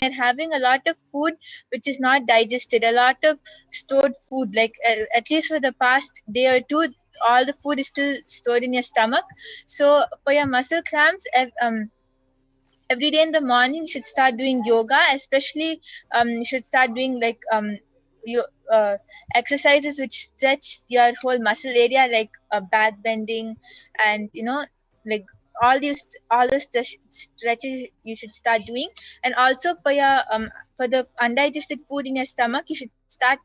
you're having a lot of food which is not digested, a lot of stored food, like at least for the past day or two, all the food is still stored in your stomach. So for your muscle cramps, every day in the morning you should start doing yoga, especially you should start doing like you exercises which stretch your whole muscle area, like back bending, and like all those stretches you should start doing. And also for the undigested food in your stomach, you have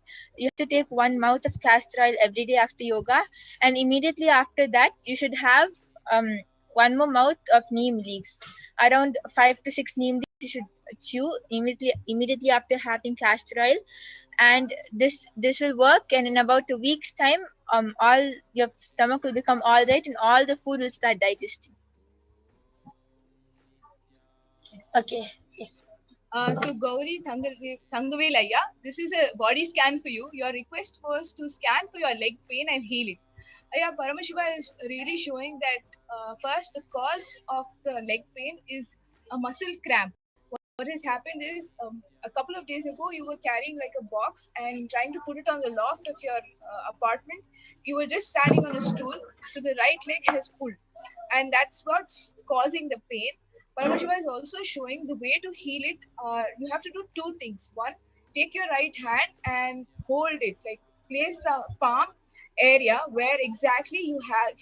to take 1 mouth of castor oil every day after yoga, and immediately after that you should have 1 more mouth of neem leaves, around 5 to 6 neem leaves you should chew immediately after having castor oil. And this will work, and in about a week's time all your stomach will become all right and all the food will start digesting. Okay. So Gauri Thangavelaya, this is a body scan for you. Your request was to scan for your leg pain and heal it. Paramashiva is really showing that first the cause of the leg pain is a muscle cramp. What has happened is a couple of days ago you were carrying like a box and trying to put it on the loft of your apartment. You were just standing on a stool, so the right leg has pulled, and that's what's causing the pain. Paramashiva is also showing the way to heal it. You have to do 2 things. One, take your right hand and hold it, like place the palm area where exactly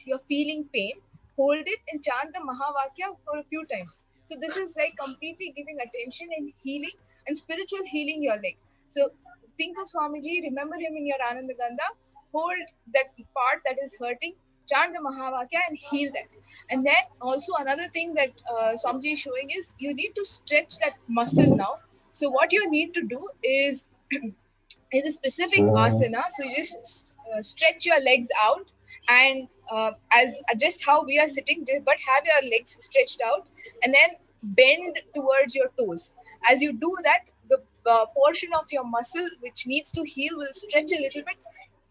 you're feeling pain. Hold it and chant the Mahavakya for a few times. So this is like completely giving attention and healing and spiritual healing your leg. So think of Swamiji, remember him in your Ananda Gandha, hold that part that is hurting, chant the Mahavakya and heal that. And then also another thing that Swamiji is showing is you need to stretch that muscle now. So what you need to do is a specific asana. So you just stretch your legs out, and as just how we are sitting, but have your legs stretched out and then bend towards your toes. As you do that, the portion of your muscle which needs to heal will stretch a little bit.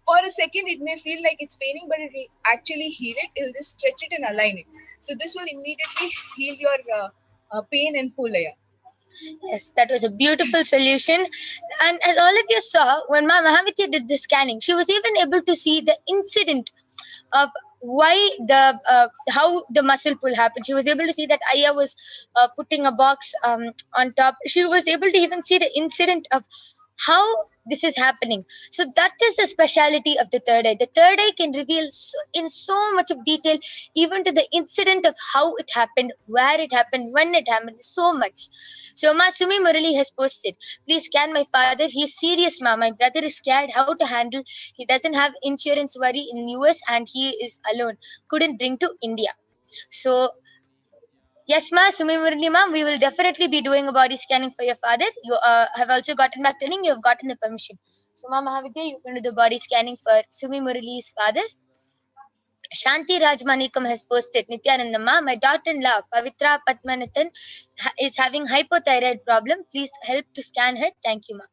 For a second it may feel like it's paining, but it will actually heal it. It will just stretch it and align it. So this will immediately heal your pain and pull. Yes, that was a beautiful solution. And as all of you saw, when Ma Mahavitya did the scanning, she was even able to see the incident of why how the muscle pull happened. She was able to see that Aya was putting a box on top. She was able to even see the incident of how this is happening. So that is the speciality of the third eye. The third eye can reveal in so much of detail, even to the incident of how it happened, where it happened, when it happened, so much. So Ma Sumi Murali has posted, please scan my father. He's serious, Ma. My brother is scared how to handle. He doesn't have insurance worry in US and he is alone. Couldn't bring to India. So yes, Ma, Sumi Murali, Ma, we will definitely be doing a body scanning for your father. You have also gotten back telling you have gotten the permission. So, Ma Mahavidya, you can do the body scanning for Sumi Murali's father. Shanti Rajmanikam has posted, Nithyananda Ma, my daughter-in-law, Pavitra Padmanathan, is having hypothyroid problem. Please help to scan her. Thank you, Ma.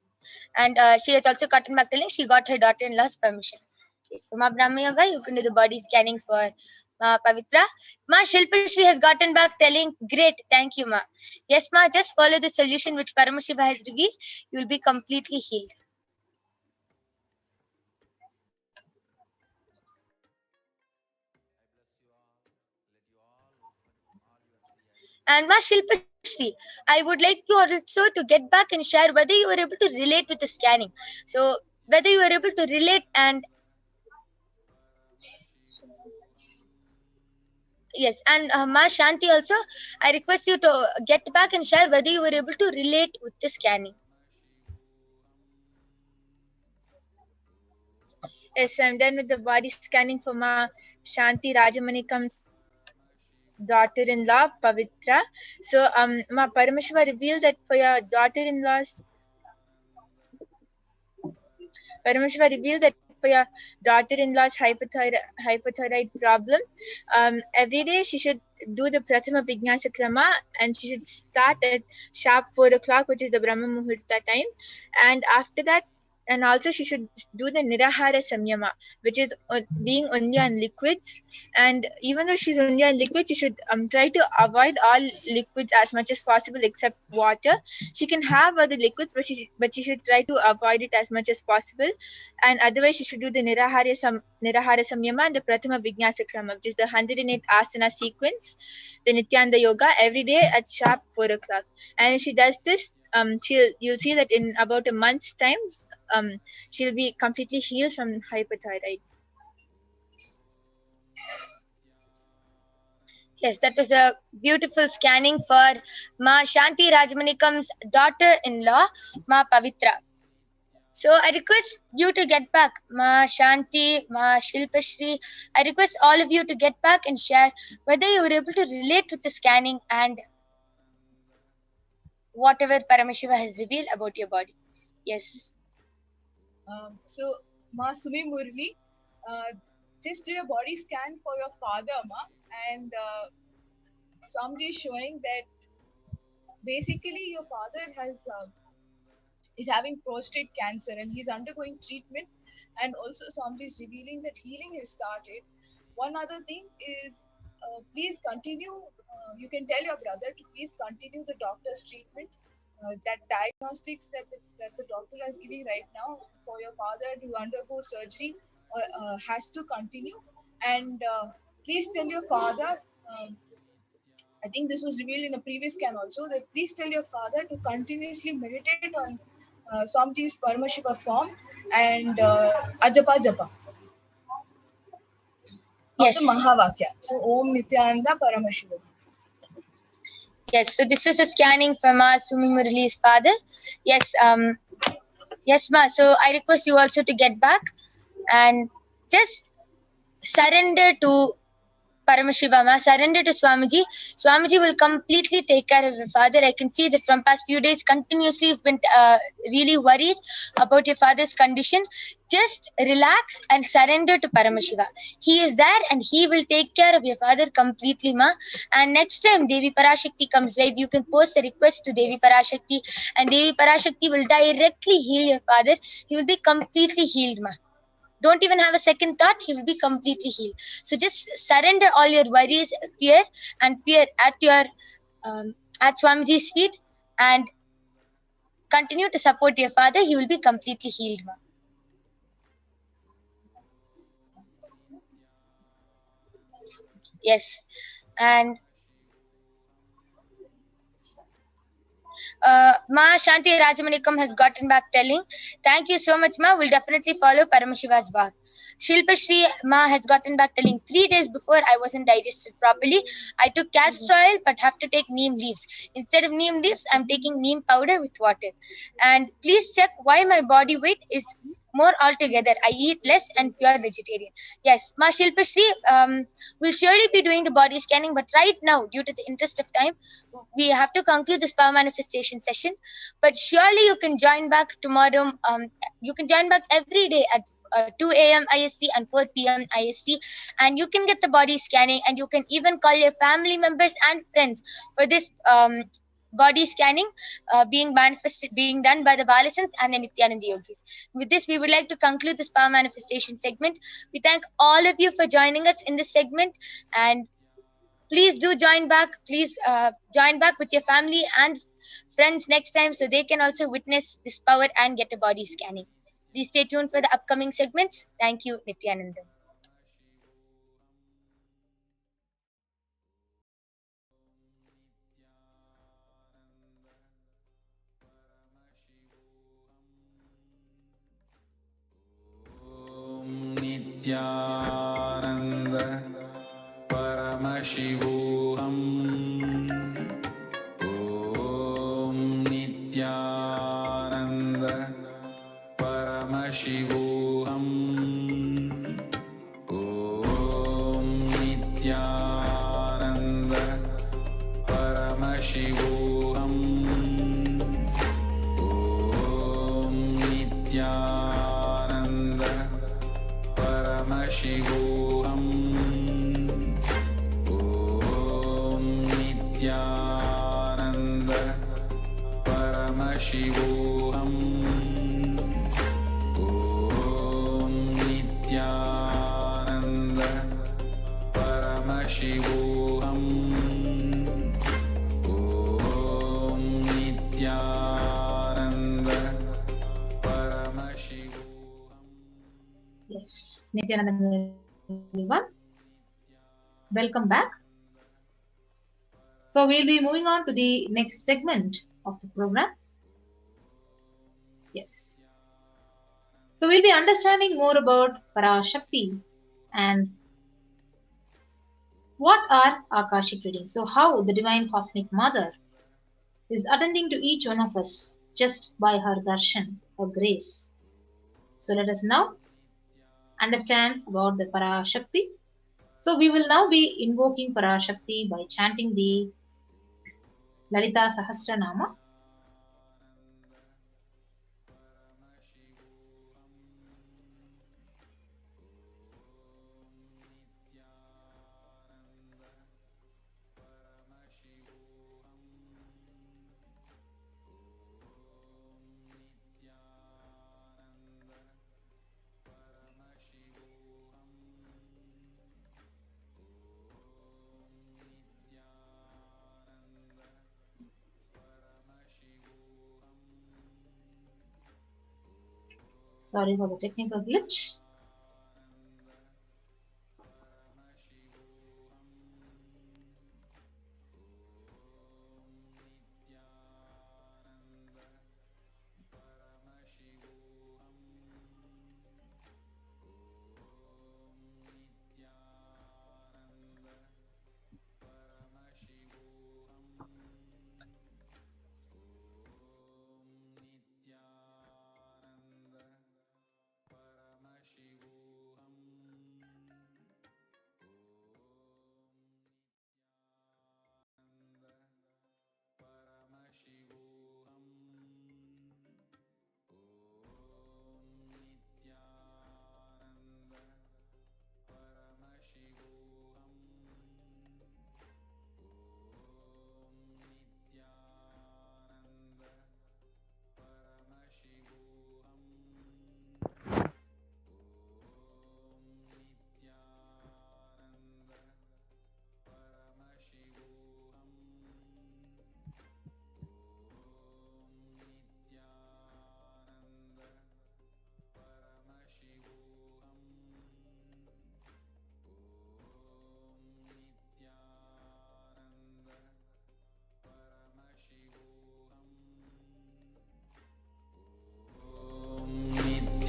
And she has also gotten back telling she got her daughter-in-law's permission. So, Ma Brahma Yoga, you can do the body scanning for Pavitra. Ma Shilpashri has gotten back telling, great, thank you, Ma. Yes, Ma, just follow the solution which Paramashiva has revealed. You will be completely healed. And Ma Shilpashri, I would like you also to get back and share whether you were able to relate with the scanning. So, whether you were able to relate and yes, and Ma Shanti also, I request you to get back and share whether you were able to relate with the scanning. Yes, I'm done with the body scanning for Ma Shanti Rajamanikam's daughter-in-law, Pavitra. So, Ma Paramashiva revealed that for your daughter-in-law's hypothyroid problem, every day she should do the Prathama Vijnasa Krama, and she should start at sharp 4 o'clock, which is the Brahma Muhurta time. And after that, and also she should do the Nirahara Samyama, which is being only on liquids. And even though she's only on liquids, she should try to avoid all liquids as much as possible except water. She can have other liquids, but she should try to avoid it as much as possible. And otherwise, she should do the Nirahara Samyama and the Prathama Vinyasa Krama, which is the 108 asana sequence, the Nityananda Yoga, every day at sharp 4 o'clock. And if she does this, you'll see that in about a month's time, she'll be completely healed from hypothyroid. Yes, that was a beautiful scanning for Ma Shanti Rajamanikam's daughter-in-law, Ma Pavitra. So I request you to get back, Ma Shanti, Ma Shilpashri. I request all of you to get back and share whether you were able to relate with the scanning and whatever Paramashiva has revealed about your body. Yes. So, Ma Sumi Murli, just do a body scan for your father, Ma, and Swamiji is showing that basically your father is having prostate cancer and he's undergoing treatment, and also Swamiji is revealing that healing has started. One other thing is, please continue. You can tell your brother to please continue the doctor's treatment. That diagnostics that the doctor is giving right now for your father to undergo surgery has to continue. And please tell your father, I think this was revealed in a previous scan also, that please tell your father to continuously meditate on Swamiji's Paramashiva form and Ajapa Japa. Yes. Of the Mahavakya. So, Om Nithyananda Paramashivoham. Yes, so this is a scanning from Ma Sumi Murali's father. Yes, yes, Ma. So I request you also to get back and just surrender to Paramashiva, Ma. Surrender to Swamiji. Swamiji will completely take care of your father. I can see that from past few days, continuously you've been really worried about your father's condition. Just relax and surrender to Paramashiva. He is there and he will take care of your father completely, Ma. And next time Devi Parashakti comes live, you can post a request to Devi Parashakti and Devi Parashakti will directly heal your father. He will be completely healed, Ma. Don't even have a second thought, he will be completely healed. So just surrender all your worries, fear at your at Swamiji's feet and continue to support your father. He will be completely healed, Ma. Yes, and Ma Shanti Rajamanikam has gotten back telling, thank you so much, Ma. We'll definitely follow Paramashiva's path. Shilpa Shri Ma has gotten back telling, 3 days before I wasn't digested properly. I took castor oil but have to take neem leaves. Instead of neem leaves, I'm taking neem powder with water. And please check why my body weight is more altogether. I eat less and pure vegetarian. Yes, Ma Shilpa Shri, we'll surely be doing the body scanning, but right now, due to the interest of time, we have to conclude this power manifestation session. But surely you can join back tomorrow. You can join back every day at 2 a.m. IST and 4 p.m. IST, and you can get the body scanning, and you can even call your family members and friends for this body scanning being done by the Balasans and the Nithyananda Yogis. With this, we would like to conclude this power manifestation segment. We thank all of you for joining us in this segment, and please do join back. Please join back with your family and friends next time so they can also witness this power and get a body scanning. Please stay tuned for the upcoming segments. Thank you, Nithyananda. Om Nithyananda Paramashivoham. Om Nithyananda Paramashivoham. Om Nithyananda. Paramashivoham. Yes, Nithyananda, everyone. Welcome back. So we'll be moving on to the next segment of the program. Yes. So we'll be understanding more about Parashakti and what are Akashic readings. So how the Divine Cosmic Mother is attending to each one of us just by her darshan, her grace. So let us now understand about the Parashakti. So we will now be invoking Parashakti by chanting the Lalita Sahasranama. Sorry for the technical glitch.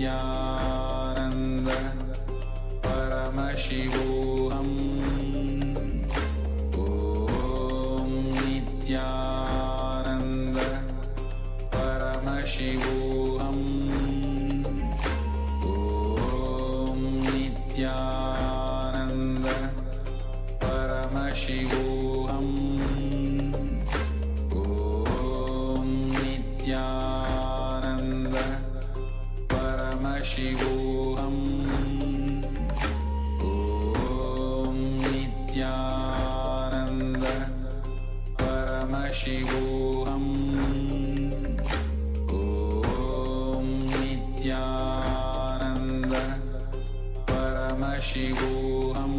Nithyananda Paramashivoham. Om Nithyananda Paramashivoham. Om Nithyananda Paramashivoham. Om Nithyananda Paramashivoham. Om Nithyananda Paramashivoham. Om Nithyananda Paramashivoham.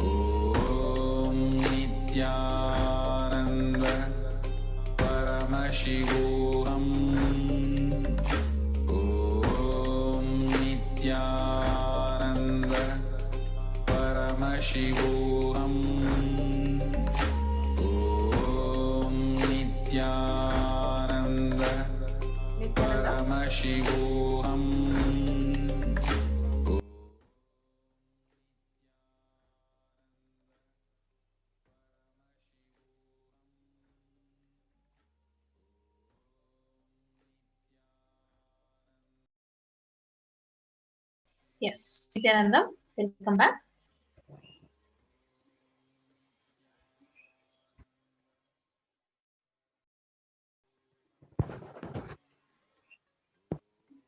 Om Nithyananda Paramashivoham. Om Nithyananda Paramashivoham. Om Nithyananda Paramashivoham. Yes, Nithyananda, welcome back.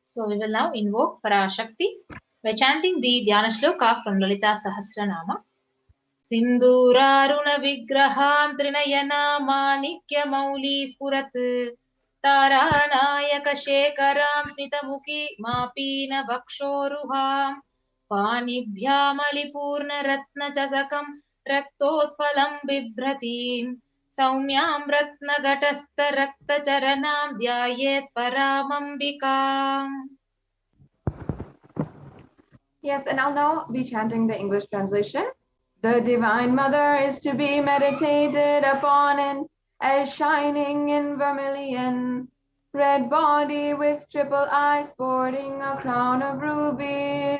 So we will now invoke Parashakti by chanting the Dhyana Shloka from Lalita Sahasranama. Sinduraruna Vigraham Trinayana Manikya Mauli Spurat Taranayaka Shekaram Smitamuki Mapina Vakshoruham Panibhyamalipurna Ratna Chasakam Raktotpalam Bibhratim Saumyam Ratna Gatastha Rakta Charanam Dhyayet Paramambikam. Yes, and I'll now be chanting the English translation. The Divine Mother is to be meditated upon and as shining in vermilion, red body with triple eyes sporting a crown of rubies,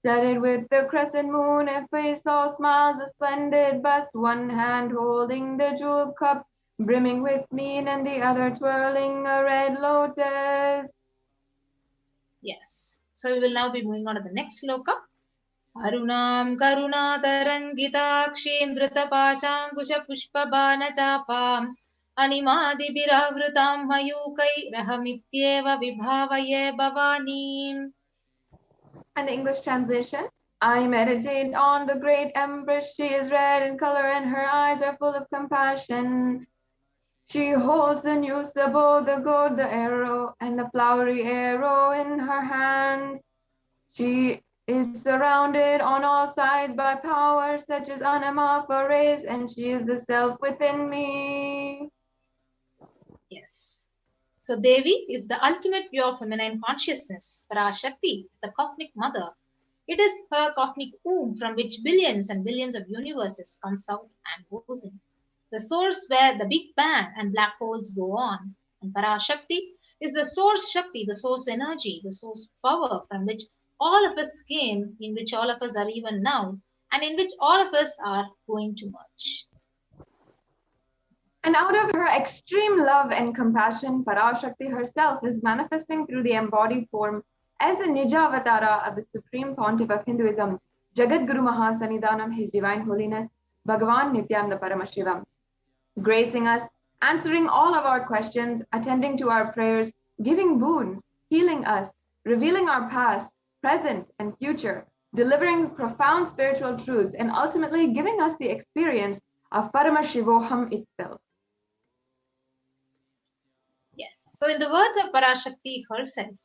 studded with the crescent moon, a face all smiles, a splendid bust, one hand holding the jeweled cup, brimming with mead, and the other twirling a red lotus. Yes. So we will now be moving on to the next sloka. Arunam karunatarangitakshiim dhritapashankushpushpabanachapam animadibhiravrutam mayukairahamityeva vibhavaye bhavanim. And the English translation. I meditate on the great Empress. She is red in color and her eyes are full of compassion. She holds the noose, the bow, the goad, the arrow, and the flowery arrow in her hands. She is surrounded on all sides by powers such as anima for rays, and she is the self within me. Yes. So Devi is the ultimate pure feminine consciousness. Parashakti is the cosmic mother. It is her cosmic womb from which billions and billions of universes comes out and goes in. The source where the Big Bang and black holes go on. And Parashakti is the source Shakti, the source energy, the source power from which all of us came, in which all of us are even now, and in which all of us are going to merge. And out of her extreme love and compassion, Parashakti herself is manifesting through the embodied form as the Nija Avatara of the Supreme Pontiff of Hinduism, Jagat Guru Mahasannidhanam, His Divine Holiness, Bhagavan Nithyananda Paramashivam, gracing us, answering all of our questions, attending to our prayers, giving boons, healing us, revealing our past, present, and future, delivering profound spiritual truths, and ultimately giving us the experience of Paramashivoham itself. Yes. So in the words of Parashakti herself,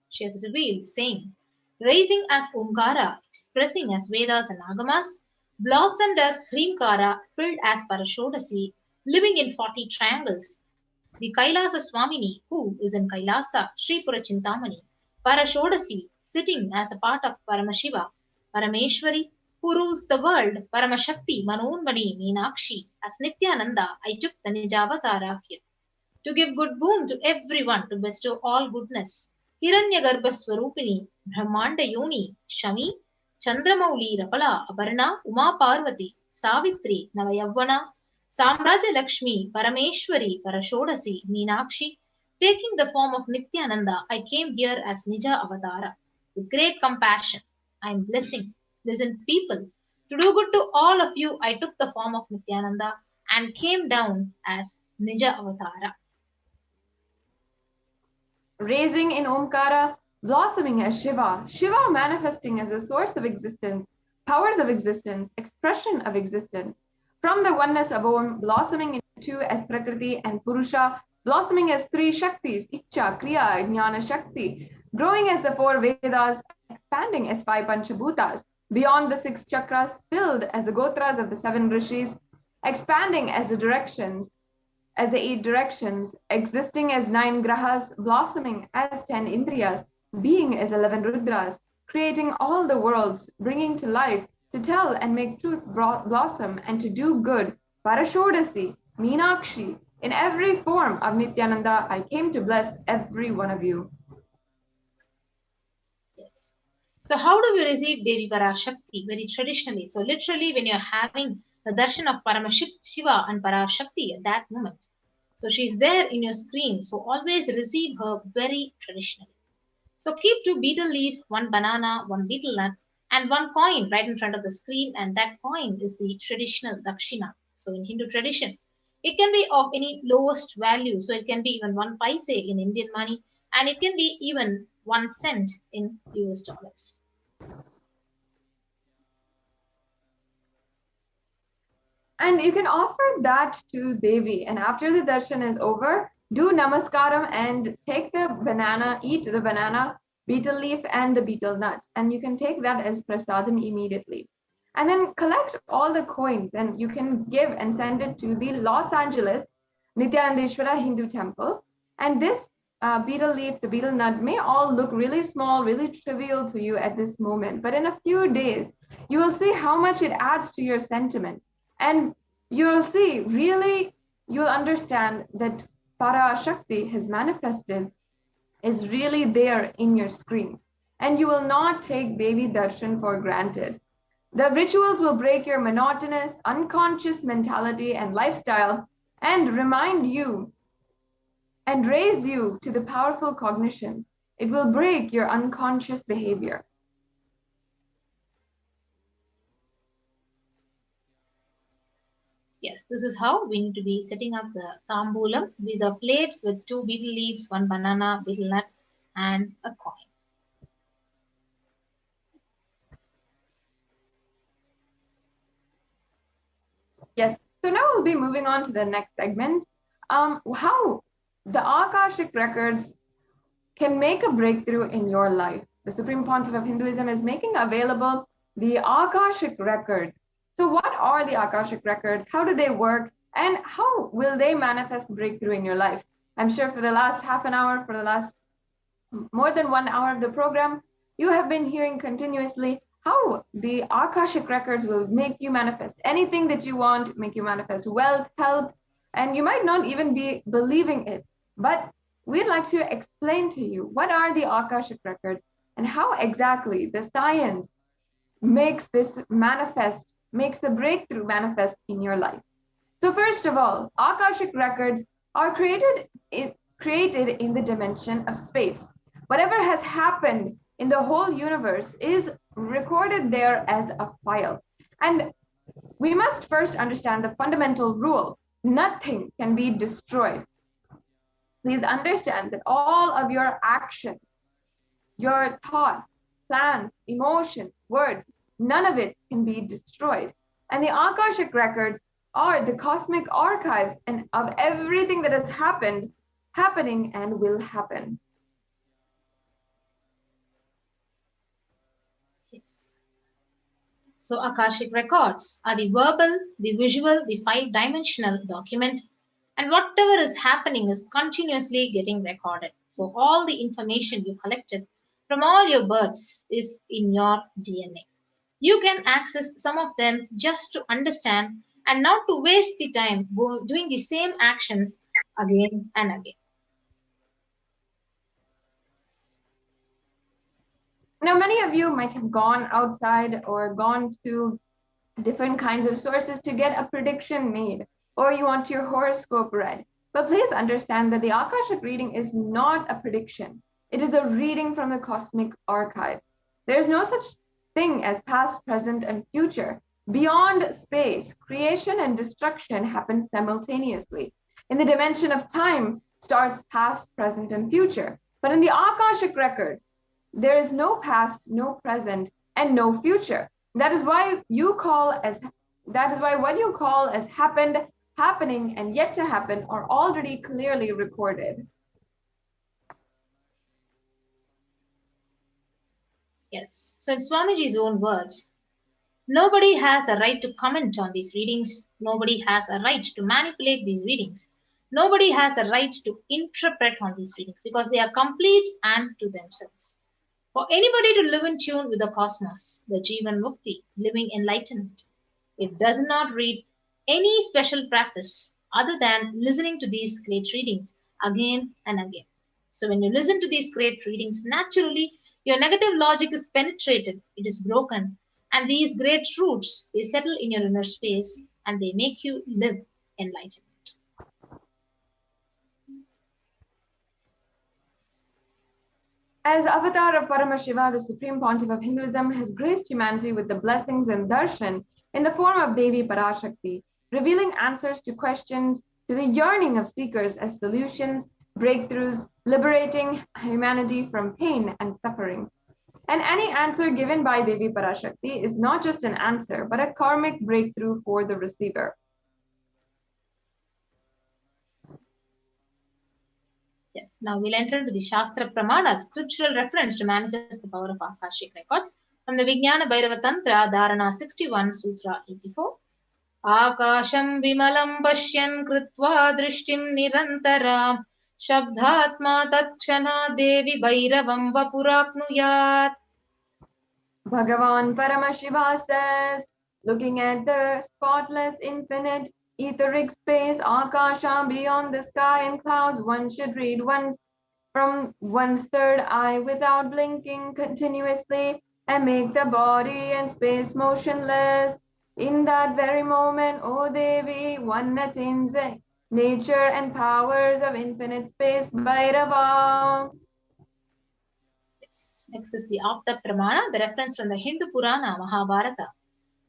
she has revealed, saying, rising as Omkara, expressing as Vedas and Agamas, blossomed as Hrimkara, filled as Parashodasi, living in 40 triangles. The Kailasa Swamini, who is in Kailasa, Sri Purachintamani, Parashodasi, sitting as a part of Paramashiva, Parameshwari, who rules the world, Paramashakti, Manonmani, Meenakshi, as Nithyananda, I took the Nijavatara here. To give good boon to everyone, to bestow all goodness. Hiranyagarbha Swarupini, Brahmanda Yoni, Shami, Chandramauli, Rapala, Aparna, Uma Parvati, Savitri, Navayavana, Samraja Lakshmi, Parameshwari, Parashodasi, Meenakshi, taking the form of Nithyananda, I came here as Nija Avatara. With great compassion, I am blessing people. To do good to all of you, I took the form of Nithyananda and came down as Nija Avatara. Raising in Omkara, blossoming as Shiva, Shiva manifesting as a source of existence, powers of existence, expression of existence. From the oneness of Om, blossoming into two as Prakriti and Purusha, blossoming as three Shaktis, Icha, Kriya, Jnana Shakti, growing as the four Vedas, expanding as five Panchabhutas, beyond the six chakras, filled as the Gotras of the seven Rishis, expanding as the directions, as the 8 directions, existing as 9 grahas, blossoming as 10 indriyas, being as 11 rudras, creating all the worlds, bringing to life, to tell and make truth blossom, and to do good, Parashodasi, Meenakshi, in every form of Nithyananda, I came to bless every one of you. Yes. So how do we receive Devi Parashakti? Very traditionally. So literally when you're having the darshan of Paramashiva and Parashakti at that moment. So she's there in your screen. So always receive her very traditionally. So keep 2 betel leaf, 1 banana, 1 betel nut, and 1 coin right in front of the screen. And that coin is the traditional dakshina. So in Hindu tradition, it can be of any lowest value. So it can be even 1 paise in Indian money, and it can be even 1 cent in US dollars. And you can offer that to Devi. And after the darshan is over, do namaskaram and take the banana, eat the banana, betel leaf, and the betel nut. And you can take that as prasadam immediately. And then collect all the coins and you can give and send it to the Los Angeles Nithyanandeshwara Hindu Temple. And this betel leaf, the betel nut may all look really small, really trivial to you at this moment. But in a few days, you will see how much it adds to your sentiment. And you'll see, really, you'll understand that Parashakti has manifested is really there in your screen. And you will not take Devi Darshan for granted. The rituals will break your monotonous, unconscious mentality and lifestyle and remind you and raise you to the powerful cognitions. It will break your unconscious behavior. Yes, this is how we need to be setting up the tambulam with a plate with 2 betel leaves, 1 banana, betel nut, and a coin. Yes, so now we'll be moving on to the next segment. How the Akashic records can make a breakthrough in your life. The Supreme Pontiff of Hinduism is making available the Akashic records. So what are the Akashic records? How do they work? And how will they manifest breakthrough in your life? I'm sure for the last half an hour, for the last more than 1 hour of the program, you have been hearing continuously how the Akashic records will make you manifest anything that you want, make you manifest wealth, health, and you might not even be believing it. But we'd like to explain to you what are the Akashic records and how exactly the science makes this manifest, makes the breakthrough manifest in your life. So first of all, Akashic records are created in the dimension of space. Whatever has happened in the whole universe is recorded there as a file. And we must first understand the fundamental rule: nothing can be destroyed. Please understand that all of your actions, your thoughts, plans, emotions, words, none of it can be destroyed. And the Akashic records are the cosmic archives and of everything that has happened, happening, and will happen. Yes. So Akashic records are the verbal, the visual, the 5-dimensional document, and whatever is happening is continuously getting recorded. So all the information you collected from all your births is in your DNA. You can access some of them just to understand and not to waste the time doing the same actions again and again. Now, many of you might have gone outside or gone to different kinds of sources to get a prediction made, or you want your horoscope read. But please understand that the Akashic reading is not a prediction. It is a reading from the cosmic archives. There's no such thing as past, present, and future. Beyond space, creation and destruction happen simultaneously. In the dimension of time starts past, present, and future. But in the Akashic records, there is no past, no present, and no future. That is why what you call as happened, happening, and yet to happen are already clearly recorded. Yes. So in Swamiji's own words, nobody has a right to comment on these readings. Nobody has a right to manipulate these readings. Nobody has a right to interpret on these readings because they are complete and to themselves. For anybody to live in tune with the cosmos, the Jivan Mukti, living enlightenment, it does not read any special practice other than listening to these great readings again and again. So when you listen to these great readings, naturally your negative logic is penetrated, it is broken, and these great truths, they settle in your inner space and they make you live enlightenment. As avatar of Paramashiva, the Supreme Pontiff of Hinduism has graced humanity with the blessings and darshan in the form of Devi Parashakti, revealing answers to questions, to the yearning of seekers as solutions, breakthroughs, liberating humanity from pain and suffering. And any answer given by Devi Parashakti is not just an answer, but a karmic breakthrough for the receiver. Yes, now we'll enter into the Shastra Pramana, scriptural reference to manifest the power of Akashic records from the Vijnana Bhairava Tantra, Dharana 61, Sutra 84. Akasham vimalam pashyan kritva drishtim nirantara Shabdhatma tatshana devi Bhairavam vapurapnuyat. Bhagavan Paramashiva says, looking at the spotless, infinite, etheric space, Akasha, beyond the sky and clouds, one should read once from one's third eye without blinking continuously and make the body and space motionless. In that very moment, O Devi, one attains the nature and powers of infinite space, Bhairava. Next is the Apta Pramana, the reference from the Hindu Purana Mahabharata,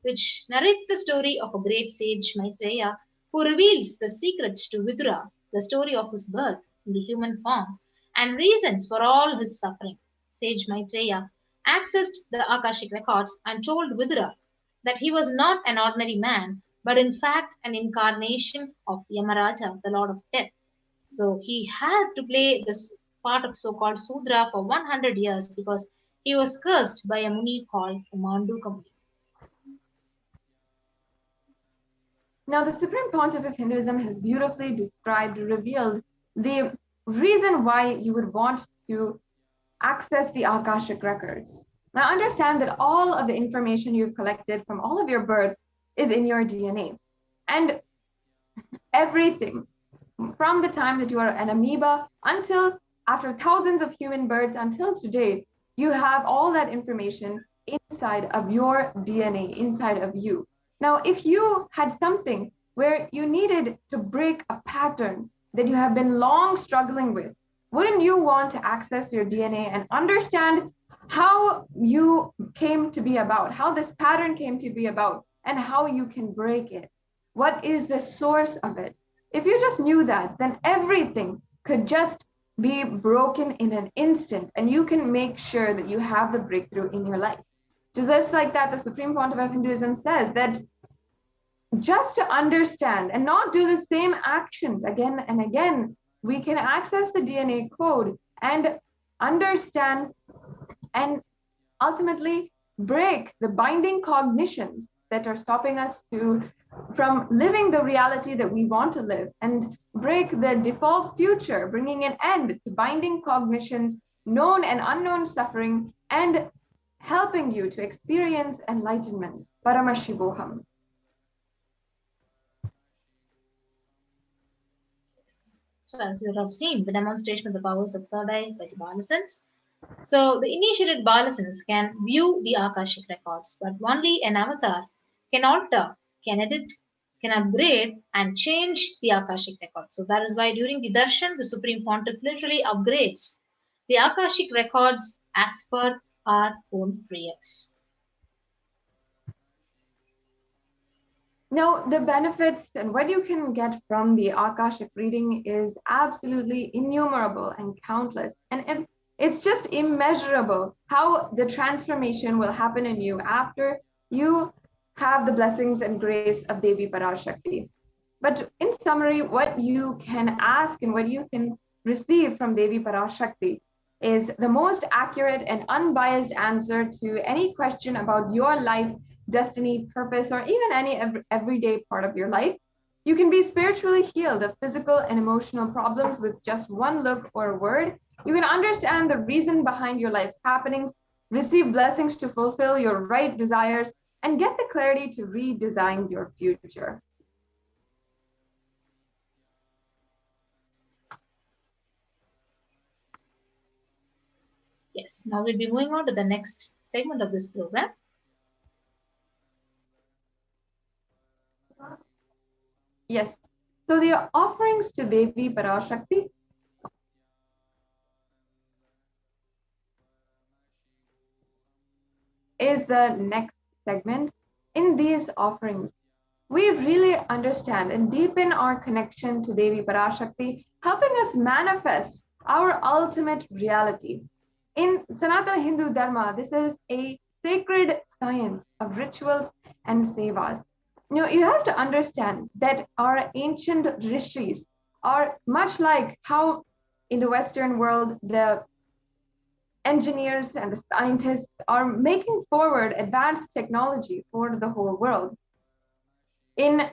which narrates the story of a great sage Maitreya who reveals the secrets to Vidura, the story of his birth in the human form, and reasons for all his suffering. Sage Maitreya accessed the Akashic records and told Vidura that he was not an ordinary man, but in fact an incarnation of Yamaraja, the Lord of Death. So he had to play this part of so-called Sudra for 100 years because he was cursed by a Muni called Manduka Muni. Now, the Supreme Pontiff of Hinduism has beautifully described, revealed the reason why you would want to access the Akashic records. Now, understand that all of the information you've collected from all of your births is in your DNA. And everything from the time that you are an amoeba until after thousands of human births until today, you have all that information inside of your DNA, inside of you. Now, if you had something where you needed to break a pattern that you have been long struggling with, wouldn't you want to access your DNA and understand how you came to be about, how this pattern came to be about, and how you can break it? What is the source of it? If you just knew that, then everything could just be broken in an instant, and you can make sure that you have the breakthrough in your life. Just like that, the Supreme Pontiff of Hinduism says that just to understand and not do the same actions again and again, we can access the DNA code and understand and ultimately break the binding cognitions that are stopping us from living the reality that we want to live, and break the default future, bringing an end to binding cognitions, known and unknown suffering, and helping you to experience enlightenment. Paramashivoham. So as you have seen, the demonstration of the powers of third eye by the Balasans. So the initiated Balasans can view the Akashic records, but only an avatar can alter, can edit, can upgrade and change the Akashic records. So that is why during the darshan, the Supreme Pontiff literally upgrades the Akashic records as per our own prayers. Now, the benefits and what you can get from the Akashic reading is absolutely innumerable and countless. And it's just immeasurable how the transformation will happen in you after you have the blessings and grace of Devi Parashakti. But in summary, what you can ask and what you can receive from Devi Parashakti is the most accurate and unbiased answer to any question about your life, destiny, purpose, or even any everyday part of your life. You can be spiritually healed of physical and emotional problems with just one look or a word. You can understand the reason behind your life's happenings, receive blessings to fulfill your right desires, and get the clarity to redesign your future. Yes, now we'll be moving on to the next segment of this program. Yes, so the offerings to Devi Parashakti is the next segment. In these offerings, we really understand and deepen our connection to Devi Parashakti, helping us manifest our ultimate reality. In Sanatana Hindu Dharma, this is a sacred science of rituals and sevas. You have to understand that our ancient rishis are much like how in the Western world, the engineers and the scientists are making forward advanced technology for the whole world. In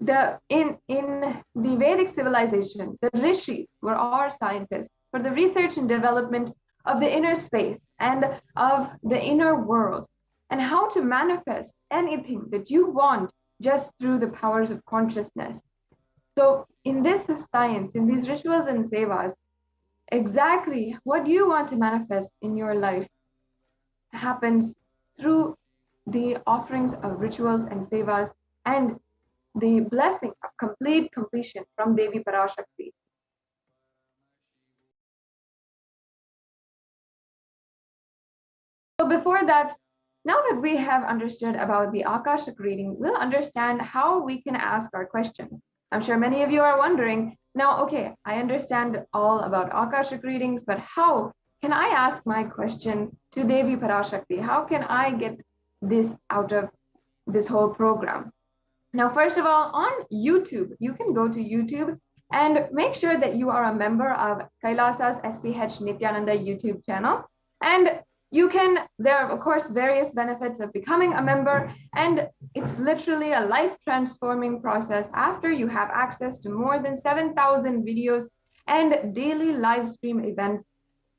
in the Vedic civilization, the rishis were all scientists for the research and development of the inner space and of the inner world, and how to manifest anything that you want just through the powers of consciousness. So in this science, in these rituals and sevas, exactly what you want to manifest in your life happens through the offerings of rituals and sevas and the blessing of complete completion from Devi Parashakti. So before that, now that we have understood about the Akashic reading, we'll understand how we can ask our questions. I'm sure many of you are wondering, now, okay, I understand all about Akashic readings, but how can I ask my question to Devi Parashakti? How can I get this out of this whole program? Now, first of all, on YouTube, you can go to YouTube and make sure that you are a member of Kailasa's HDH Nithyananda YouTube channel. And there are, of course, various benefits of becoming a member, and it's literally a life-transforming process after you have access to more than 7,000 videos and daily live stream events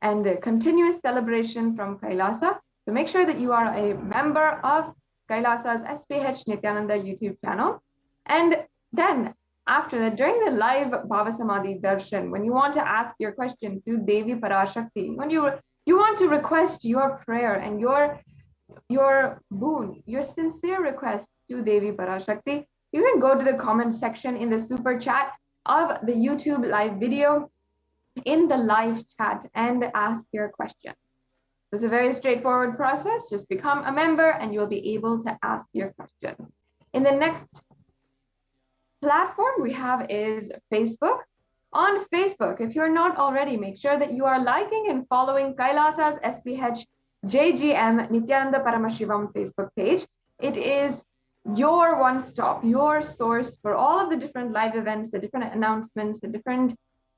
and the continuous celebration from Kailasa. So make sure that you are a member of Kailasa's HDH Nithyananda YouTube channel. And then after that, during the live Bhava Samadhi Darshan, when you want to ask your question to Devi Parashakti, when you want to request your prayer and your boon, your sincere request to Devi Parashakti, you can go to the comment section in the super chat of the YouTube live video in the live chat and ask your question. It's a very straightforward process. Just become a member and you'll be able to ask your question. In the next platform we have is Facebook. On Facebook, if you're not already, make sure that you are liking and following Kailasa's SPH JGM Nithyananda Paramashivam Facebook page. It is your one-stop, your source for all of the different live events, the different announcements, the different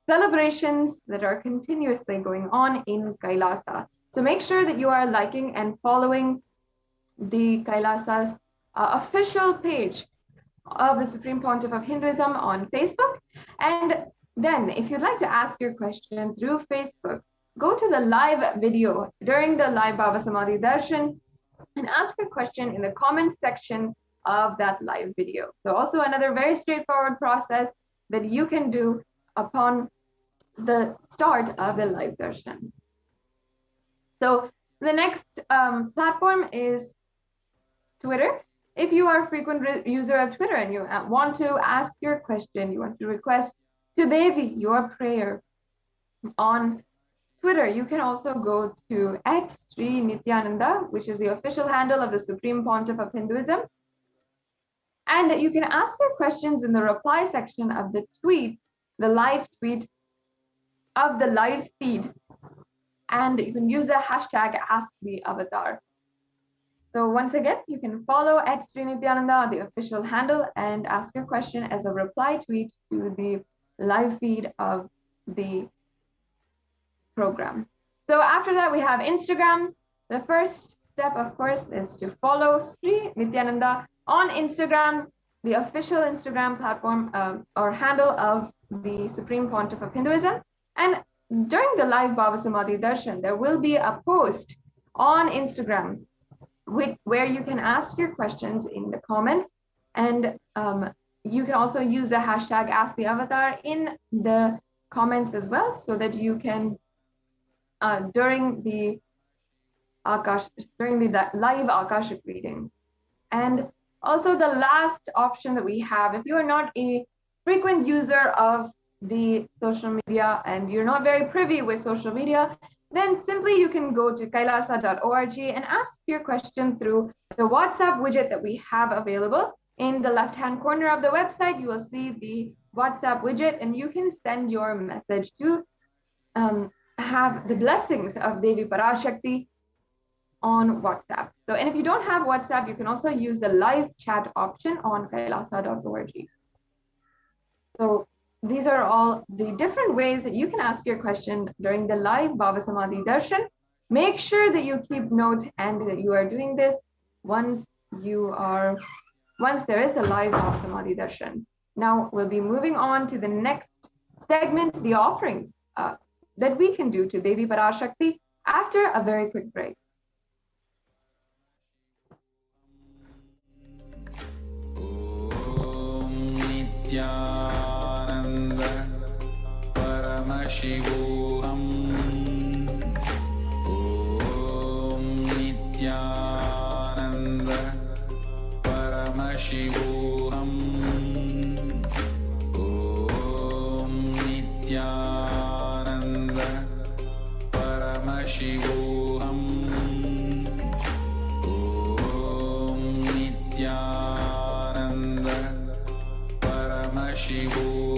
celebrations that are continuously going on in Kailasa. So make sure that you are liking and following the Kailasa's official page of the Supreme Pontiff of Hinduism on Facebook. And then if you'd like to ask your question through Facebook, go to the live video during the live Bhava Samadhi Darshan and ask your question in the comment section of that live video. So also another very straightforward process that you can do upon the start of the live darshan. So the next platform is Twitter. If you are a frequent user of Twitter and you want to ask your question, you want to request to Devi your prayer on Twitter, you can also go to @Sri_Nithyananda, which is the official handle of the Supreme Pontiff of Hinduism. And you can ask your questions in the reply section of the tweet, the live tweet of the live feed. And you can use the hashtag #AskTheAvatar. So once again, you can follow @Sri_Nithyananda, the official handle, and ask your question as a reply tweet to the live feed of the program. So after that, we have Instagram. The first step, of course, is to follow Sri Nithyananda on Instagram, the official Instagram platform or handle of the Supreme Pontiff of Hinduism. And during the live Bhava Samadhi Darshan, there will be a post on Instagram where you can ask your questions in the comments. And you can also use the hashtag #AskTheAvatar in the comments as well, so that you can, during the live Akashic reading. And also the last option that we have, if you are not a frequent user of the social media and you're not very privy with social media, then simply you can go to kailasa.org and ask your question through the WhatsApp widget that we have available. In the left-hand corner of the website, you will see the WhatsApp widget, and you can send your message to have the blessings of Devi Parashakti on WhatsApp. So, and if you don't have WhatsApp, you can also use the live chat option on kailasa.org. So these are all the different ways that you can ask your question during the live Bhava Samadhi Darshan. Make sure that you keep note and that you are doing this once you are once there is a live Bhav Samadhi Darshan. Now we'll be moving on to the next segment, the offerings that we can do to Devi Parashakti after a very quick break. Nithyananda Paramashivoham. Om Nithyananda Paramashivoham. Om Nithyananda Paramashivoham. Om Nithyananda Paramashivoham.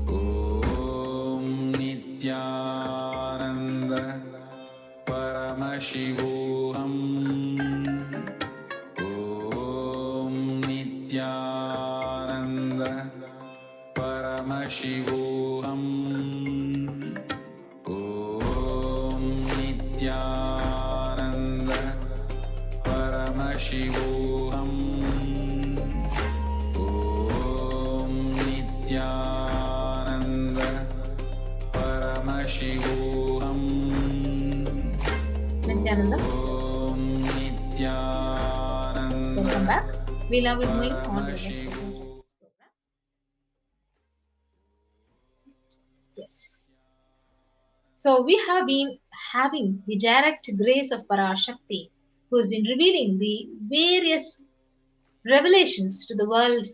Om Nithyananda Paramashivoham. Om Nithyananda Paramashivoham. Om Nithyananda Paramashivoham. Om Nithyananda Paramashivoham. Nithyananda, Om Nithyananda welcome back. We'll now be moving on to the next segment of this program. Yes. So we have been having the direct grace of Parashakti, who has been revealing the various revelations to the world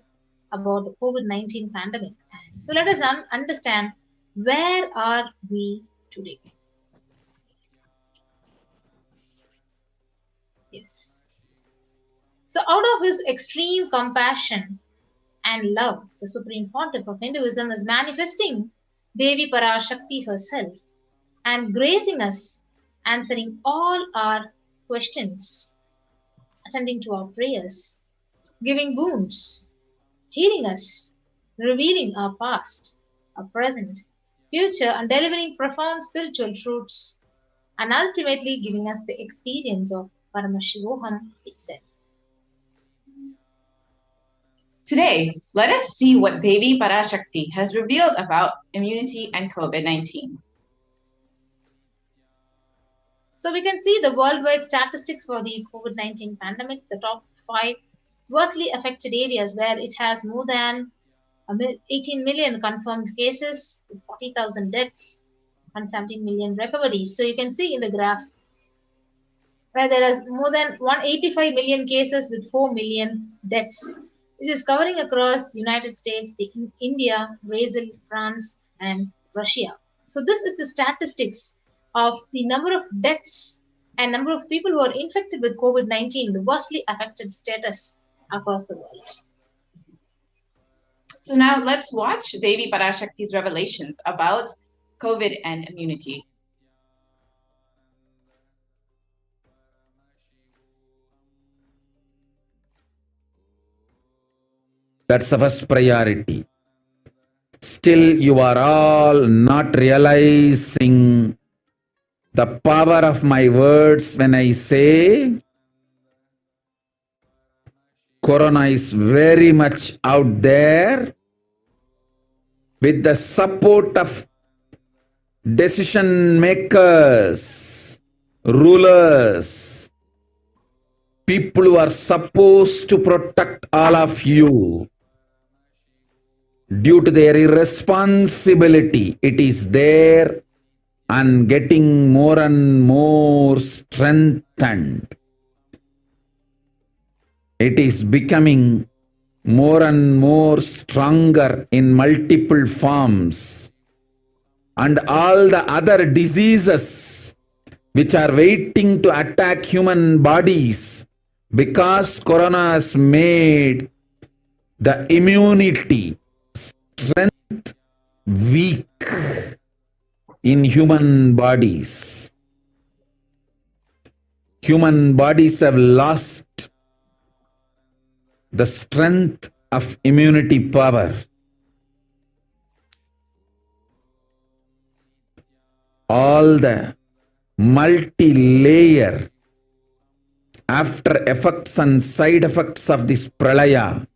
about the COVID-19 pandemic. And so let us understand, where are we today? Yes. So out of his extreme compassion and love, the Supreme Pontiff of Hinduism is manifesting Devi Parashakti herself and gracing us, answering all our questions, attending to our prayers, giving boons, healing us, revealing our past, our present, future, and delivering profound spiritual truths, and ultimately giving us the experience of Paramashivoham itself. Today, let us see what Devi Parashakti has revealed about immunity and COVID-19. So we can see the worldwide statistics for the COVID-19 pandemic, the top 5 worstly affected areas where it has more than 18 million confirmed cases, 40,000 deaths, and 17 million recoveries. So you can see in the graph where there is more than 185 million cases with 4 million deaths, which is covering across United States, India, Brazil, France, and Russia. So this is the statistics of the number of deaths and number of people who are infected with COVID-19, the worstly affected status across the world. So now let's watch Devi Parashakti's revelations about COVID and immunity. That's the first priority. Still, you are all not realizing the power of my words when I say Corona is very much out there with the support of decision makers, rulers, people who are supposed to protect all of you. Due to their irresponsibility, it is there and getting more and more strengthened. It is becoming more and more stronger in multiple forms. And all the other diseases which are waiting to attack human bodies, because Corona has made the immunity strength weak in human bodies. Human bodies have lost the strength of immunity power. All the multi-layer after effects and side effects of this pralaya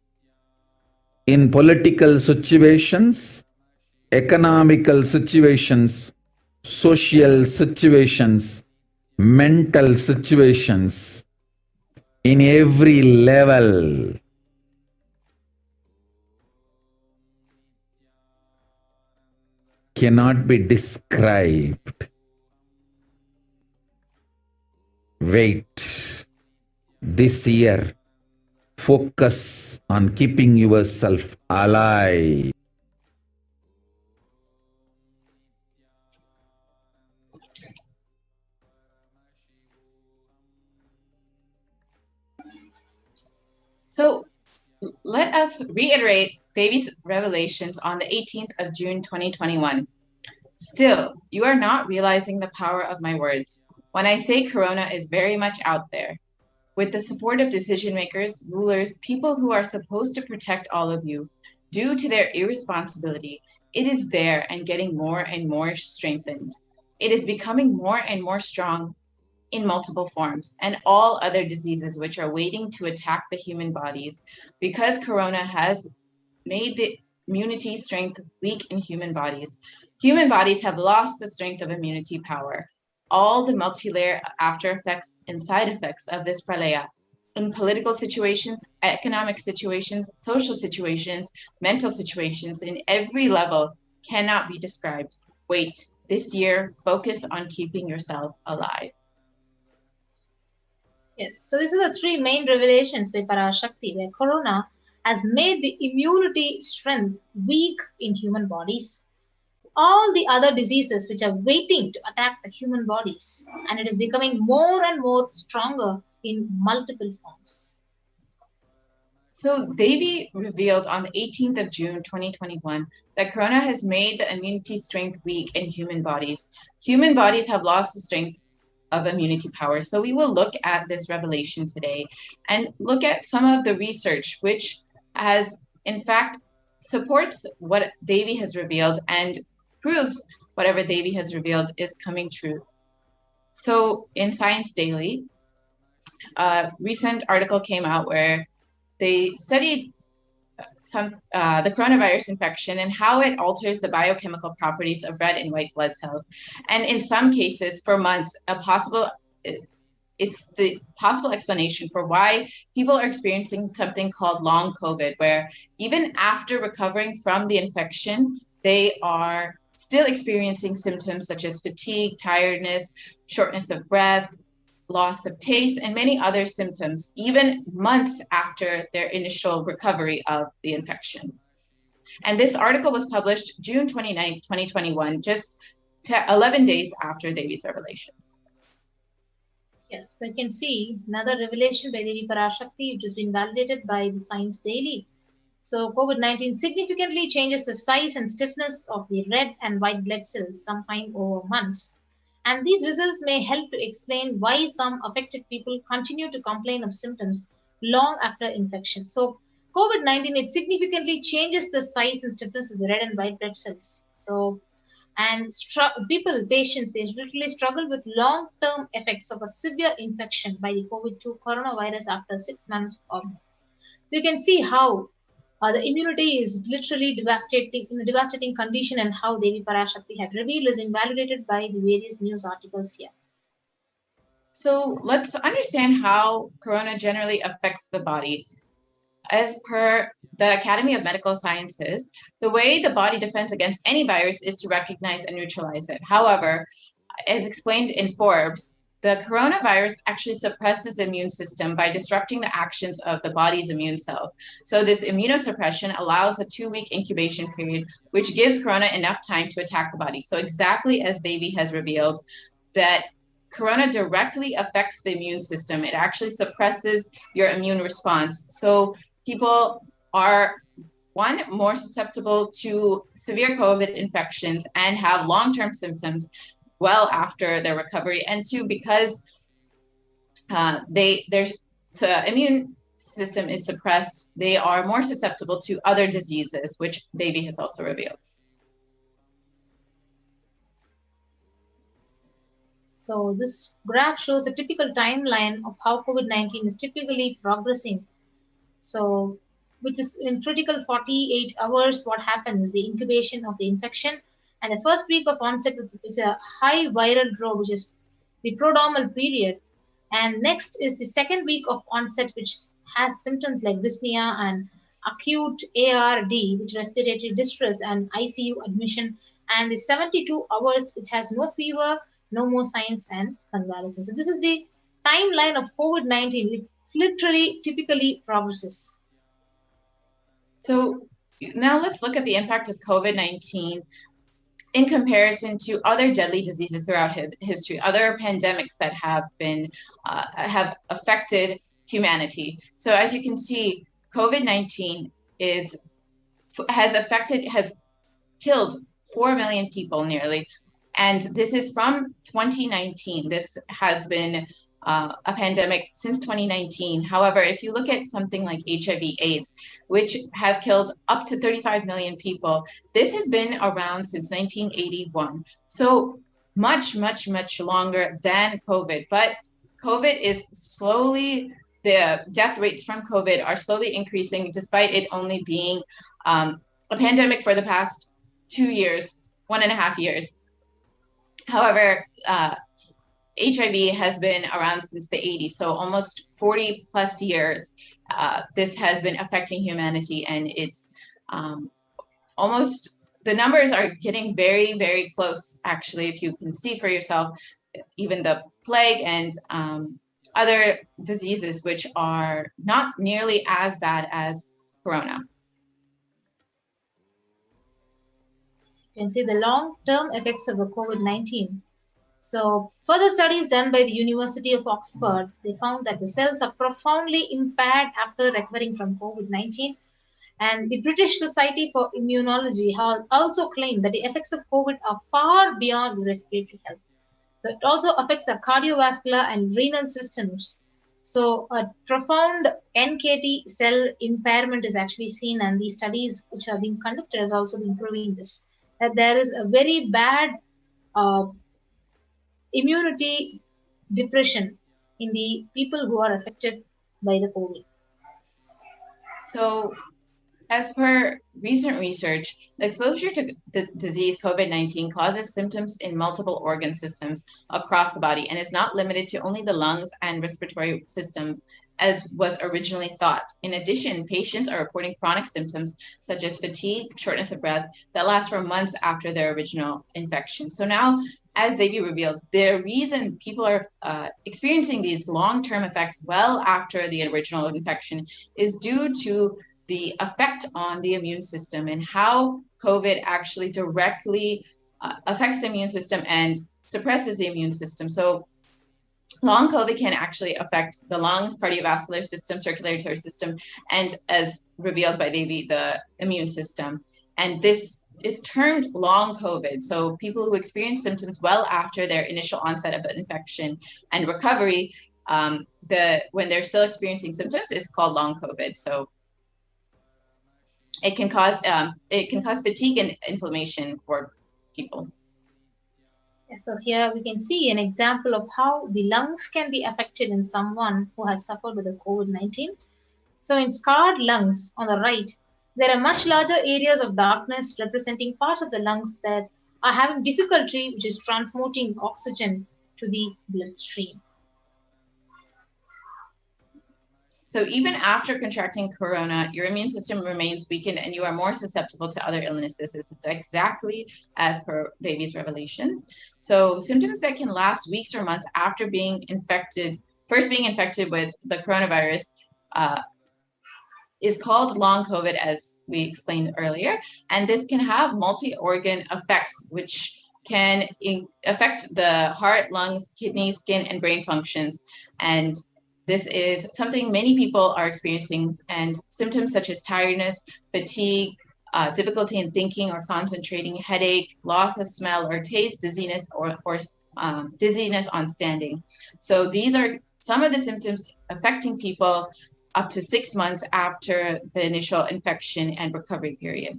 in political situations, economical situations, social situations, mental situations, in every level. Cannot be described. Wait. This year, focus on keeping yourself alive. So let us reiterate Devi's revelations on the 18th of June 2021. Still, you are not realizing the power of my words when I say Corona is very much out there. With the support of decision makers, rulers, people who are supposed to protect all of you, due to their irresponsibility, it is there and getting more and more strengthened. It is becoming more and more strong in multiple forms, and all other diseases which are waiting to attack the human bodies, because Corona has made the immunity strength weak in human bodies. Human bodies have lost the strength of immunity power. All the multi-layer after effects and side effects of this pralaya in political situations, economic situations, social situations, mental situations, in every level cannot be described. Wait, this year, focus on keeping yourself alive. Yes, so these are the three main revelations by Parashakti, where Corona has made the immunity strength weak in human bodies. All the other diseases which are waiting to attack the human bodies, and it is becoming more and more stronger in multiple forms. So Devi revealed on the 18th of June 2021 that Corona has made the immunity strength weak in human bodies. Human bodies have lost the strength of immunity power. So we will look at this revelation today and look at some of the research which has in fact supports what Devi has revealed and proves whatever Devi has revealed is coming true. So in Science Daily, a recent article came out where they studied the coronavirus infection and how it alters the biochemical properties of red and white blood cells. And in some cases, for months, it's the possible explanation for why people are experiencing something called long COVID, where even after recovering from the infection, they are still experiencing symptoms such as fatigue, tiredness, shortness of breath, loss of taste, and many other symptoms, even months after their initial recovery of the infection. And this article was published June 29th, 2021, just 11 days after Devi's revelations. Yes, so you can see another revelation by Devi Parashakti, which has been validated by the Science Daily. So COVID-19 significantly changes the size and stiffness of the red and white blood cells sometime over months. And these results may help to explain why some affected people continue to complain of symptoms long after infection. So COVID-19, it significantly changes the size and stiffness of the red and white blood cells. So, and patients, they literally struggle with long-term effects of a severe infection by the COVID-2 coronavirus after 6 months or more. So you can see how the immunity is literally devastating in a devastating condition, and how Devi Parashakti had revealed is being validated by the various news articles here. So let's understand how Corona generally affects the body. As per the Academy of Medical Sciences, the way the body defends against any virus is to recognize and neutralize it. However, as explained in Forbes, the coronavirus actually suppresses the immune system by disrupting the actions of the body's immune cells. So this immunosuppression allows a 2-week incubation period, which gives Corona enough time to attack the body. So exactly as Devi has revealed, that Corona directly affects the immune system. It actually suppresses your immune response. So people are, one, more susceptible to severe COVID infections and have long-term symptoms well after their recovery, and two, because their immune system is suppressed, they are more susceptible to other diseases, which Devi has also revealed. So this graph shows a typical timeline of how COVID-19 is typically progressing. So, which is in critical 48 hours, what happens? The incubation of the infection, and the first week of onset is a high viral growth, which is the prodromal period. And next is the second week of onset, which has symptoms like dyspnea and acute ARD, which respiratory distress and ICU admission, and the 72 hours, which has no fever, no more signs, and convalescence. So this is the timeline of COVID-19. It literally typically progresses. So now let's look at the impact of COVID-19 in comparison to other deadly diseases throughout history, other pandemics that have been have affected humanity. So as you can see, COVID-19 has killed 4 million people nearly, and this is from 2019. This has been a pandemic since 2019. However, if you look at something like HIV/AIDS, which has killed up to 35 million people, this has been around since 1981. So much, much, much longer than COVID. But COVID is the death rates from COVID are slowly increasing, despite it only being a pandemic for the past 2 years, 1.5 years. However, HIV has been around since the 80s, so almost 40 plus years. This has been affecting humanity, and it's the numbers are getting very, very close, actually, if you can see for yourself, even the plague and other diseases which are not nearly as bad as corona. You can see the long-term effects of the COVID-19. So further studies done by the University of Oxford, they found that the cells are profoundly impaired after recovering from COVID-19. And the British Society for Immunology has also claimed that the effects of COVID are far beyond respiratory health. So it also affects the cardiovascular and renal systems. So a profound NKT cell impairment is actually seen, and these studies which have been conducted have also been proving this, that there is a very bad immunity depression in the people who are affected by the COVID. So as per recent research, the exposure to the disease COVID-19 causes symptoms in multiple organ systems across the body and is not limited to only the lungs and respiratory system as was originally thought. In addition, patients are reporting chronic symptoms such as fatigue, shortness of breath that last for months after their original infection. So now, as Devi revealed, the reason people are experiencing these long-term effects well after the original infection is due to the effect on the immune system and how COVID actually directly affects the immune system and suppresses the immune system. So long COVID can actually affect the lungs, cardiovascular system, circulatory system, and as revealed by Devi, the immune system. And this is termed long COVID. So people who experience symptoms well after their initial onset of an infection and recovery, when they're still experiencing symptoms, it's called long COVID. So it can cause fatigue and inflammation for people. So here we can see an example of how the lungs can be affected in someone who has suffered with the COVID-19. So in scarred lungs on the right, there are much larger areas of darkness representing parts of the lungs that are having difficulty, which is transmuting oxygen to the bloodstream. So even after contracting corona, your immune system remains weakened and you are more susceptible to other illnesses. This is exactly as per Devi's revelations. So symptoms that can last weeks or months after first being infected with the coronavirus is called long COVID, as we explained earlier. And this can have multi-organ effects, which can affect the heart, lungs, kidneys, skin, and brain functions. And this is something many people are experiencing, and symptoms such as tiredness, fatigue, difficulty in thinking or concentrating, headache, loss of smell or taste, dizziness, or dizziness on standing. So these are some of the symptoms affecting people up to 6 months after the initial infection and recovery period.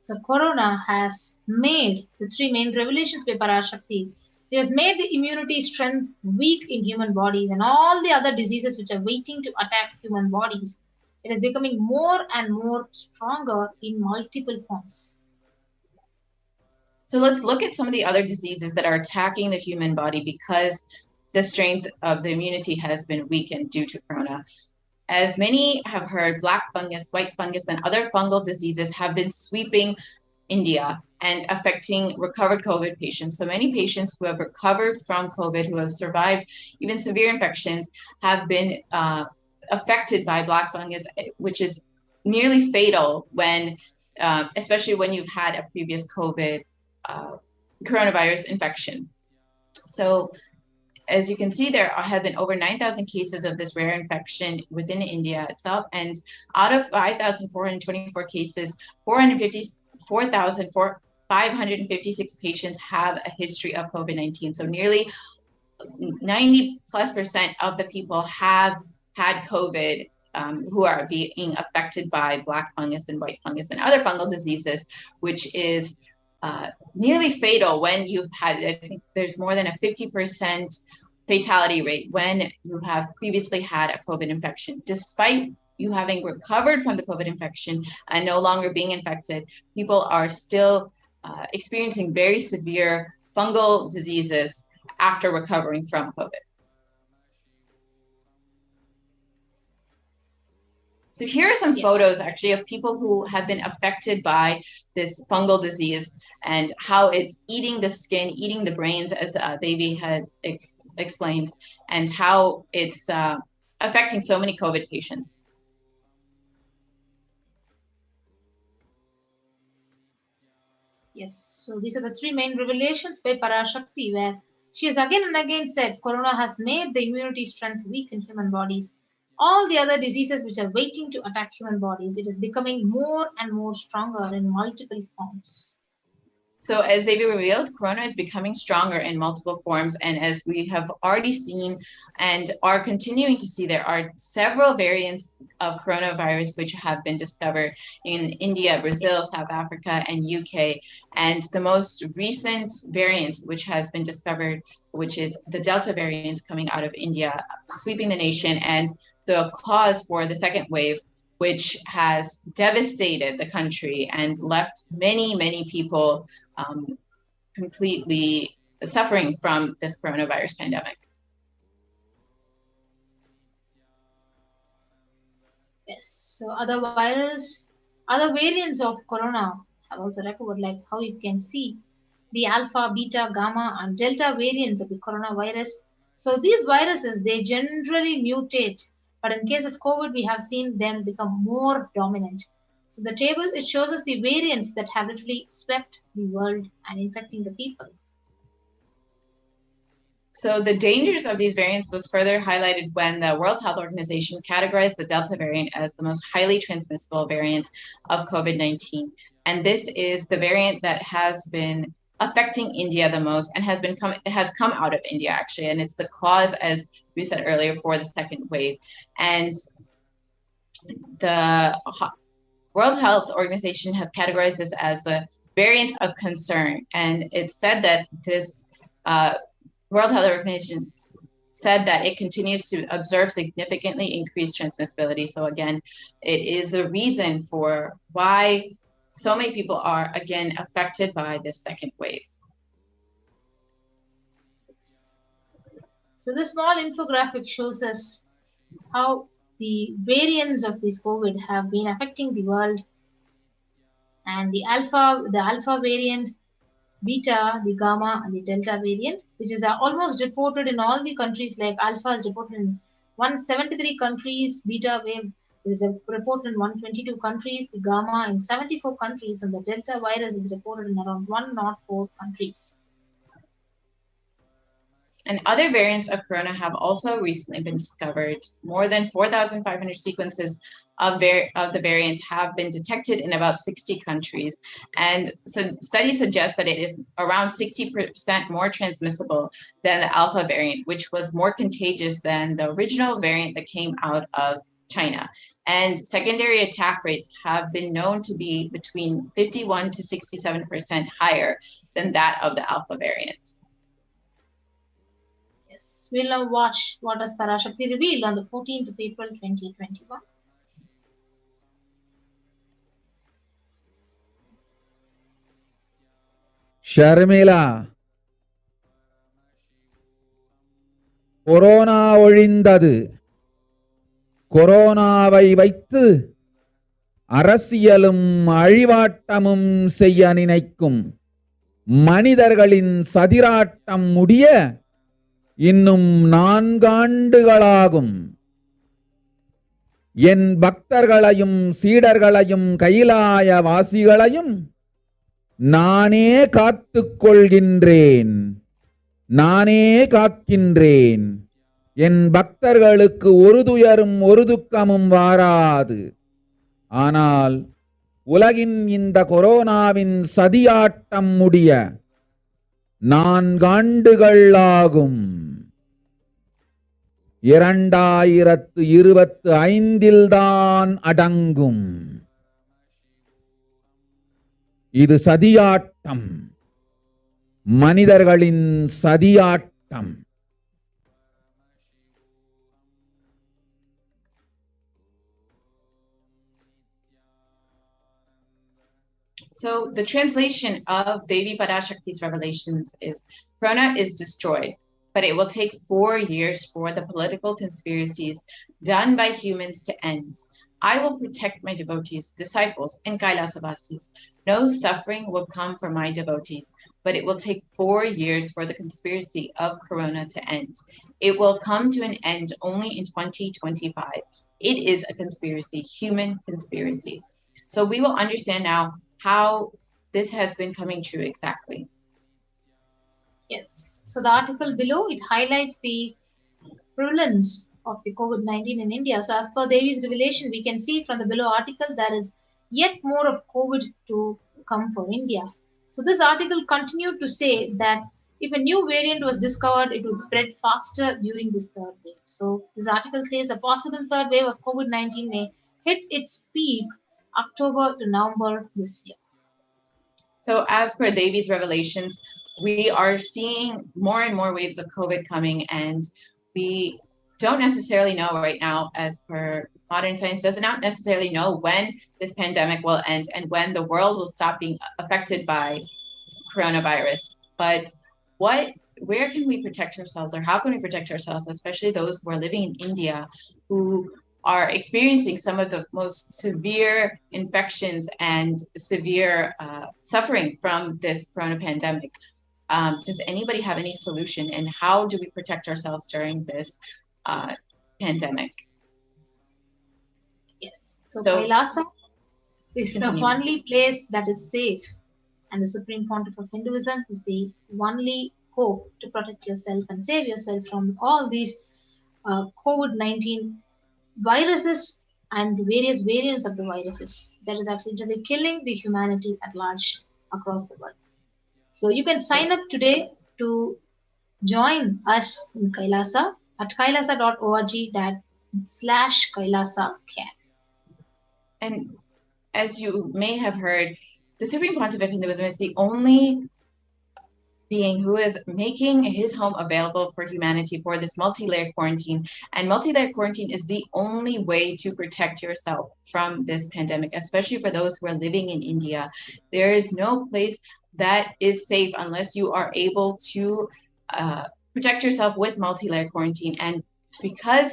So Corona has made the three main revelations by Parashakti. It has made the immunity strength weak in human bodies and all the other diseases which are waiting to attack human bodies. It is becoming more and more stronger in multiple forms. So let's look at some of the other diseases that are attacking the human body because the strength of the immunity has been weakened due to corona. As many have heard, black fungus, white fungus, and other fungal diseases have been sweeping India and affecting recovered COVID patients. So many patients who have recovered from COVID, who have survived even severe infections, have been affected by black fungus, which is nearly fatal when, especially when you've had a previous COVID coronavirus infection. So as you can see, there have been over 9,000 cases of this rare infection within India itself. And out of 5,424 cases, 454,556 patients have a history of COVID-19. So nearly 90+% of the people have had COVID who are being affected by black fungus and white fungus and other fungal diseases, which is nearly fatal when you've had, I think there's more than a 50% fatality rate when you have previously had a COVID infection. Despite you having recovered from the COVID infection and no longer being infected, people are still experiencing very severe fungal diseases after recovering from COVID. So here are some photos actually of people who have been affected by this fungal disease and how it's eating the skin, eating the brains, as Devi had explained, and how it's affecting so many COVID patients. Yes, so these are the three main revelations by Parashakti, where she has again and again said Corona has made the immunity strength weak in human bodies. All the other diseases which are waiting to attack human bodies, it is becoming more and more stronger in multiple forms. So as Devi revealed, corona is becoming stronger in multiple forms. And as we have already seen and are continuing to see, there are several variants of coronavirus which have been discovered in India, Brazil, South Africa, and UK. And the most recent variant which has been discovered, which is the Delta variant coming out of India, sweeping the nation and the cause for the second wave, which has devastated the country and left many, many people completely suffering from this coronavirus pandemic. Yes, so other variants of corona have also recovered, like how you can see the alpha, beta, gamma, and delta variants of the coronavirus. So these viruses, they generally mutate, but in case of COVID, we have seen them become more dominant. So the table, it shows us the variants that have literally swept the world and infecting the people. So the dangers of these variants was further highlighted when the World Health Organization categorized the Delta variant as the most highly transmissible variant of COVID-19. And this is the variant that has been affecting India the most and has come out of India actually, and it's the cause, as we said earlier, for the second wave. And the World Health Organization has categorized this as a variant of concern, and it said that this World Health Organization said that it continues to observe significantly increased transmissibility. So again, it is the reason for why so many people are again affected by this second wave. So this small infographic shows us how the variants of this COVID have been affecting the world. And the alpha variant, beta, the gamma, and the delta variant, which is almost reported in all the countries. Like alpha is reported in 173 countries, beta wave is reported in 122 countries, the gamma in 74 countries, and the delta virus is reported in around 104 countries. And other variants of corona have also recently been discovered. More than 4,500 sequences of the variants have been detected in about 60 countries. And so studies suggest that it is around 60% more transmissible than the alpha variant, which was more contagious than the original variant that came out of China. And secondary attack rates have been known to be between 51 to 67% higher than that of the Alpha variant. Yes. We'll now watch what has Parashakti revealed on the 14th of April 2021. Sharmila, corona ஒழிந்தது. கொரோனாவை வைத்து அரசியலும் அழிவாட்டமும் செய்ய நினைக்கும் மனிதர்களின் சதிராட்டம் முடிய இன்னும் 4 ஆண்டுகளாகும். என் பக்தர்களையும் சீடர்களையும் கைலாய வாசிகளையும் நானே காத்துக் கொள்கின்றேன், நானே காக்கின்றேன். என் பக்தர்களுக்கு ஒரு துயரும் ஒரு துக்கமும் வாராது. ஆனால் உலகின் இந்த கொரோனாவின் சதியாட்டம் முடிய 4 ஆண்டுகள் ஆகும். 2025 தான் அடங்கும். இது சதியாட்டம், மனிதர்களின் சதியாட்டம். So the translation of Devi Parashakti's revelations is, Corona is destroyed, but it will take 4 years for the political conspiracies done by humans to end. I will protect my devotees, disciples, and Kailasa vasis. No suffering will come for my devotees, but it will take 4 years for the conspiracy of Corona to end. It will come to an end only in 2025. It is a conspiracy, human conspiracy. So we will understand now how this has been coming true exactly. Yes. So the article below, it highlights the prevalence of the COVID-19 in India. So as per Devi's revelation, we can see from the below article, there is yet more of COVID to come for India. So this article continued to say that if a new variant was discovered, it would spread faster during this 3rd wave. So this article says a possible 3rd wave of COVID-19 may hit its peak October to November this year. So as per Devi's revelations, we are seeing more and more waves of COVID coming, and we don't necessarily know right now, as per modern science, does not necessarily know when this pandemic will end and when the world will stop being affected by coronavirus. But where can we protect ourselves, or how can we protect ourselves, especially those who are living in India who are experiencing some of the most severe infections and severe suffering from this corona pandemic? Does anybody have any solution, and how do we protect ourselves during this pandemic? Yes. So Kailasa is the only place that is safe, and the Supreme Pontiff of Hinduism is the only hope to protect yourself and save yourself from all these COVID-19 viruses and the various variants of the viruses that is actually literally killing the humanity at large across the world. So you can sign up today to join us in Kailasa at kailasa.org/Kailasa-care. And as you may have heard, the Supreme Pontiff of Hinduism is the only being who is making his home available for humanity for this multi-layer quarantine. And multi-layer quarantine is the only way to protect yourself from this pandemic, especially for those who are living in India. There is no place that is safe unless you are able to protect yourself with multi-layer quarantine. And because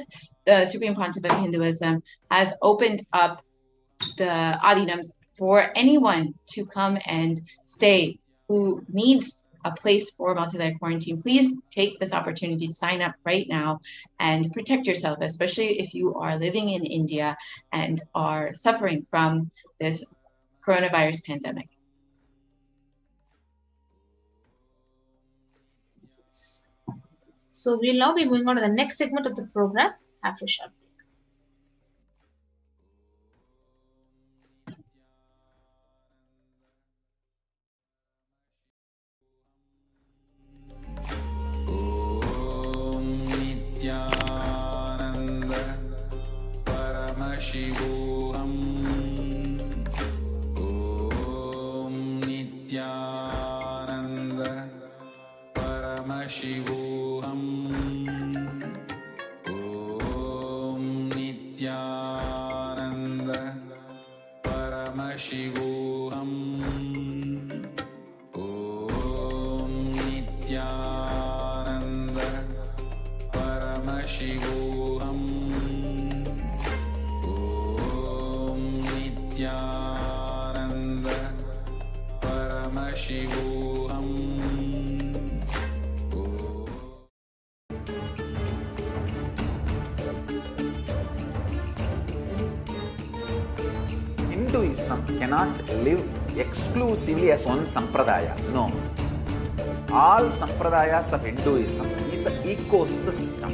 the Supreme Pontiff of Hinduism has opened up the adinams for anyone to come and stay who needs a place for multi-layer quarantine, please take this opportunity to sign up right now and protect yourself, especially if you are living in India and are suffering from this coronavirus pandemic. So we'll now be moving on to the next segment of the program after a short break. Om Nithyananda Paramashivam. Paramashivoham. Om Nithyananda Paramashivoham. Om Nithyananda Paramashivoham. Om Nithyananda Paramashivoham. Hinduism cannot live exclusively as one sampradaya. No. All sampradayas of Hinduism is an ecosystem.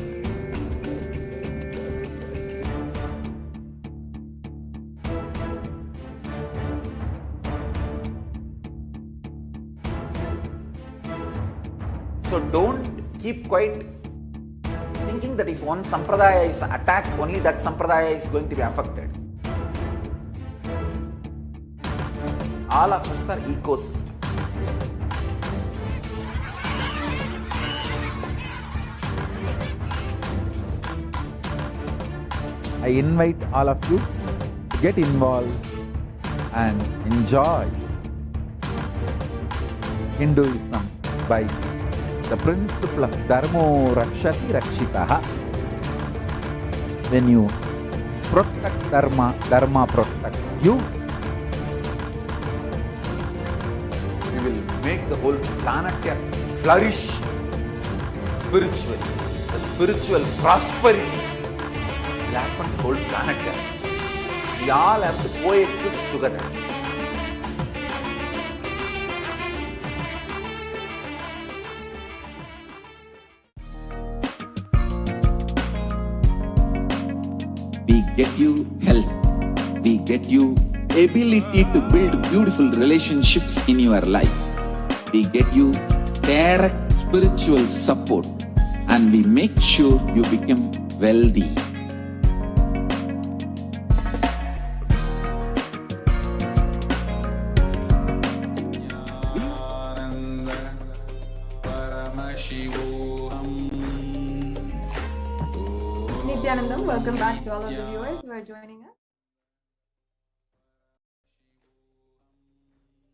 So don't keep quiet thinking that if one sampradaya is attacked, only that sampradaya is going to be affected. All of us are ecosystem. I invite all of you to get involved and enjoy Hinduism by the principle of Dharmo Rakshati Rakshitaha. When you protect Dharma, Dharma protects you. We will make the whole planet flourish spiritually. The spiritual prosperity will happen to the whole planet. We all have to coexist together. We get you health. We get you ability to build beautiful relationships in your life. We get you direct spiritual support, and we make sure you become wealthy. Nithyanandam, welcome back to all of the viewers who are joining us.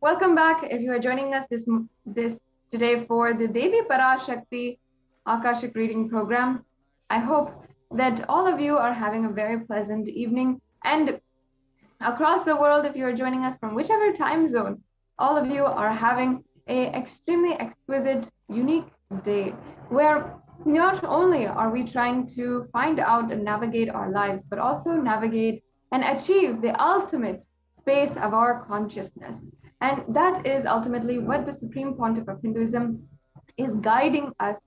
Welcome back if you are joining us this today for the Devi Parashakti Akashic reading program. I hope that all of you are having a very pleasant evening, and across the world, if you are joining us from whichever time zone, all of you are having an extremely exquisite, unique day where not only are we trying to find out and navigate our lives, but also navigate and achieve the ultimate space of our consciousness. And that is ultimately what the Supreme Pontiff of Hinduism is guiding us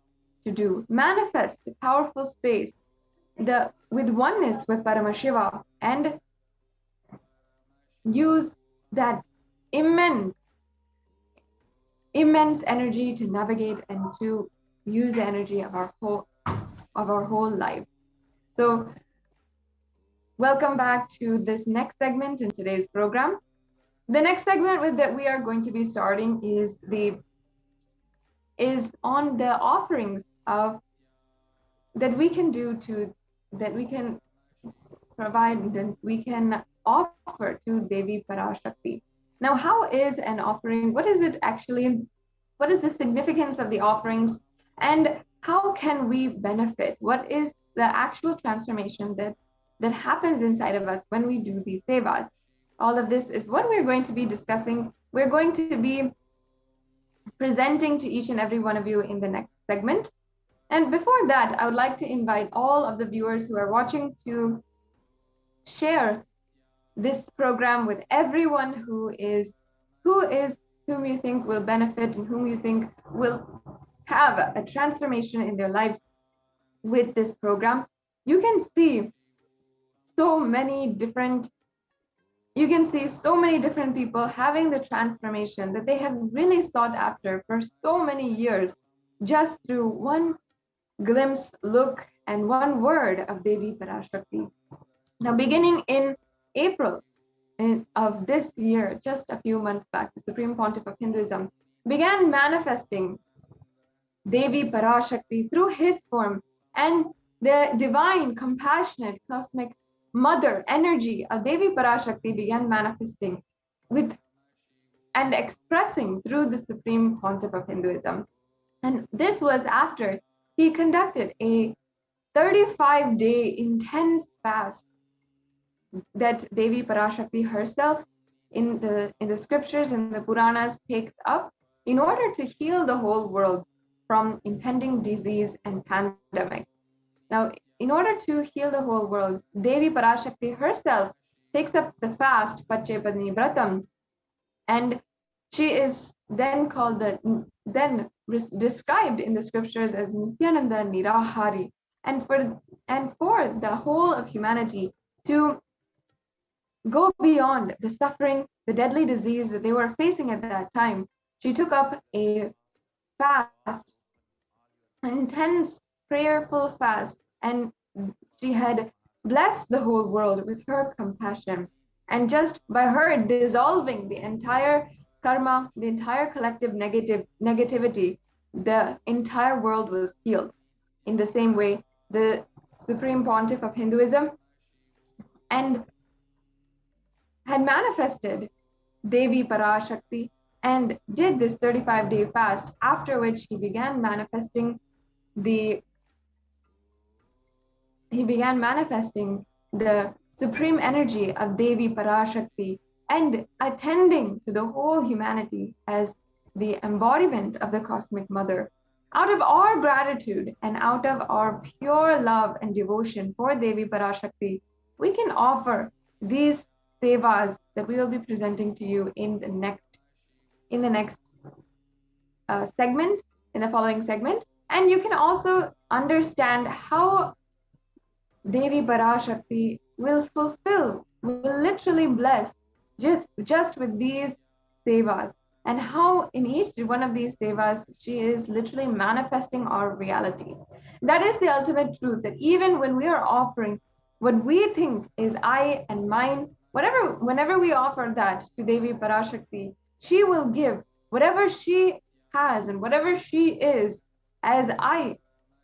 to do. Manifest a powerful space with oneness with Paramashiva, and use that immense energy to navigate and to use the energy of our whole life. So welcome back to this next segment in today's program. The next segment that we are going to be starting is on the offerings that we can provide, that we can offer to Devi Parashakti. Now, how is an offering? What is it actually? What is the significance of the offerings? And how can we benefit? What is the actual transformation that happens inside of us when we do these sevas? All of this is what we're going to be discussing. We're going to be presenting to each and every one of you in the next segment. And before that, I would like to invite all of the viewers who are watching to share this program with everyone whom you think will benefit and whom you think will have a transformation in their lives with this program. You can see so many different people having the transformation that they have really sought after for so many years, just through one glimpse, look, and one word of Devi Parashakti. Now, beginning in April of this year, just a few months back, the Supreme Pontiff of Hinduism began manifesting Devi Parashakti through his form, and the divine, compassionate, cosmic mother energy of Devi Parashakti began manifesting with and expressing through the supreme concept of Hinduism. And this was after he conducted a 35-day intense fast that Devi Parashakti herself in the scriptures and the Puranas takes up in order to heal the whole world from impending disease and pandemics. Now, in order to heal the whole world, Devi Parashakti herself takes up the fast, Pachepadni Vratam, and she is then called described in the scriptures as Nithyananda Nirahari. And for the whole of humanity to go beyond the suffering, the deadly disease that they were facing at that time, she took up a fast, an intense, prayerful fast, and she had blessed the whole world with her compassion. And just by her dissolving the entire karma, the entire collective negativity, the entire world was healed. In the same way, the Supreme Pontiff of Hinduism and had manifested Devi Parashakti and did this 35-day fast, after which he began manifesting the supreme energy of Devi Parashakti and attending to the whole humanity as the embodiment of the Cosmic Mother. Out of our gratitude and out of our pure love and devotion for Devi Parashakti, we can offer these sevas that we will be presenting to you in the next segment, in the following segment. And you can also understand how Devi Parashakti will literally bless just with these sevas, and how in each one of these sevas, she is literally manifesting our reality. That is the ultimate truth, that even when we are offering what we think is I and mine, whenever we offer that to Devi Parashakti, she will give whatever she has and whatever she is as I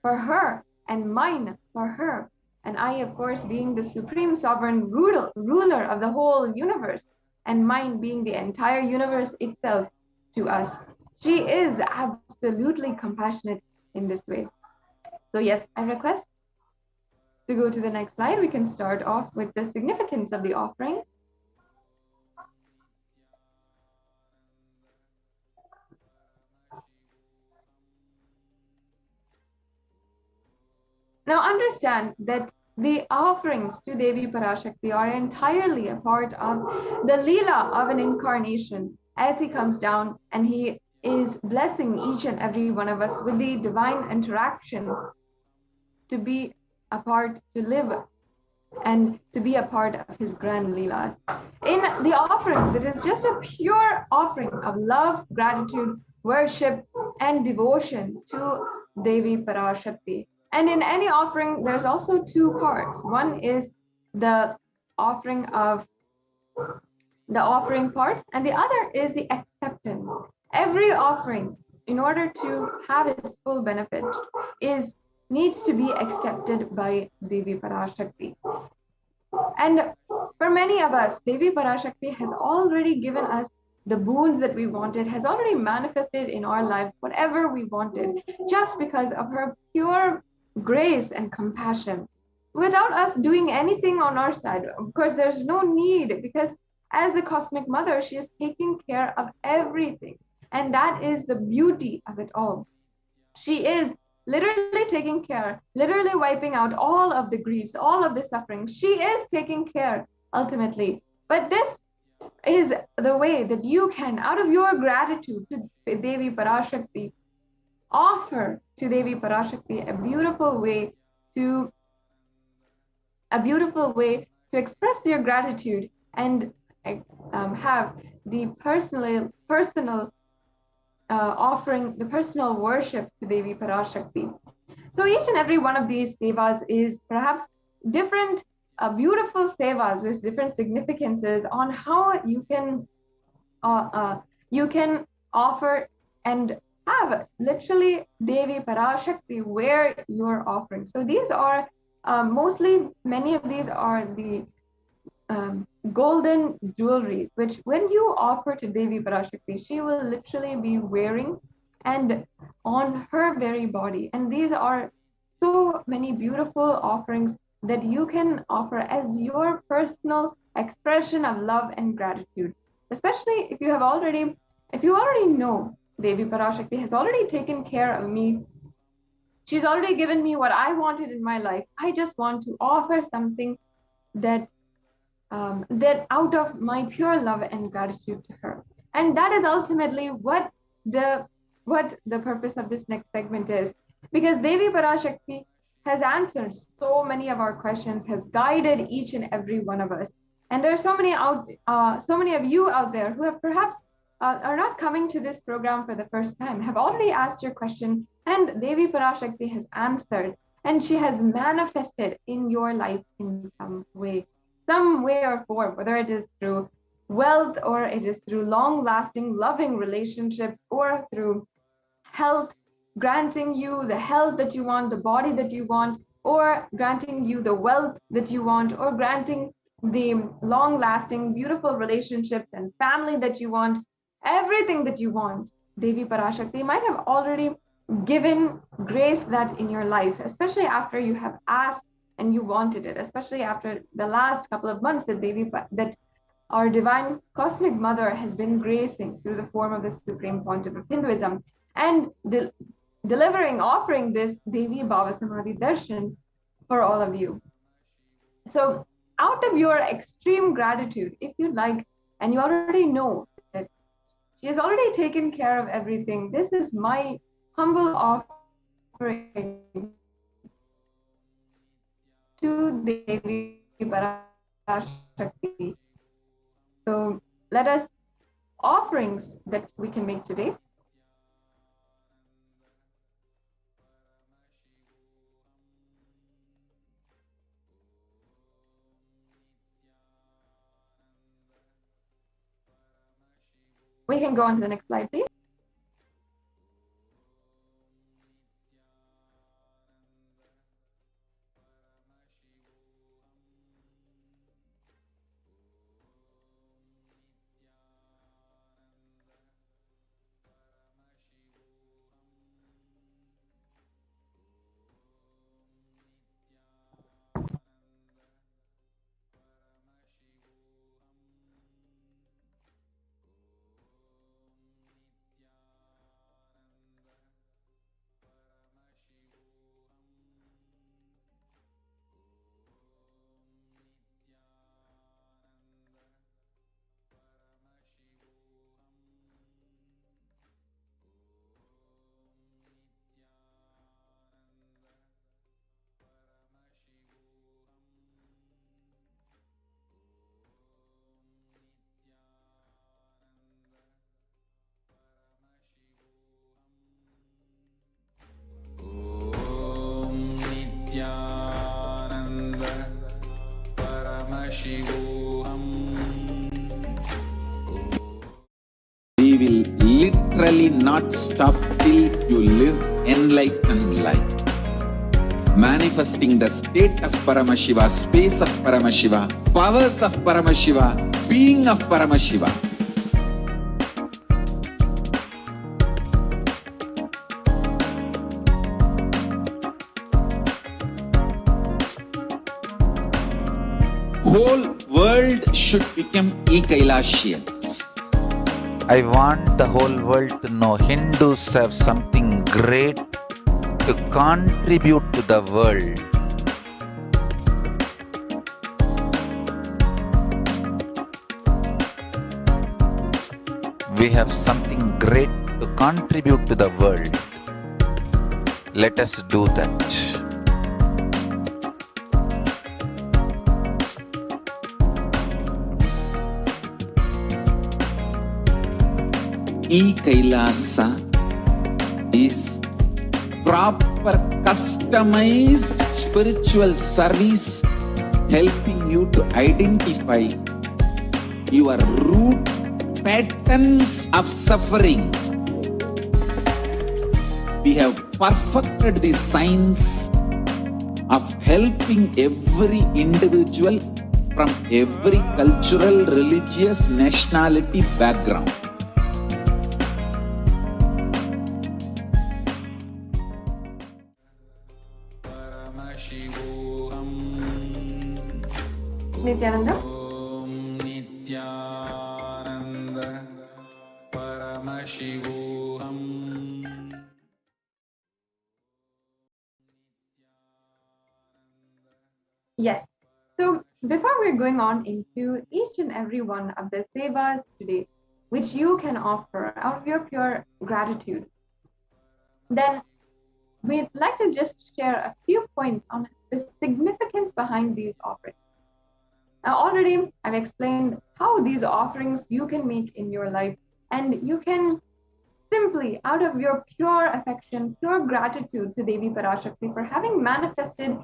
for her and mine for her. And I, of course, being the supreme sovereign ruler of the whole universe, and mine being the entire universe itself to us. She is absolutely compassionate in this way. So yes, I request to go to the next slide. We can start off with the significance of the offering. Now understand that the offerings to Devi Parashakti are entirely a part of the Leela of an incarnation, as he comes down and he is blessing each and every one of us with the divine interaction to be a part, to live and to be a part of his grand Leelas. In the offerings, it is just a pure offering of love, gratitude, worship, and devotion to Devi Parashakti. And in any offering, there's also two parts. One is the offering part, and the other is the acceptance. Every offering, in order to have its full benefit, needs to be accepted by Devi Parashakti. And for many of us, Devi Parashakti has already given us the boons that we wanted, has already manifested in our lives whatever we wanted, just because of her pure grace and compassion, without us doing anything on our side. Of course, there's no need, because as the Cosmic Mother, she is taking care of everything. And that is the beauty of it all. She is literally taking care, literally wiping out all of the griefs, all of the suffering. She is taking care ultimately. But this is the way that you can, out of your gratitude to Devi Parashakti, offer to Devi Parashakti a beautiful way to express your gratitude and have the personal offering, the personal worship to Devi Parashakti. So each and every one of these sevas is perhaps different, beautiful sevas with different significances on how you can offer and have literally Devi Parashakti wear your offering. So these are mostly, many of these are the golden jewelries, which when you offer to Devi Parashakti, she will literally be wearing and on her very body. And these are so many beautiful offerings that you can offer as your personal expression of love and gratitude. Especially if you already know Devi Parashakti has already taken care of me. She's already given me what I wanted in my life. I just want to offer something that out of my pure love and gratitude to her. And that is ultimately what the purpose of this next segment is, because Devi Parashakti has answered so many of our questions, has guided each and every one of us. And there are so many of you out there who have perhaps are not coming to this program for the first time, have already asked your question, and Devi Parashakti has answered, and she has manifested in your life in some way or form, whether it is through wealth, or it is through long-lasting, loving relationships, or through health, granting you the health that you want, the body that you want, or granting you the wealth that you want, or granting the long-lasting, beautiful relationships and family that you want, everything that you want. Devi Parashakti might have already given grace that in your life, especially after you have asked and you wanted it, especially after the last couple of months that our divine cosmic mother has been gracing through the form of the Supreme Pontiff of Hinduism and offering this Devi Bhava Samadhi Darshan for all of you. So out of your extreme gratitude, if you like, and you already know that she has already taken care of everything, this is my humble offering to Devi Parashakti. So let us offerings that we can make today. We can go on to the next slide, please. Nithyananda Paramashivoham. We will literally not stop till you live enlightened life. Manifesting the state of Paramashiva, space of Paramashiva, powers of Paramashiva, being of Paramashiva. Whole world should become Kailasians. I want the whole world to know Hindus have something great to contribute to the world. We have something great to contribute to the world. Let us do that. Kailasa is proper customized spiritual service helping you to identify your root patterns of suffering we have perfected the science of helping every individual from every cultural, religious, nationality background. Paramashivoham. Nithyananda. Om Nithyananda Paramashivoham. Yes. So before we're going on into each and every one of the sevas today, which you can offer out of your pure gratitude, then we'd like to just share a few points on the significance behind these offerings. Now, already I've explained how these offerings you can make in your life, and you can simply, out of your pure affection, pure gratitude to Devi Parashakti for having manifested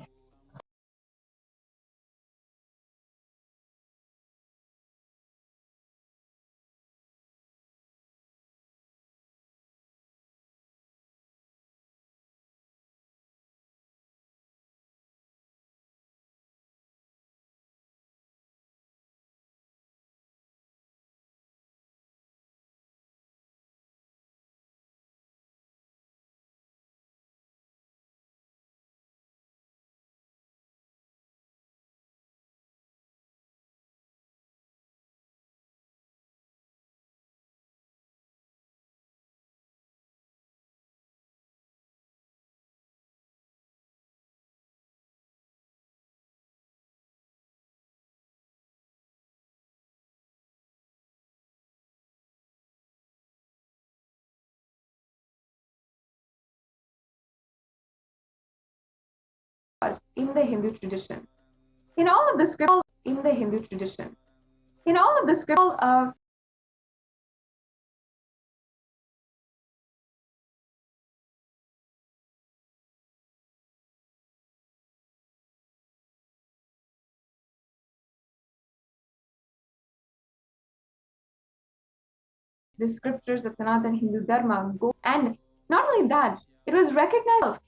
in the Hindu tradition. In all of the scriptures in the Hindu tradition, in all of the scriptures of the scriptures of Sanatana Hindu Dharma go, and not only that, it was recognized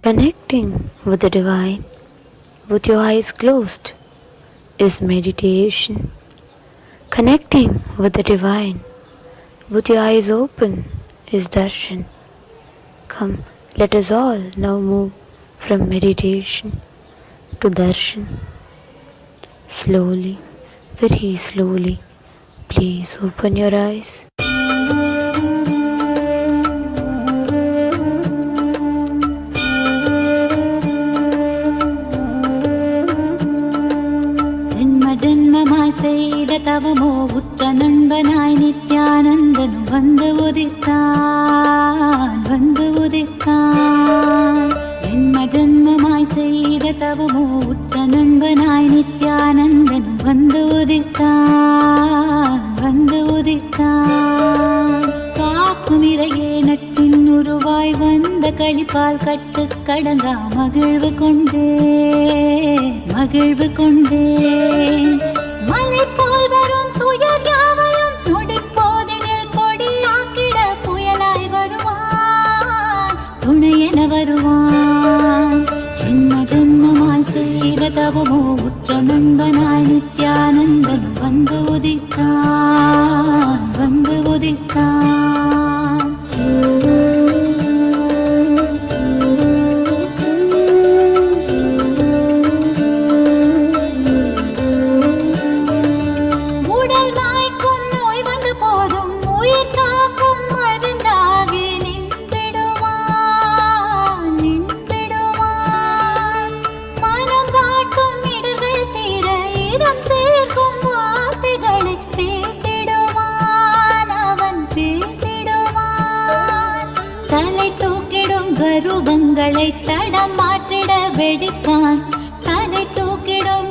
Connecting with the divine with your eyes closed is meditation. Connecting with the divine with your eyes open is darshan. Come, let us all now move from meditation to darshan. Slowly, very slowly, please open your eyes. செய்த தவமோ உற்ற நண்பனாய் நித்யானந்தனும் வந்து உதித்தான் ஜென்ம ஜென்மமாய் செய்த தவமோ உற்ற நண்பனாய் நித்யானந்தனும் வந்து உதித்தான் காக்கும் இறையே நட்டின் உருவாய் வந்த களிப்பால் கட்டு கடங்கா மகிழ்வு கொண்டேன் மலை போல் வரும் துயர் யாவையும் நொடிப்போதினில் கொடியாக்கிட புயலாய் வருவான், துணையென வருவான். ஜென்ம ஜென்மமாய் செய்த தவமோ உற்ற நண்பனாய் நித்யானந்தனும் வந்து உதித்தான். கருவங்களை தடம் மாற்றிட வெடிப்பான், தலை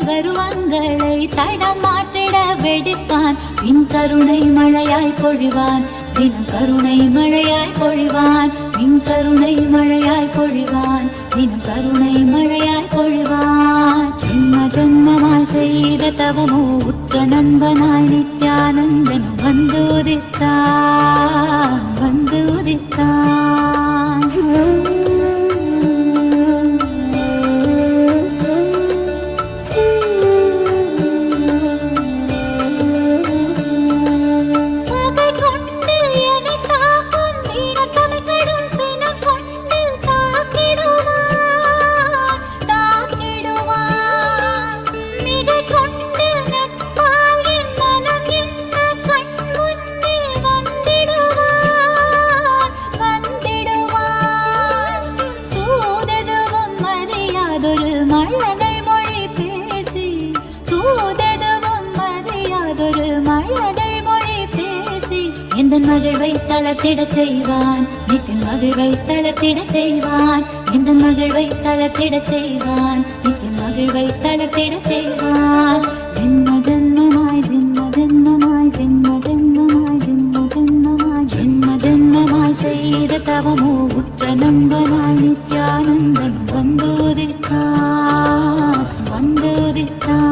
பருவங்களை தடம் மாற்றிட வெடிப்பான். பின் கருணை மழையாய் பொழிவான், தினம் கருணை மழையாய் பொழிவான். பின் கருணை மழையாய் பொழிவான், தினம் கருணை மழையாய் பொழிவான். ஜென்ம ஜென்மமாய் செய்த தவமோ உற்ற நண்பனாய் நித்யானந்தன் வந்து உதித்தான், வந்து உதித்தான். எந்தன் மகிழ்வை தளர்த்திட செய்வான், நித்தின் மகிழ்வை தளர்த்திட செய்வான். எந்தன் மகிழ்வை தளர்த்திட செய்வான், நித்தின் மகிழ்வை தளர்த்திட செய்வான். ஜென்ம ஜென்மமாய் ஜென்ம ஜென்மமாய் ஜென்ம ஜென்மமாய் ஜென்ம ஜென்மமாய் ஜென்ம ஜென்மமாய் செய்த தவமோ உற்ற நண்பனாய் நித்யானந்தன் வந்து உதித்தான், வந்து உதித்தான்.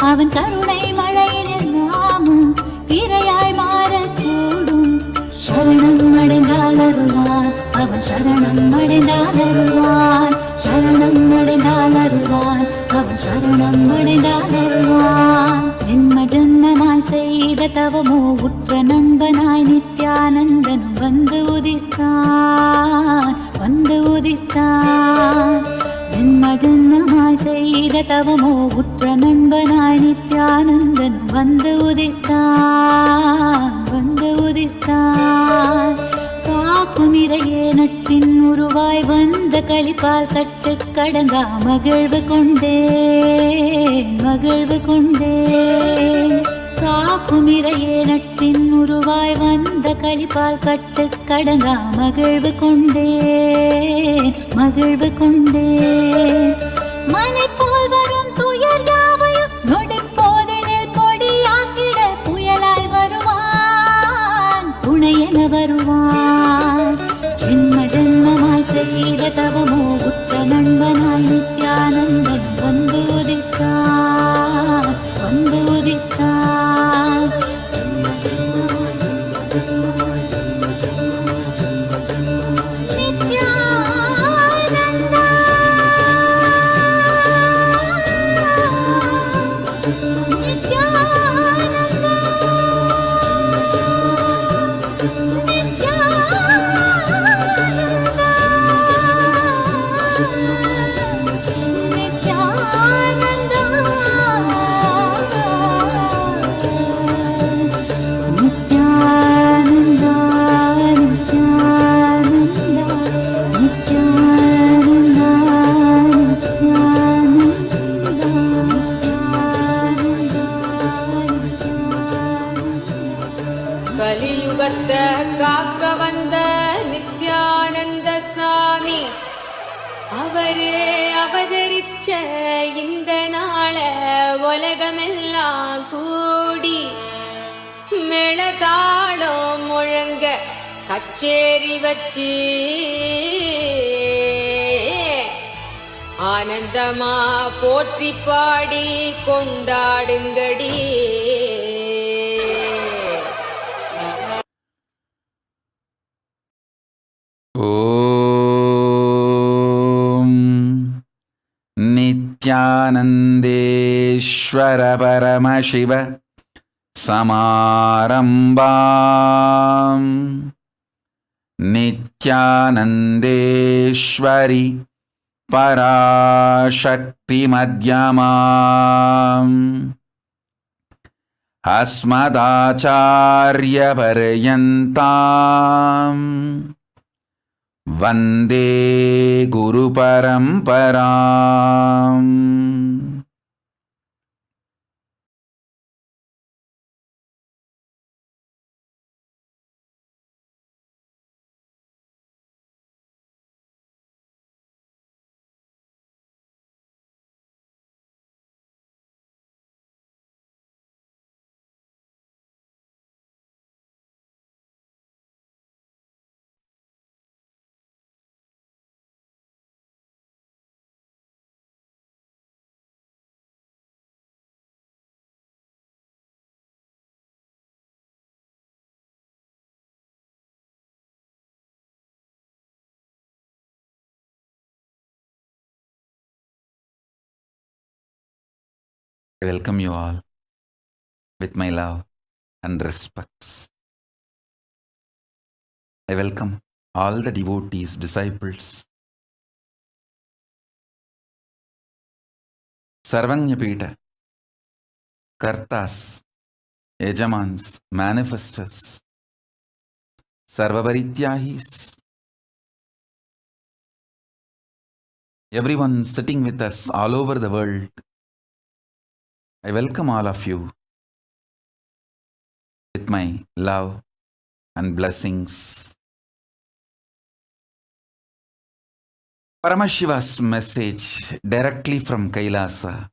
அவன் கருணை மழையினில் நாமும் இரையாய் மாறக்கூடும். சரணம் அடைந்தால் அருள்வான், அவன் சரணம் அடைந்தால் அருள்வான். சரணம் அடைந்தால் அருள்வான், அவன் சரணம் அடைந்தால் அருள்வான். ஜென்ம ஜென்மமாய் செய்த தவமோ உற்ற நண்பனாய் நித்யானந்தன் வந்து உதித்தான், வந்து உதித்தான். ஜென்ம ஜென்மமாய் செய்த தவமோ உற்ற நண்பனாய் நித்யானந்தன் வந்து உதித்தான், வந்து உதித்தான். காக்கும் இறையே நட்பின் உருவாய் வந்த களிப்பால் கட்டு கடங்கா மகிழ்வு கொண்டேன், மகிழ்வு கொண்டேன். காக்கும் இறையே நட்பின் உருவாய் வந்த களிப்பால் கட்டு கடங்கா மகிழ்வு கொண்டேன், மகிழ்வு கொண்டேன். மலை போல் வரும் துயர் யாவையும் நொடி போதினில் பொடியாக்கிட புயலாய் வருவான், துணையென வருவான். ஜென்ம ஜென்மமாய் செய்த தவமோ உற்ற நண்பனாய் நித்யானந்தன் வந்து உதித்தான், வந்து உதித்தான். ஜென்ம ஜென்மமாய் ஜென்ம ஜென்மமாய் ஜென்ம ஜென்மமாய் ஜென்ம ஜென்மமாய் நித்யானந்தா, நித்யானந்தா, கலியுகத்தை காக்க வந்த நித்யானந்த சாமி அவரே அவதரிச்ச இந்த நாள உலகமெல்லாம் கூடி மேளதாளம் முழங்க கச்சேரி வச்சு ஆனந்தமா போற்றி பாடி கொண்டாடுங்கடி. ஓம் நித்யானந்தேஸ்வர Paramasiva சமாரம்பாம் Nithyanandeshwari Parashakti Madhyamam Asmadacharya Paryantam Vande Guru Paramparam. I welcome you all with my love and respects. I welcome all the devotees, disciples, Sarvanyapita, Kartas, Yajamans, Manifestors, Sarvaparityahis, everyone sitting with us all over the world. I welcome all of you with my love and blessings. Paramashiva's message directly from Kailasa.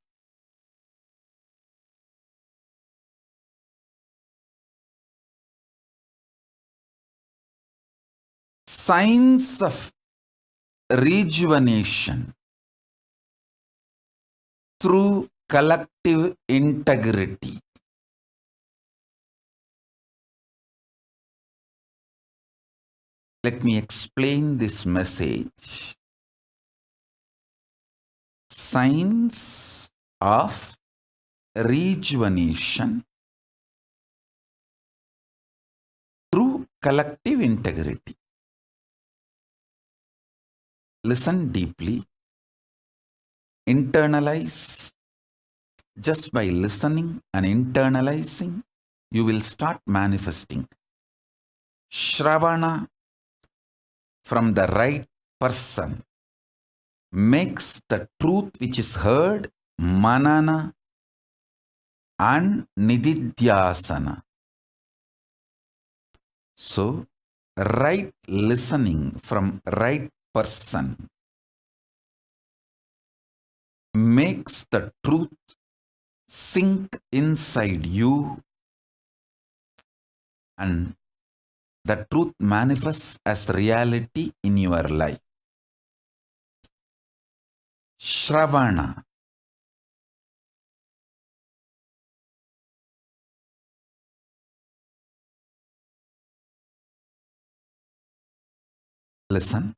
Signs of rejuvenation through collective integrity. Let me explain this message. Signs of rejuvenation through collective integrity. Listen deeply. Internalize. Just by listening and internalizing, you will start manifesting. Shravana from the right person makes the truth which is heard manana and nididhyasana. So, right listening from right person makes the truth sink inside you, and the truth manifests as reality in your life. Shravana. Listen.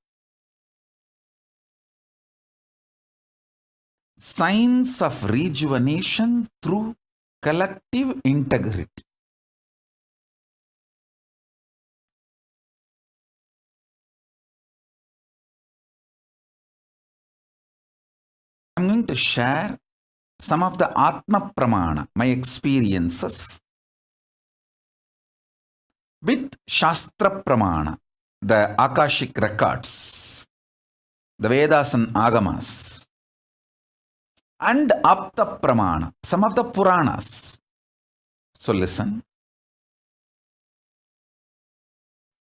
Signs of rejuvenation through collective integrity. I'm going to share some of the Atma Pramana, my experiences, with Shastra Pramana, the Akashic records, the Vedas and Agamas, and Apta Pramana, some of the Puranas. So listen.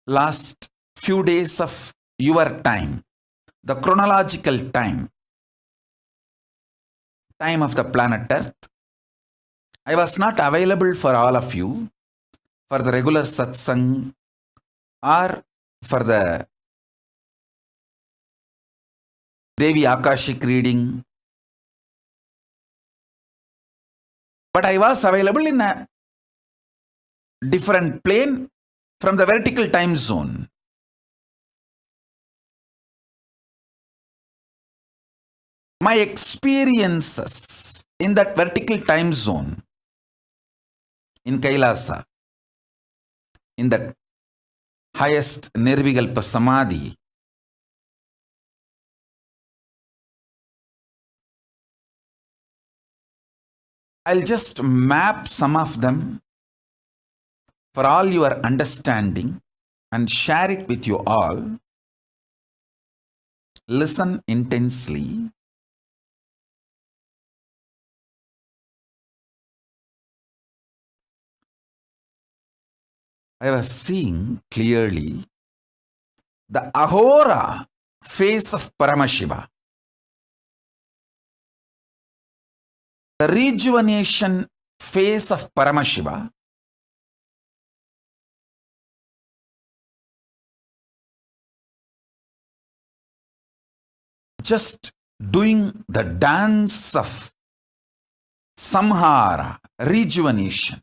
Last few days of your time, the chronological time of the planet Earth, I was not available for all of you for the regular satsang or for the Devi Akashic reading. But I was available in a different plane from the vertical time zone. My experiences in that vertical time zone in Kailasa, in that highest Nirvikalpa Samadhi. I'll just map some of them for all your understanding and share it with you all. Listen intensely. I was seeing clearly the Ahora face of Paramashiva, the rejuvenation face of Paramashiva, just doing the dance of samhara, rejuvenation.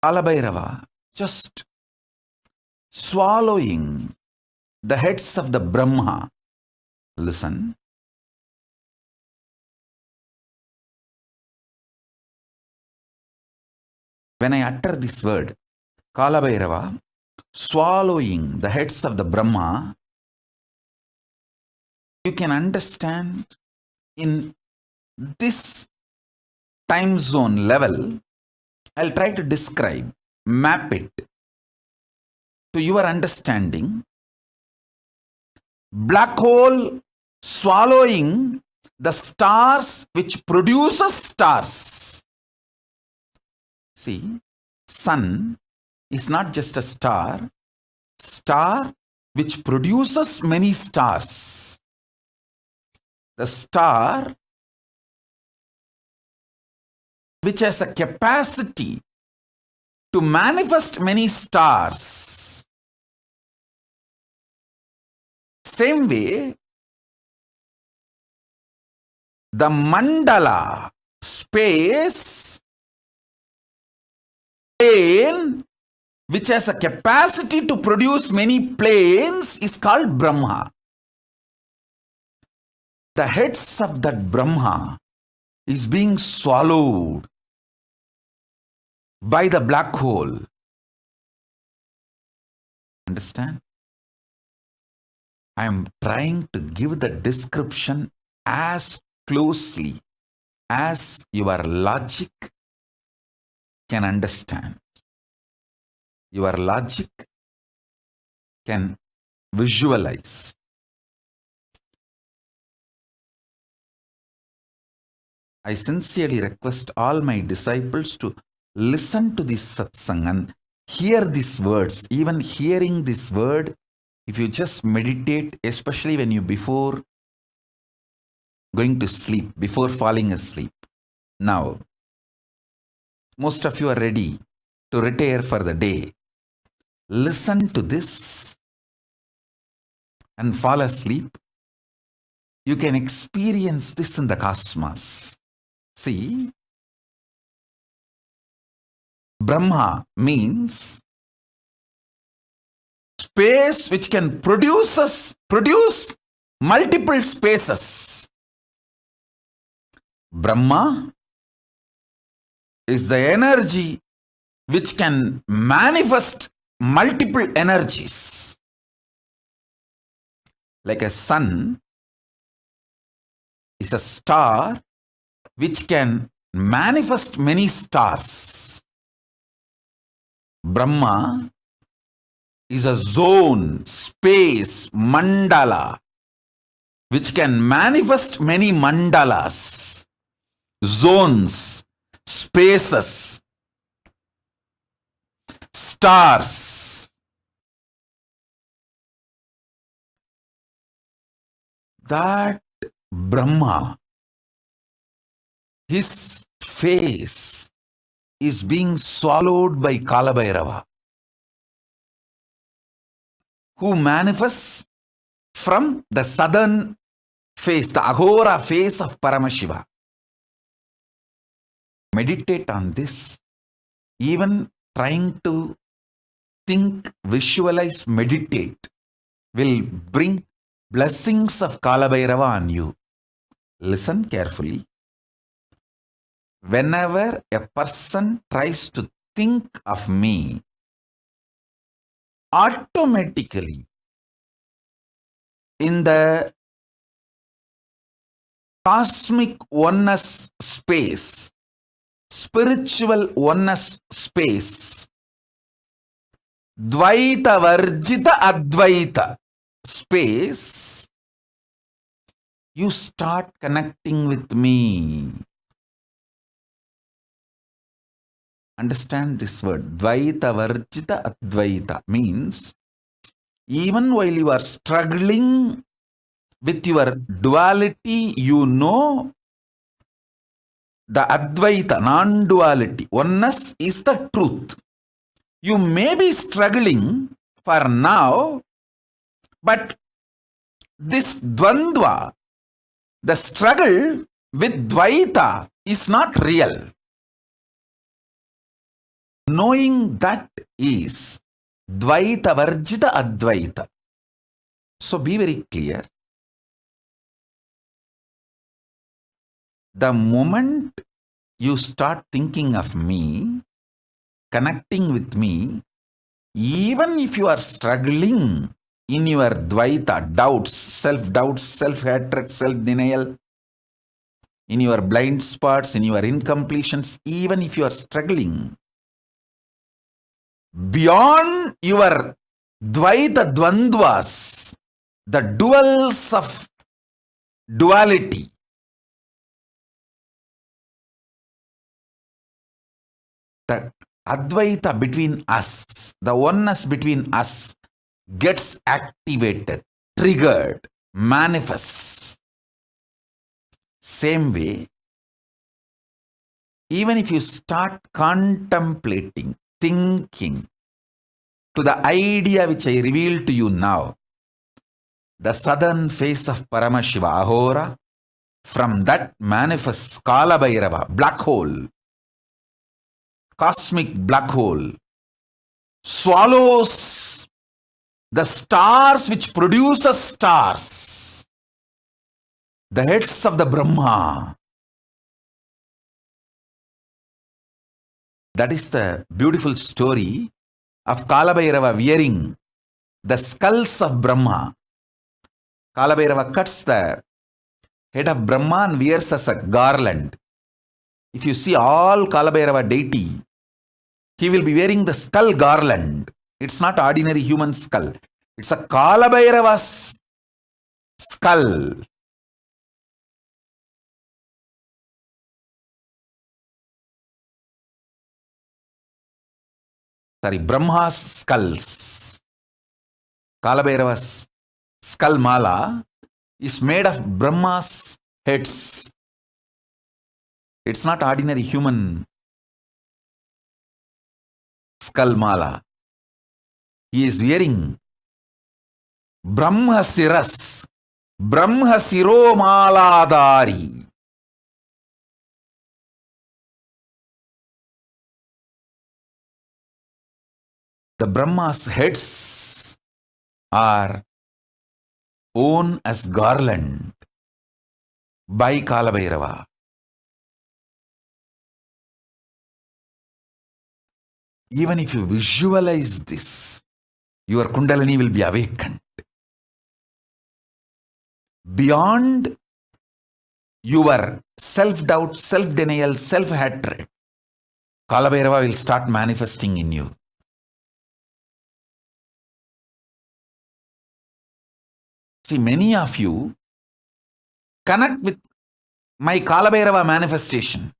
Kalabhairava just swallowing the heads of the Brahma. Listen. When I utter this word, Kalabhairava, swallowing the heads of the Brahma, you can understand in this time zone level. I'll try to describe, map it to your understanding. Black hole swallowing the stars which produces stars. See, sun is not just a star, star which produces many stars. The star which has a capacity to manifest many stars. Same way, the mandala, space, plane, which has a capacity to produce many planes, is called Brahma. The heads of that Brahma is being swallowed by the black hole. Understand? I am trying to give the description as closely as your logic can understand. Your logic can visualize. I sincerely request all my disciples to listen to this satsang and hear these words. Even hearing this word, if you just meditate, especially when you before going to sleep, before falling asleep. Now, most of you are ready to retire for the day. Listen to this and fall asleep. You can experience this in the cosmos. See, Brahma means space which can produce multiple spaces. Brahma is the energy which can manifest multiple energies. Like a sun is a star which can manifest many stars. Brahma is a zone, space, mandala, which can manifest many mandalas, zones, spaces, stars. That Brahma, his face is being swallowed by Kalabhairava, who manifests from the southern face, the Ahora face of Paramashiva. Meditate on this. Even trying to think, visualize, meditate will bring blessings of Kalabhairava on you. Listen carefully. Whenever a person tries to think of me, automatically in the cosmic oneness space, spiritual oneness space, Dvaita Varjita Advaita space, you start connecting with me. Understand this word. Dvaita Varjita Advaita means even while you are struggling with your duality, you know the Advaita, non-duality. Oneness is the truth. You may be struggling for now, but this Dvandva, the struggle with Dvaita, is not real. Knowing that is Dvaita Varjita Advaita. So be very clear. The moment you start thinking of me, connecting with me, even if you are struggling in your Dvaita, doubts, self-hatred, self-denial, in your blind spots, in your incompletions, even if you are struggling, beyond your Dvaita Dvandvas, the duals of duality, the Advaita between us, the oneness between us gets activated, triggered, manifests. Same way, even if you start contemplating, thinking to the idea which I reveal to you now, the southern face of Paramashiva, Ahora, from that manifests Kala Bhairava, black hole, cosmic black hole, swallows the stars which produces stars, the heads of the Brahma. That is the beautiful story of Kala Bhairava wearing the skulls of Brahma. Kala Bhairava cuts the head of Brahma and wears as a garland. If you see all Kala Bhairava deity, he will be wearing the skull garland. It's not ordinary human skull. It's a Kala Bhairava's skull. Sorry, Brahma's skulls. Kala Bhairava's skull mala is made of Brahma's heads. It's not ordinary human skull mala. He is wearing Brahma Siras, Brahma Siro Maladari. The Brahma's heads are worn as garland by Kala Bhairava. Even if you visualize this, your Kundalini will be awakened. Beyond your self-doubt, self-denial, self-hatred, Kala Bhairava will start manifesting in you. See, many of you connect with my Kala Bhairava manifestation.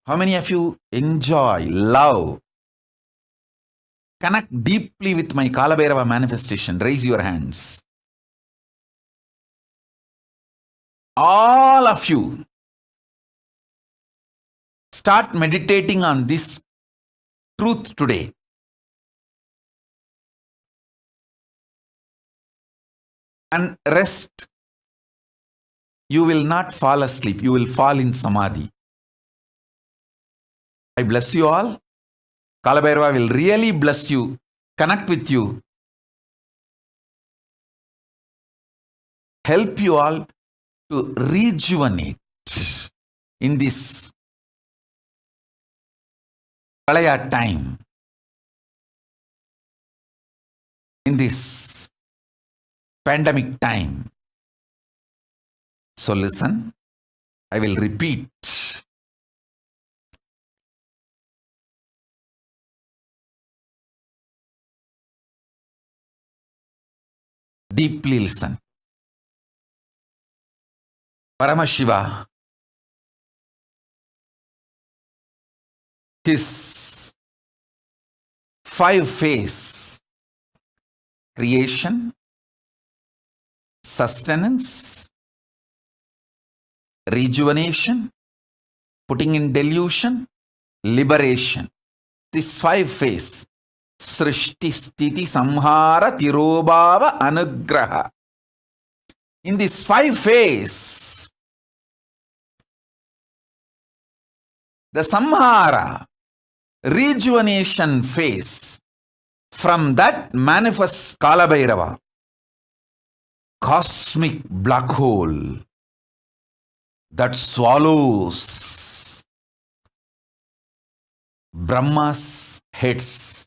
How many of you enjoy, love, connect deeply with my Kala Bhairava manifestation? Raise your hands. All of you start meditating on this truth today. And rest. You will not fall asleep. You will fall in samadhi. I bless you all. Kala Bhairava will really bless you, connect with you, help you all to rejuvenate in this Pralaya time, in this pandemic time. So listen, I will repeat. Deeply listen. Paramashiva, his 5 phase: creation, sustenance, rejuvenation, putting in delusion, liberation. This 5 phase: Srishti, Sthiti, Samhara, Tirobhava, Anugraha. In this 5 phase, the Samhara, rejuvenation phase, from that manifests Kalabhairava, cosmic black hole that swallows Brahma's heads,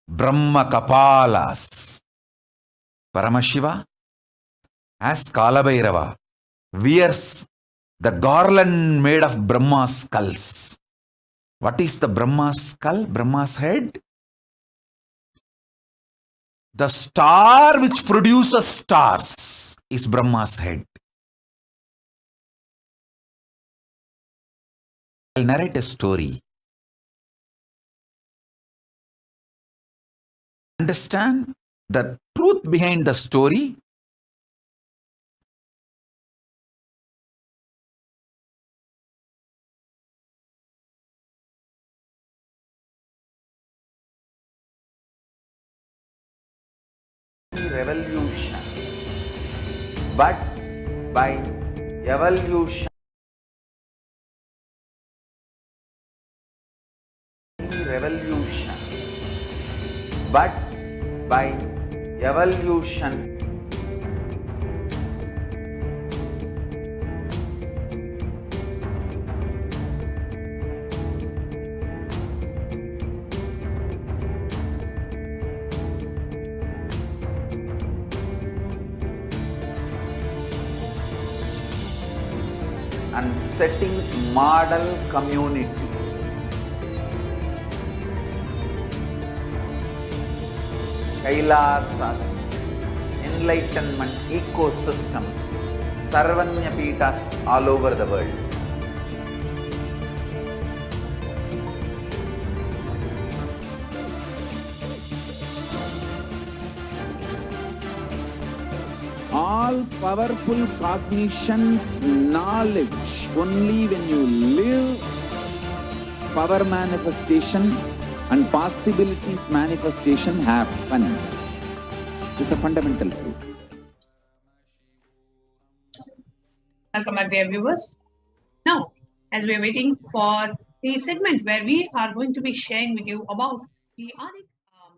Brahma Kapalas. Paramashiva, as Kalabhairava, wears the garland made of Brahma's skulls. What is the Brahma's skull, Brahma's head? The star which produces stars is Brahma's head. I'll narrate a story. Understand the truth behind the story. Revolution, but by evolution. Revolution, but by evolution. And setting model community. Kailasas, enlightenment ecosystems, Sarvanya Pitas all over the world. All powerful cognition, knowledge, only when you live, power manifestation and possibilities manifestation happens. This is a fundamental truth. Welcome back, dear viewers. Now, as we are waiting for the segment where we are going to be sharing with you about the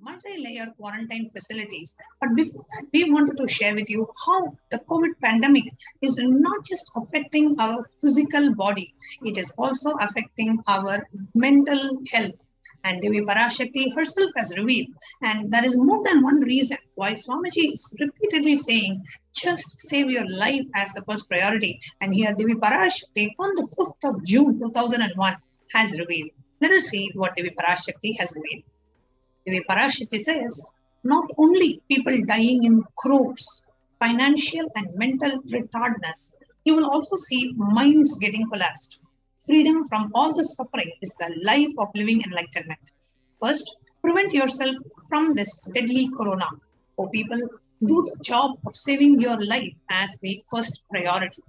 multi-layer quarantine facilities. But before that, we wanted to share with you how the COVID pandemic is not just affecting our physical body, it is also affecting our mental health. And Devi Parashakti herself has revealed, and there is more than one reason why Swamiji is repeatedly saying, just save your life as the first priority. And here Devi Parashakti on the 5th of June 2001 has revealed. Let us see what Devi Parashakti has revealed. Devi Parashakti says, not only people dying in crores, financial and mental retardness, you will also see minds getting collapsed. Freedom from all the suffering is the life of living enlightenment. First, prevent yourself from this deadly corona. Oh people, do the job of saving your life as the first priority.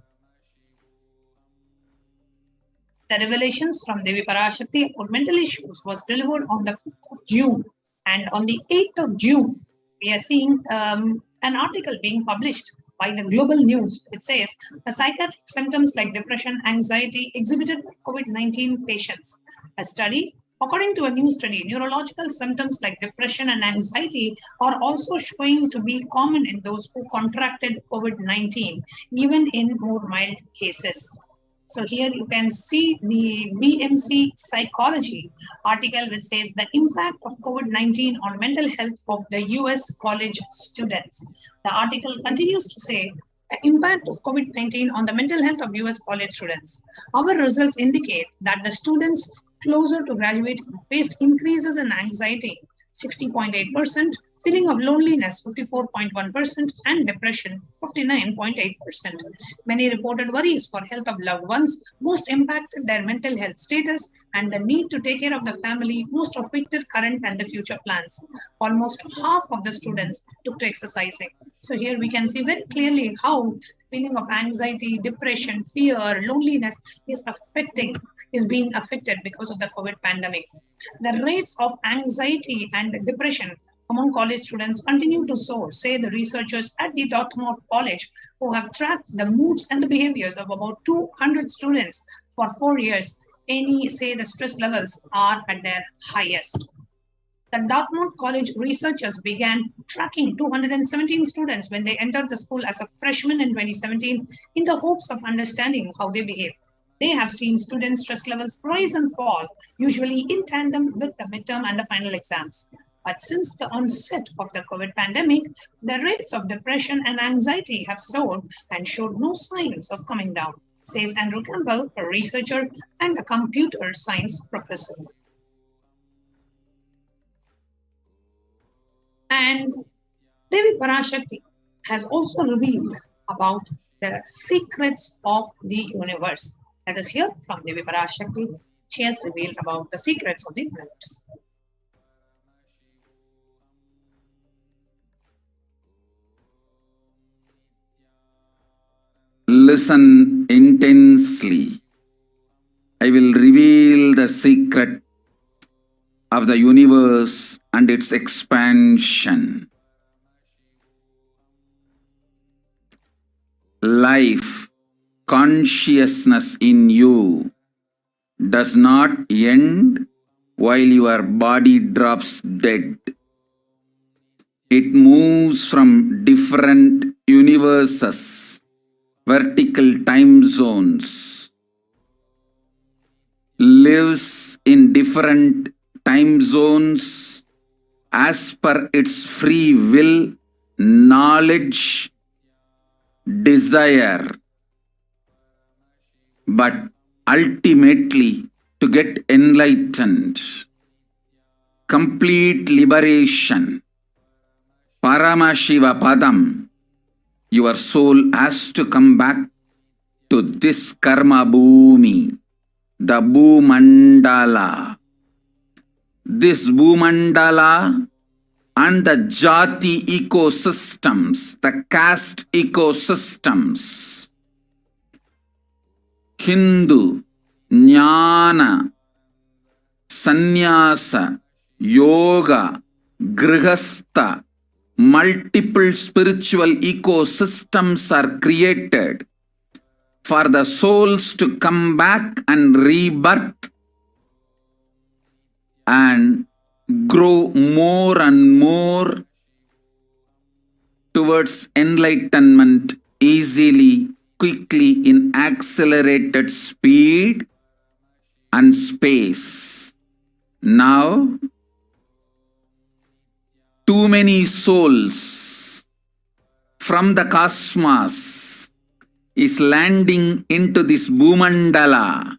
The revelations from Devi Parashakti about mental issues was delivered on the 5th of June. And on the 8th of June, we are seeing an article being published by the Global News. It says, the psychiatric symptoms like depression, anxiety exhibited by COVID-19 patients. A study According to a new study, neurological symptoms like depression and anxiety are also showing to be common in those who contracted COVID-19, even in more mild cases. So here you can see the BMC Psychology article which says the impact of COVID-19 on mental health of the US college students. The article continues to say the impact of COVID-19 on the mental health of US college students. Our results indicate that the students closer to graduating faced increases in anxiety, 60.8%, feeling of loneliness, 54.1%, and depression, 59.8%. Many reported worries for health of loved ones, most impacted their mental health status, and the need to take care of the family, most affected current and the future plans. Almost half of the students took to exercising. So here we can see very clearly how feeling of anxiety, depression, fear, loneliness is being affected because of the COVID pandemic. The rates of anxiety and depression among college students continue to soar, say the researchers at the Dartmouth College, who have tracked the moods and the behaviors of about 200 students for 4 years. Say the stress levels are at their highest. The Dartmouth College researchers began tracking 217 students when they entered the school as a freshman in 2017 in the hopes of understanding how they behave. They have seen students' stress levels rise and fall, usually in tandem with the midterm and the final exams. But since the onset of the COVID pandemic, the rates of depression and anxiety have soared and showed no signs of coming down, says Andrew Campbell, a researcher and a computer science professor. And Devi Parashakti has also revealed about the secrets of the universe. Let us hear from Devi Parashakti. She has revealed about the secrets of the universe. Listen intensely. I will reveal the secret of the universe and its expansion. Life, consciousness in you does not end while your body drops dead. It moves from different universes, vertical time zones, lives in different time zones as per its free will, knowledge, desire, but ultimately to get enlightened, complete liberation, Paramashiva Padam, your soul has to come back to this karma bhumi, the Bhumandala. This Bhumandala and the Jati ecosystems, the caste ecosystems, Hindu, Jnana, Sannyasa, Yoga, Grihastha, multiple spiritual ecosystems are created for the souls to come back and rebirth and grow more and more towards enlightenment easily, quickly, in accelerated speed and space. Now, too many souls from the cosmos is landing into this Bhumandala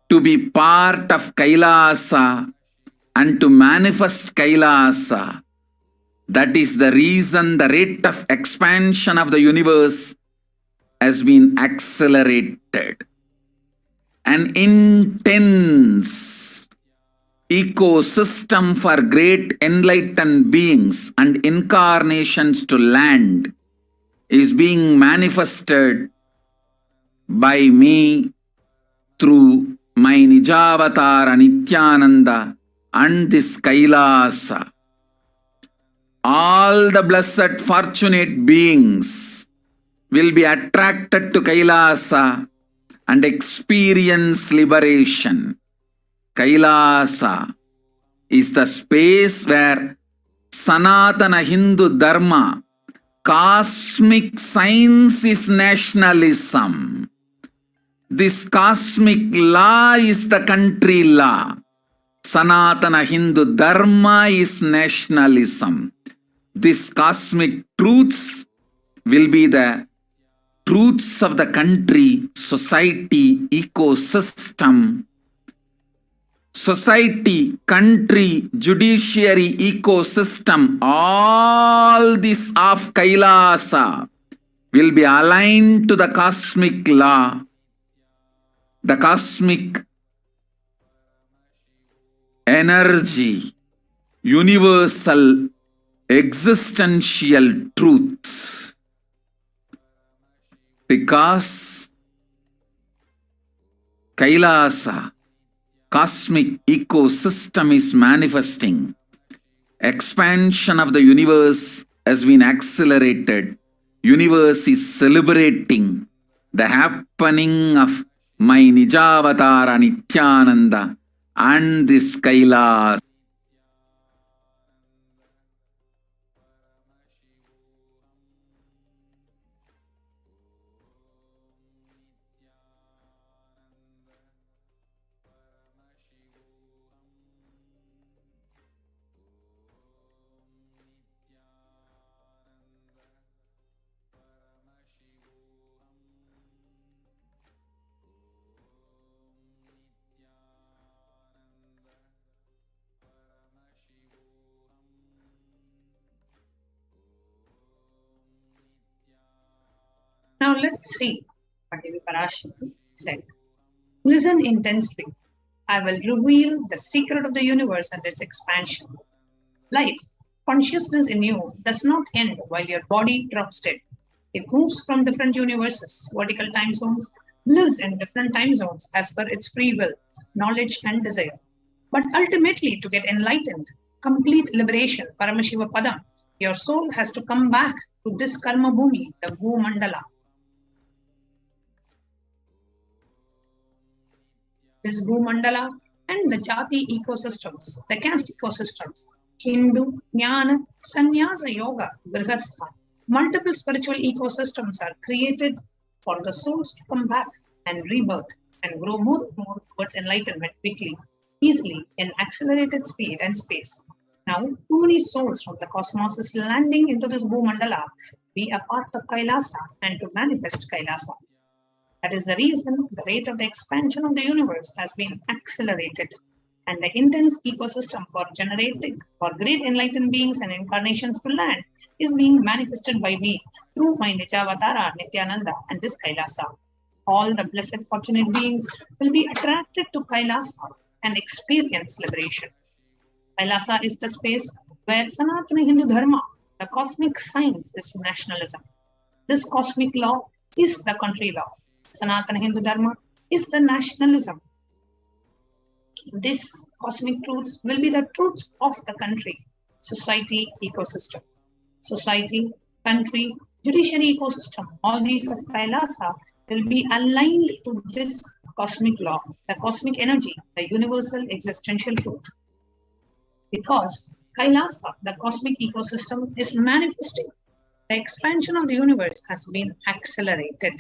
to be part of Kailasa and to manifest Kailasa. That is the reason the rate of expansion of the universe has been accelerated. An intense ecosystem for great enlightened beings and incarnations to land is being manifested by me through my Nijavatara Nithyananda and this Kailasa. All the blessed fortunate beings will be attracted to Kailasa and experience liberation. Kailasa is the space where Sanatana Hindu Dharma, cosmic science is nationalism. This cosmic law is the country law. Sanatana Hindu Dharma is nationalism. These cosmic truths will be the truths of the country, society, ecosystem. Society, country, judiciary, ecosystem, all this of Kailasa will be aligned to the cosmic law, the cosmic energy, universal existential truth. Because Kailasa, cosmic ecosystem is manifesting. Expansion of the universe has been accelerated. Universe is celebrating the happening of my Nijavatara Nithyananda and this Kailasa. Now let's see what Devi Parashakti said. Listen intensely. I will reveal the secret of the universe and its expansion. Life, consciousness in you does not end while your body drops dead. It moves from different universes, vertical time zones, lives in different time zones as per its free will, knowledge and desire. But ultimately, to get enlightened, complete liberation, Paramashiva Padam, your soul has to come back to this Karma Bhumi, the Bhu Mandala. This Bhu Mandala and the Jati ecosystems, the caste ecosystems, Hindu, Jnana, Sannyasa Yoga, Grihastha, multiple spiritual ecosystems are created for the souls to come back and rebirth and grow more and more towards enlightenment quickly, easily, in accelerated speed and space. Now, too many souls from the cosmos is landing into this Bhu Mandala, be a part of Kailasa and to manifest Kailasa. That is the reason the rate of the expansion of the universe has been accelerated, and the intense ecosystem for generating for great enlightened beings and incarnations to land is being manifested by me through my Nijavatara, Nithyananda, and this Kailasa. All the blessed fortunate beings will be attracted to Kailasa and experience liberation. Kailasa is the space where Sanatana Hindu Dharma, the cosmic science, is nationalism. This cosmic law is the country law. Sanatana Hindu Dharma is the nationalism. This cosmic truths will be the truths of the country, society, ecosystem. Society, country, judiciary ecosystem, all these of Kailasa will be aligned to this cosmic law, the cosmic energy, the universal existential truth. Because Kailasa, the cosmic ecosystem, is manifesting. The expansion of the universe has been accelerated.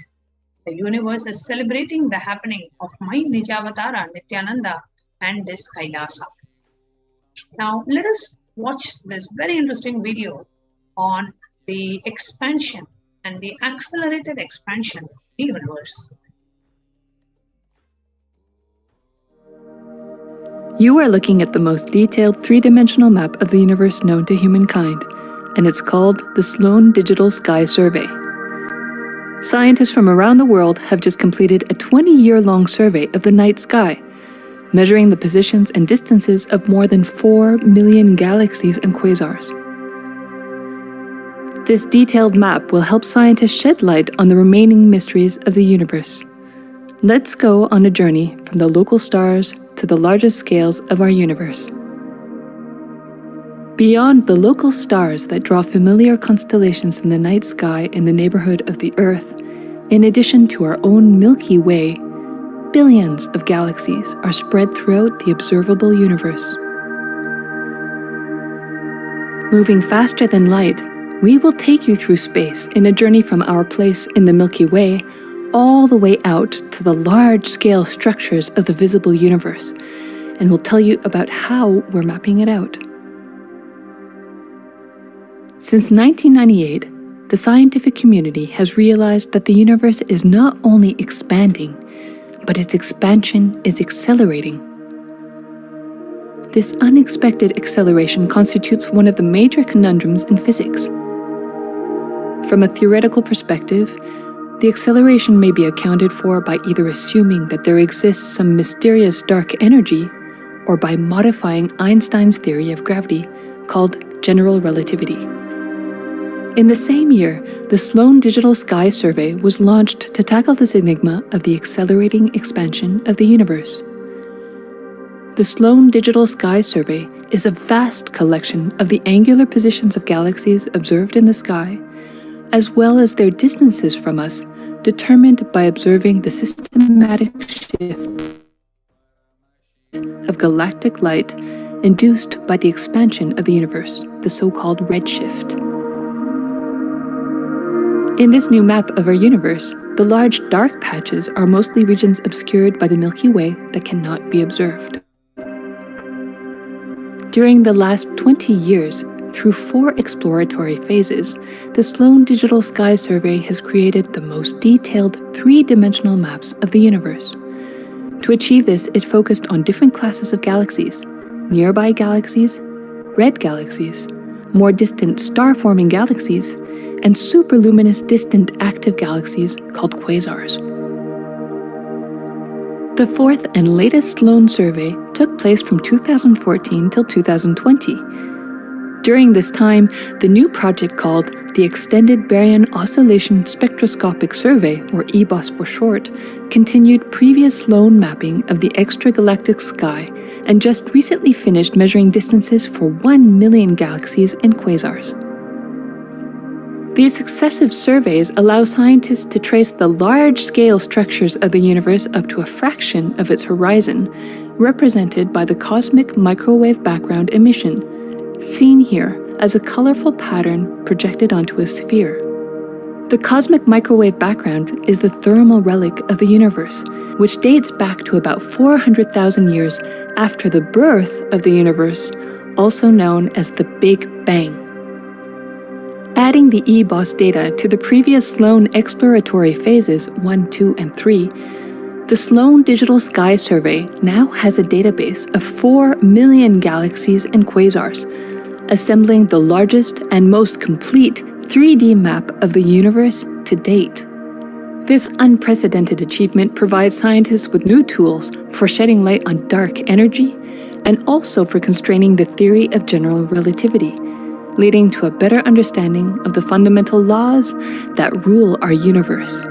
The universe is celebrating the happening of my Nijavatara, Nithyananda, and this Kailasa. Now, let us watch this very interesting video on the expansion and the accelerated expansion of the universe. You are looking at the most detailed three-dimensional map of the universe known to humankind, and it's called the Sloan Digital Sky Survey. Scientists from around the world have just completed a 20-year-long survey of the night sky, measuring the positions and distances of more than 4 million galaxies and quasars. This detailed map will help scientists shed light on the remaining mysteries of the universe. Let's go on a journey from the local stars to the largest scales of our universe. Beyond the local stars that draw familiar constellations in the night sky in the neighborhood of the Earth, in addition to our own Milky Way, billions of galaxies are spread throughout the observable universe. Moving faster than light, we will take you through space in a journey from our place in the Milky Way all the way out to the large-scale structures of the visible universe, and we'll tell you about how we're mapping it out. Since 1998, the scientific community has realized that the universe is not only expanding, but its expansion is accelerating. This unexpected acceleration constitutes one of the major conundrums in physics. From a theoretical perspective, the acceleration may be accounted for by either assuming that there exists some mysterious dark energy or by modifying Einstein's theory of gravity, called general relativity. In the same year, the Sloan Digital Sky Survey was launched to tackle this enigma of the accelerating expansion of the universe. The Sloan Digital Sky Survey is a vast collection of the angular positions of galaxies observed in the sky, as well as their distances from us, determined by observing the systematic shift of galactic light induced by the expansion of the universe, the so-called redshift. In this new map of our universe, the large dark patches are mostly regions obscured by the Milky Way that cannot be observed. During the last 20 years, through 4 exploratory phases, the Sloan Digital Sky Survey has created the most detailed 3-dimensional maps of the universe. To achieve this, it focused on different classes of galaxies: nearby galaxies, red galaxies, more distant star-forming galaxies, and superluminous distant active galaxies called quasars. The 4th and latest Sloan survey took place from 2014 till 2020. During this time, the new project called the Extended Baryon Oscillation Spectroscopic Survey, or EBOS for short, continued previous Sloan mapping of the extragalactic sky and just recently finished measuring distances for 1 million galaxies and quasars. These successive surveys allow scientists to trace the large-scale structures of the universe up to a fraction of its horizon, represented by the cosmic microwave background emission, seen here as a colorful pattern projected onto a sphere. The cosmic microwave background is the thermal relic of the universe, which dates back to about 400,000 years after the birth of the universe, also known as the Big Bang. Adding the EBOS data to the previous Sloan exploratory phases 1, 2, and 3, the Sloan Digital Sky Survey now has a database of 4 million galaxies and quasars, assembling the largest and most complete 3D map of the universe to date. This unprecedented achievement provides scientists with new tools for shedding light on dark energy and also for constraining the theory of general relativity, leading to a better understanding of the fundamental laws that rule our universe.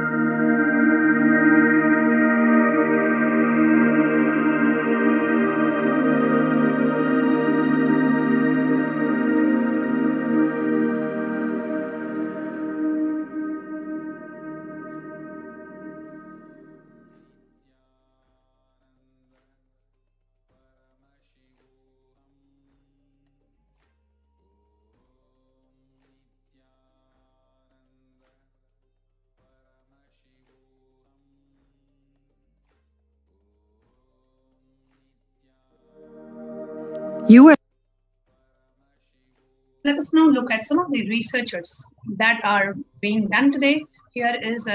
Let us now look at some of the researchers that are being done today. Here is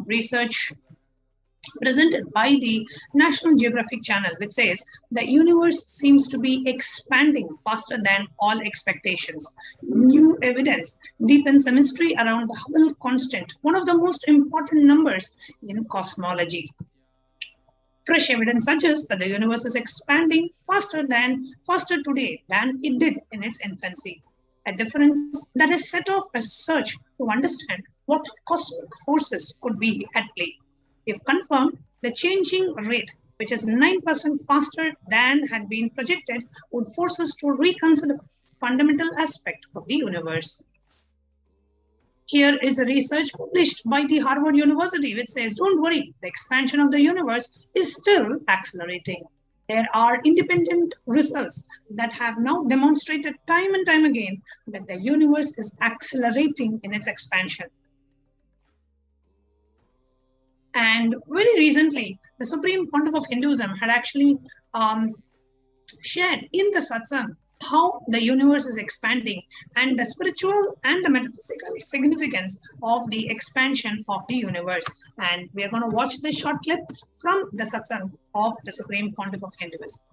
research presented by the National Geographic Channel, which says the universe seems to be expanding faster than all expectations. New evidence deepens the mystery around the Hubble constant, one of the most important numbers in cosmology. Fresh evidence suggests that the universe is expanding faster today than it did in its infancy. A difference that has set off a search to understand what cosmic forces could be at play. If confirmed, the changing rate, which is 9% faster than had been projected, would force us to reconsider the fundamental aspect of the universe. Here is a research published by the Harvard University which says, don't worry, the expansion of the universe is still accelerating. There are independent results that have now demonstrated time and time again that the universe is accelerating in its expansion. And very recently, the Supreme Pontiff of Hinduism had actually shared in the satsang how the universe is expanding and the spiritual and the metaphysical significance of the expansion of the universe. And we are going to watch this short clip from the satsang of the Supreme Pontiff of Hinduism.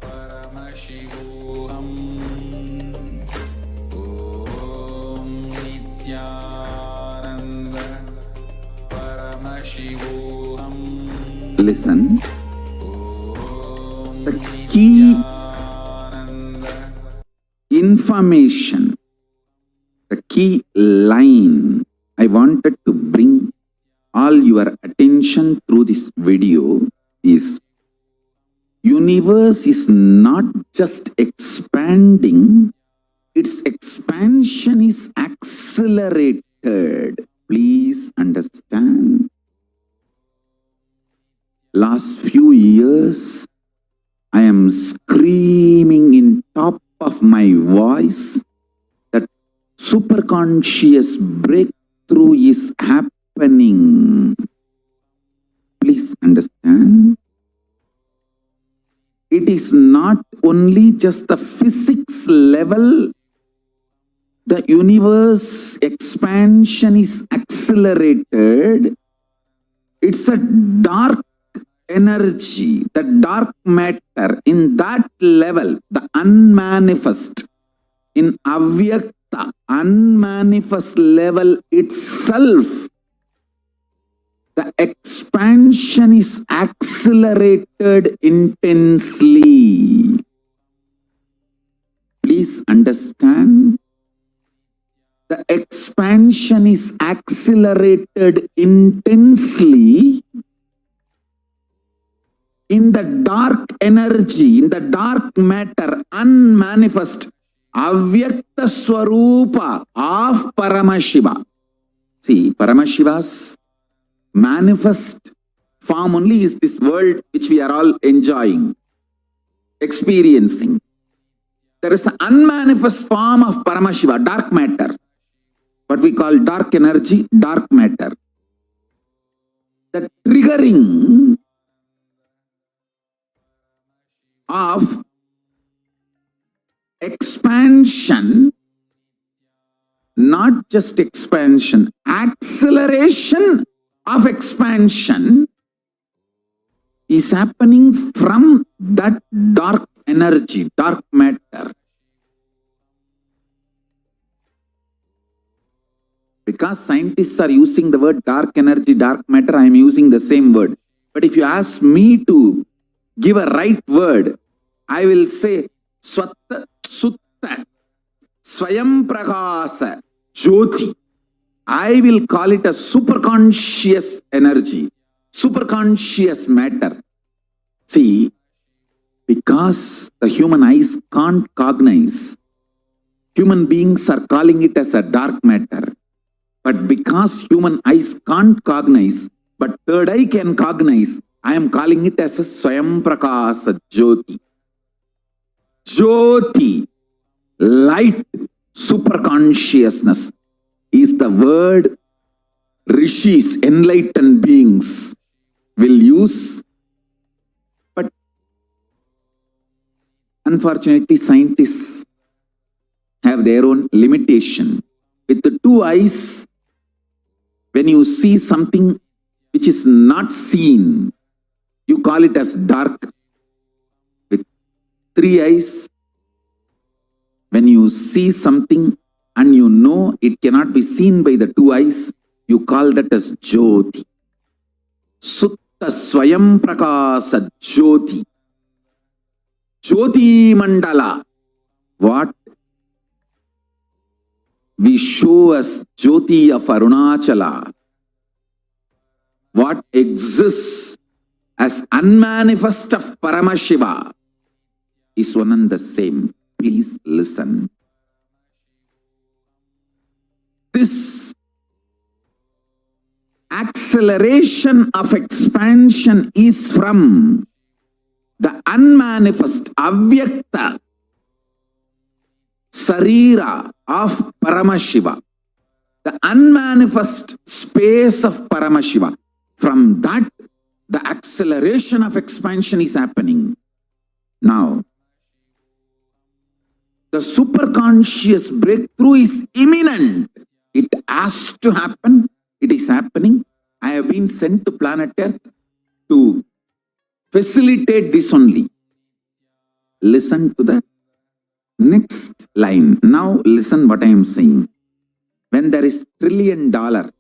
Paramashivoham. Om Nithyananda Paramashivoham. Listen. The key information, the key line I wanted to bring all your attention through this video is universe is not just expanding, its expansion is accelerated. Please understand. Last few years, I am screaming in top of my voice that superconscious breakthrough is happening. Please understand. It is not only just the physics level. The universe expansion is accelerated. It's a dark energy, the dark matter in that level, the unmanifest, in avyakta, unmanifest level itself, the expansion is accelerated intensely. Please understand. The expansion is accelerated intensely in the dark energy, in the dark matter, unmanifest, avyakta swarupa of Paramashiva. See, Paramashiva's manifest form only is this world which we are all enjoying, experiencing. There is an unmanifest form of Paramashiva, dark matter, what we call dark energy, dark matter. The triggering of expansion, not just expansion, acceleration of expansion is happening from that dark energy, dark matter. Because scientists are using the word dark energy, dark matter, I am using the same word. But if you ask me to give a right word, I will say Swatta Sutta Swayam Prakasa Jyoti. I will call it a superconscious energy, superconscious matter. See, because the human eyes can't cognize, human beings are calling it as a dark matter. But because human eyes can't cognize, but third eye can cognize, I am calling it as a Swayam Prakasa Jyoti. Jyoti, light, superconsciousness, is the word rishis, enlightened beings, will use. But unfortunately, scientists have their own limitation. With the two eyes, when you see something which is not seen, you call it as dark. With three eyes, when you see something and you know it cannot be seen by the two eyes, you call that as Jyoti. Sutta Swayam Prakasa Jyoti. Jyoti Mandala. What we show as Jyoti of Arunachala, what exists as unmanifest of Paramashiva, is one and the same. Please listen. This acceleration of expansion is from the unmanifest, avyakta sarira of Paramashiva, the unmanifest space of Paramashiva. From that, the acceleration of expansion is happening. Now, the superconscious breakthrough is imminent. It has to happen. It is happening. I have been sent to planet Earth to facilitate this only. Listen to the next line. Now listen what I am saying. When there is $1 trillion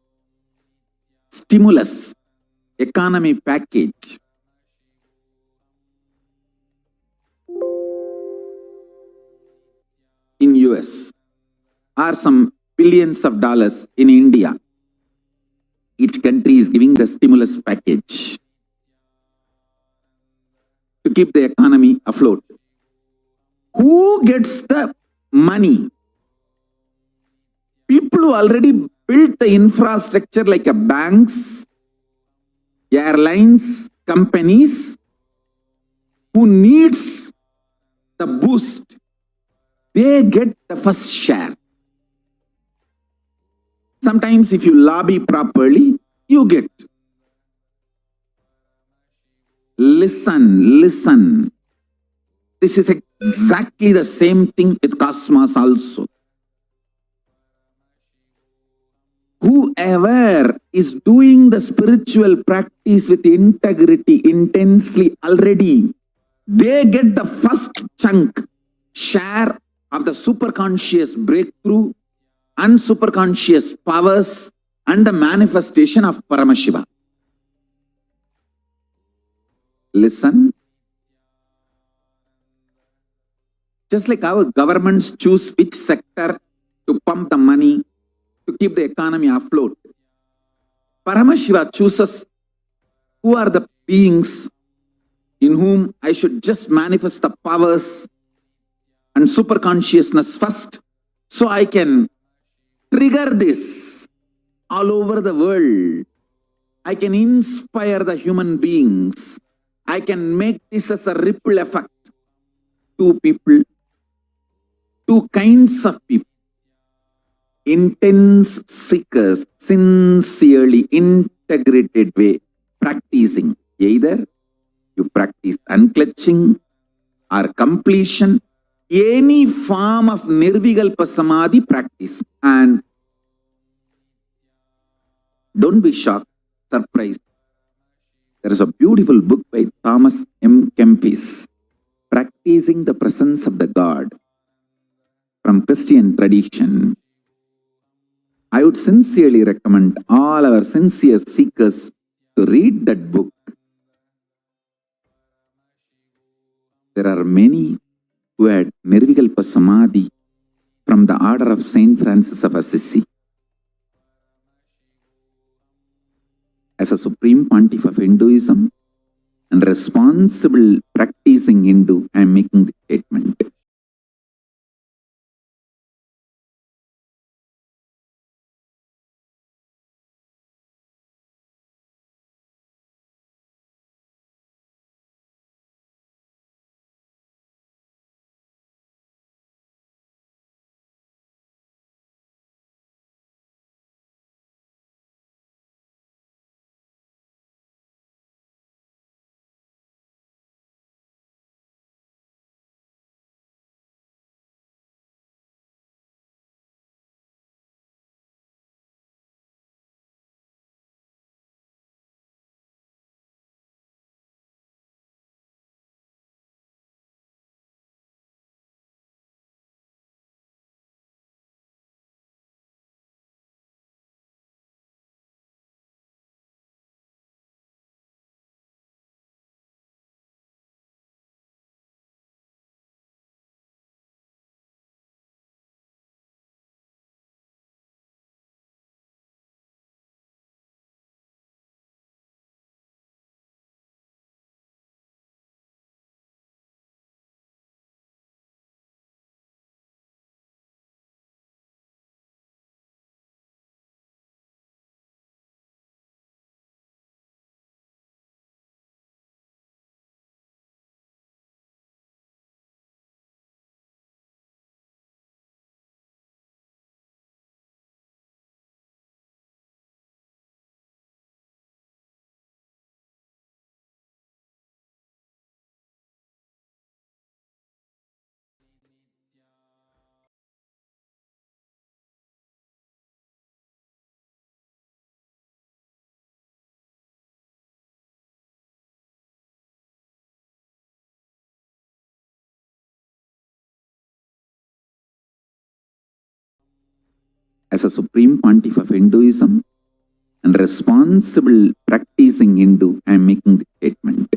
stimulus economy package, in US, or some billions of dollars in India, each country is giving the stimulus package to keep the economy afloat. Who gets the money? People who already built the infrastructure like banks, airlines, companies, who needs the boost, they get the first share. Sometimes if you lobby properly, you get. Listen, listen. This is exactly the same thing with cosmos also. Whoever is doing the spiritual practice with integrity intensely already, they get the first chunk, share of the superconscious breakthrough and superconscious powers and the manifestation of Paramashiva. Listen. Just like our governments choose which sector to pump the money to keep the economy afloat, Paramashiva chooses who are the beings in whom I should just manifest the powers and superconsciousness first, so I can trigger this all over the world. I can inspire the human beings. I can make this as a ripple effect. Two people, two kinds of people. Intense seekers, sincerely integrated way, practicing. Either you practice unclutching or completion, any form of nirvikalpa samadhi practice. And don't be shocked, surprised. There is a beautiful book by Thomas M. Kempis, Practicing the Presence of the God, from Christian tradition. I would sincerely recommend all our sincere seekers to read that book. There are many who had nirvikalpa samadhi from the order of Saint Francis of Assisi. As a supreme pontiff of Hinduism and responsible practicing Hindu, I am making the statement. as a supreme pontiff of Hinduism and responsible practicing Hindu, I am making the statement.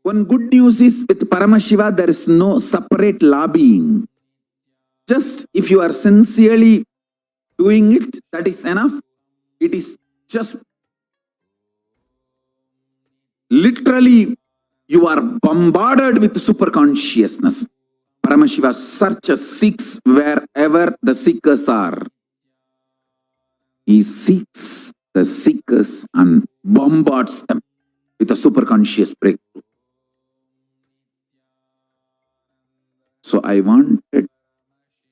One good news is with Paramashiva, there is no separate lobbying. Just if you are sincerely doing it, that is enough. It is just literally you are bombarded with super consciousness. Paramashiva searches, seeks wherever the seekers are. He seeks the seekers and bombards them with a super conscious breakthrough. So I wanted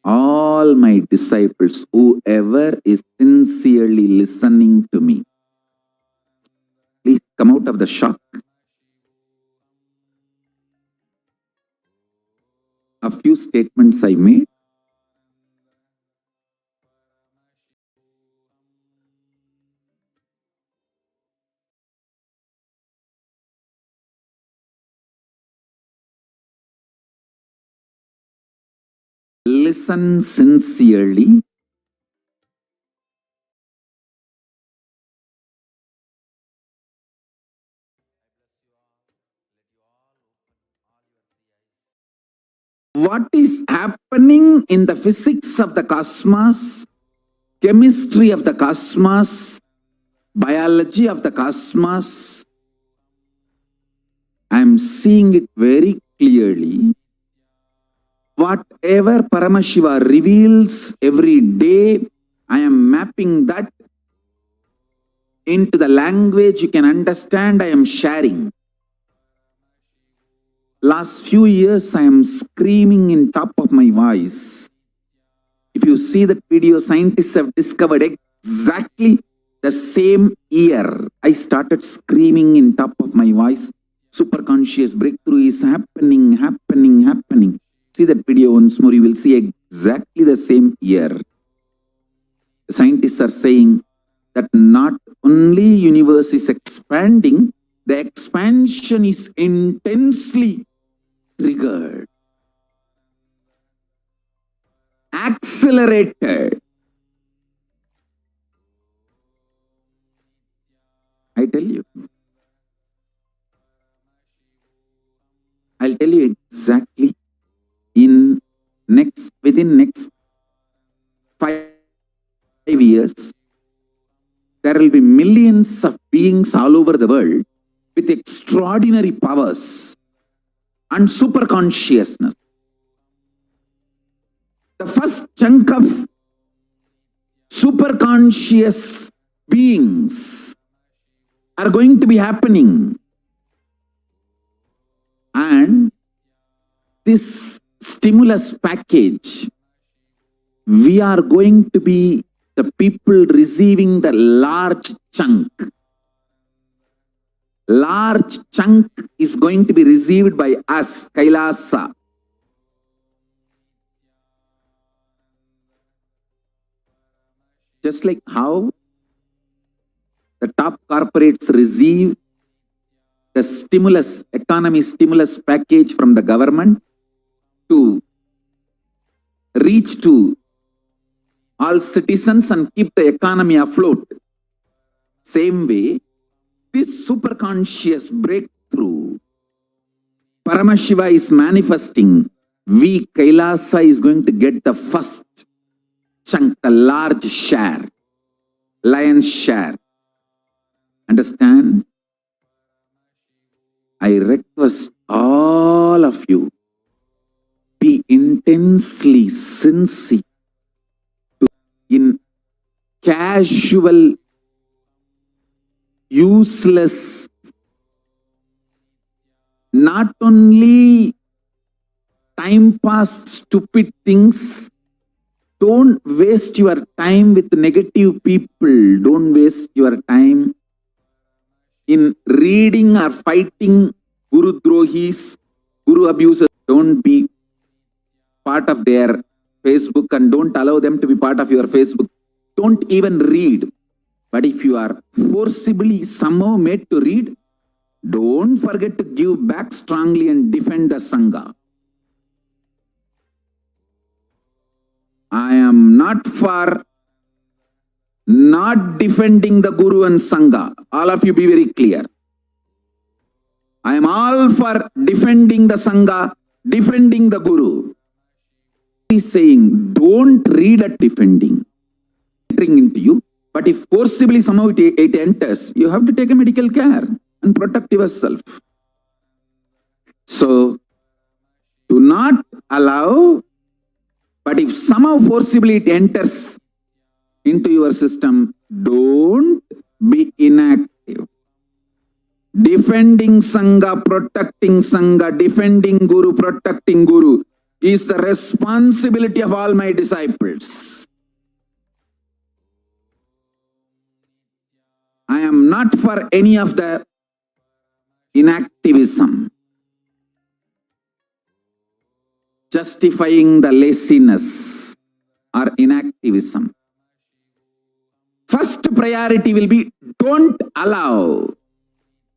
all my disciples, whoever is sincerely listening to me, please come out of the shock. A few statements I made. Listen sincerely. What is happening in the physics of the cosmos, chemistry of the cosmos, biology of the cosmos, I am seeing it very clearly. Whatever Paramashiva reveals every day, I am mapping that into the language you can understand. I am sharing. Last few years, I am screaming in top of my voice. If you see that video, scientists have discovered exactly the same year. I started screaming in top of my voice. Super conscious breakthrough is happening, happening, happening. See that video once more, you will see exactly the same year. The scientists are saying that not only universe is expanding, the expansion is intensely triggered, accelerated. I tell you. I'll tell you exactly within next 5 years, there will be millions of beings all over the world with extraordinary powers and super consciousness. The first chunk of super conscious beings are going to be happening. And this stimulus package, we are going to be the people receiving the large chunk. Large chunk is going to be received by us, Kailasa. Just like how the top corporates receive the stimulus, economy stimulus package from the government to reach to all citizens and keep the economy afloat. Same way, this super conscious breakthrough, Paramashiva is manifesting. We, Kailasa, is going to get the first chunk, the large share, lion's share. Understand? I request all of you, be intensely sincere in casual, useless, not only time pass stupid things. don't waste your time with negative people. Don't waste your time in reading or fighting Guru Drohis, Guru abusers. Don't be part of their Facebook and don't allow them to be part of your Facebook. Don't even read. But if you are forcibly somehow made to read, don't forget to give back strongly and defend the Sangha. I am not for not defending the Guru and Sangha. All of you be very clear. I am all for defending the Sangha, defending the Guru. He is saying, don't read at defending. Entering into you. But if forcibly somehow it enters, you have to take a medical care and protect yourself. So, do not allow, but if somehow forcibly it enters into your system, don't be inactive. Defending Sangha, protecting Sangha, defending Guru, protecting Guru is the responsibility of all my disciples. I am not for any of the inactivism, justifying the laziness or inactivism. First priority will be don't allow,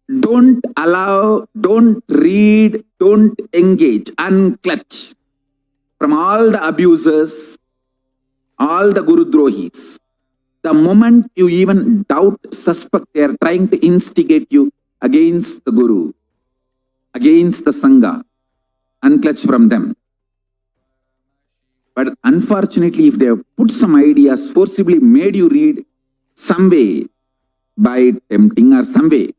don't read, don't engage, unclutch from all the abusers, all the Guru Drohis. The moment you even doubt, suspect, they are trying to instigate you against the Guru, against the Sangha, unclutch from them. But unfortunately, if they have put some ideas, forcibly made you read some way, by tempting or some way,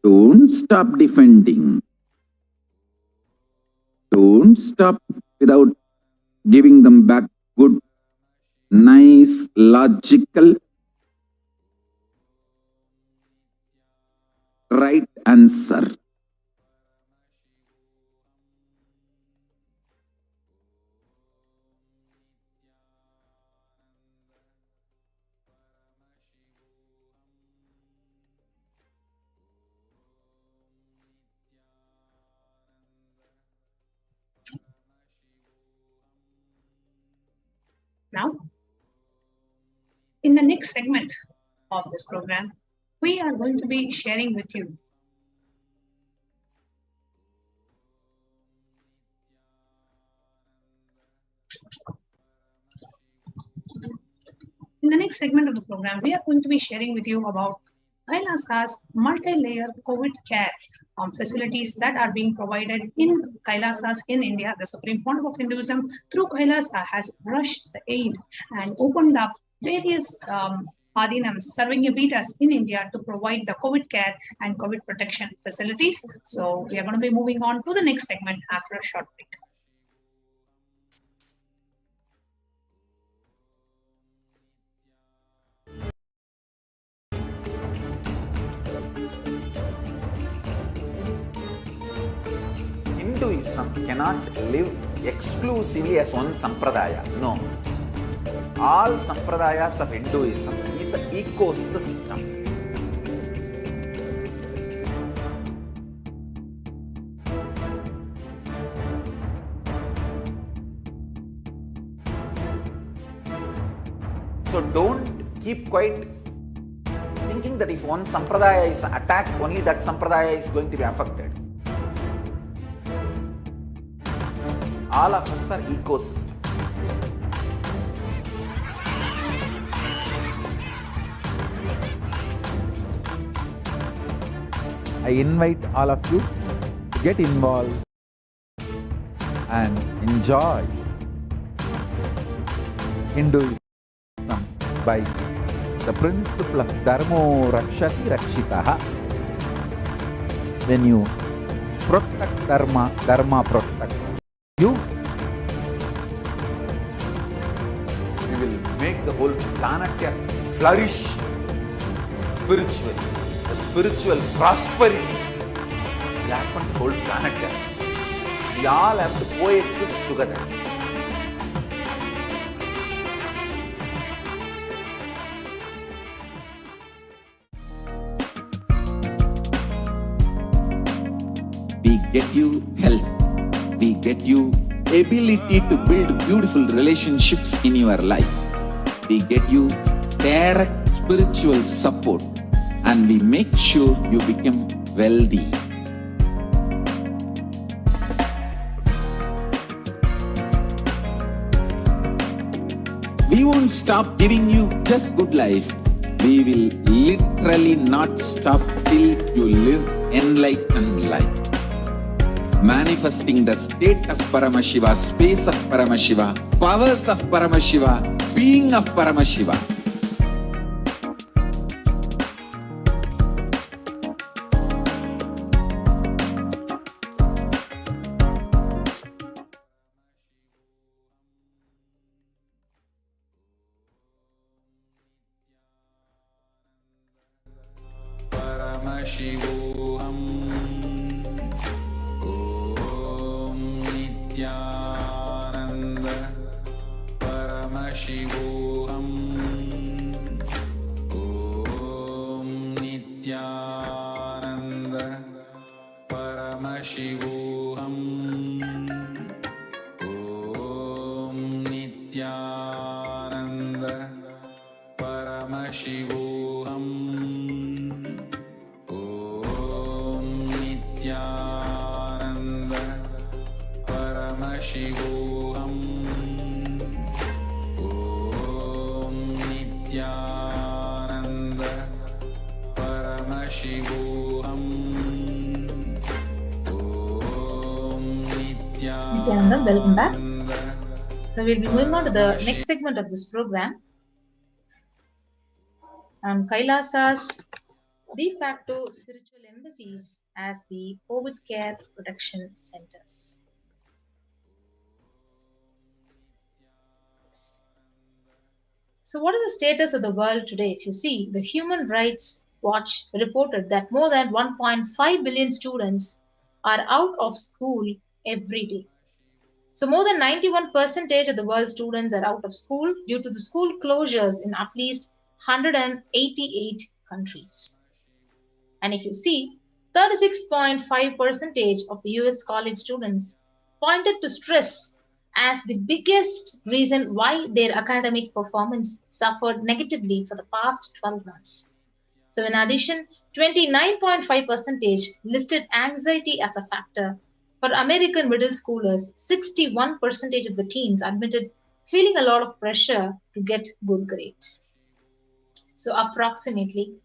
don't stop defending. Don't stop without giving them back good, nice, logical, right answer. Now, in the next segment of this program, we are going to be sharing with you about Kailasa's multi-layer COVID care facilities that are being provided in Kailasas in India. The Supreme Pontiff of Hinduism through Kailasa has rushed the aid and opened up various Adinams, Sarvagyapitas in India to provide the COVID care and COVID protection facilities. So we are going to be moving on to the next segment after a short break. Hinduism cannot live exclusively as one sampradaya. No. All sampradayas of Hinduism is an ecosystem. So don't keep quiet thinking that if one sampradaya is attacked, only that sampradaya is going to be affected. All of us are ecosystem. I invite all of you to get involved and enjoy Hinduism by the principle of Dharmo Rakshati Rakshitaha. When you protect Dharma, Dharma protects you. We will make the whole planet flourish spiritually. The spiritual prosperity will happen to the whole planet. We all have to coexist together. We get you health. We get you ability to build beautiful relationships in your life. We get you direct spiritual support, and we make sure you become wealthy. We won't stop giving you just good life. We will literally not stop till you live enlightened life. Manifesting the state of Paramashiva, space of Paramashiva, powers of Paramashiva, being of Paramashiva. Paramashivoham. Om Nithyananda Paramashivoham. Om Nithyananda Paramashivoham. Om Nithyananda Paramashivoham. Om Nithyananda Paramashivoham. Om Nithyananda Paramashivoham. Om Nithyananda, welcome back. So we'll be moving on to the next segment of this program. Kailasa's de facto spiritual embassies as the COVID care protection centers. So what is the status of the world today? If you see, the Human Rights Watch reported that more than 1.5 billion students are out of school every day. So more than 91% of the world's students are out of school due to the school closures in at least 188 countries. And if you see, 36.5% of the US college students pointed to stress as the biggest reason why their academic performance suffered negatively for the past 12 months. So in addition, 29.5% listed anxiety as a factor. For American middle schoolers, 61% of the teens admitted feeling a lot of pressure to get good grades. So approximately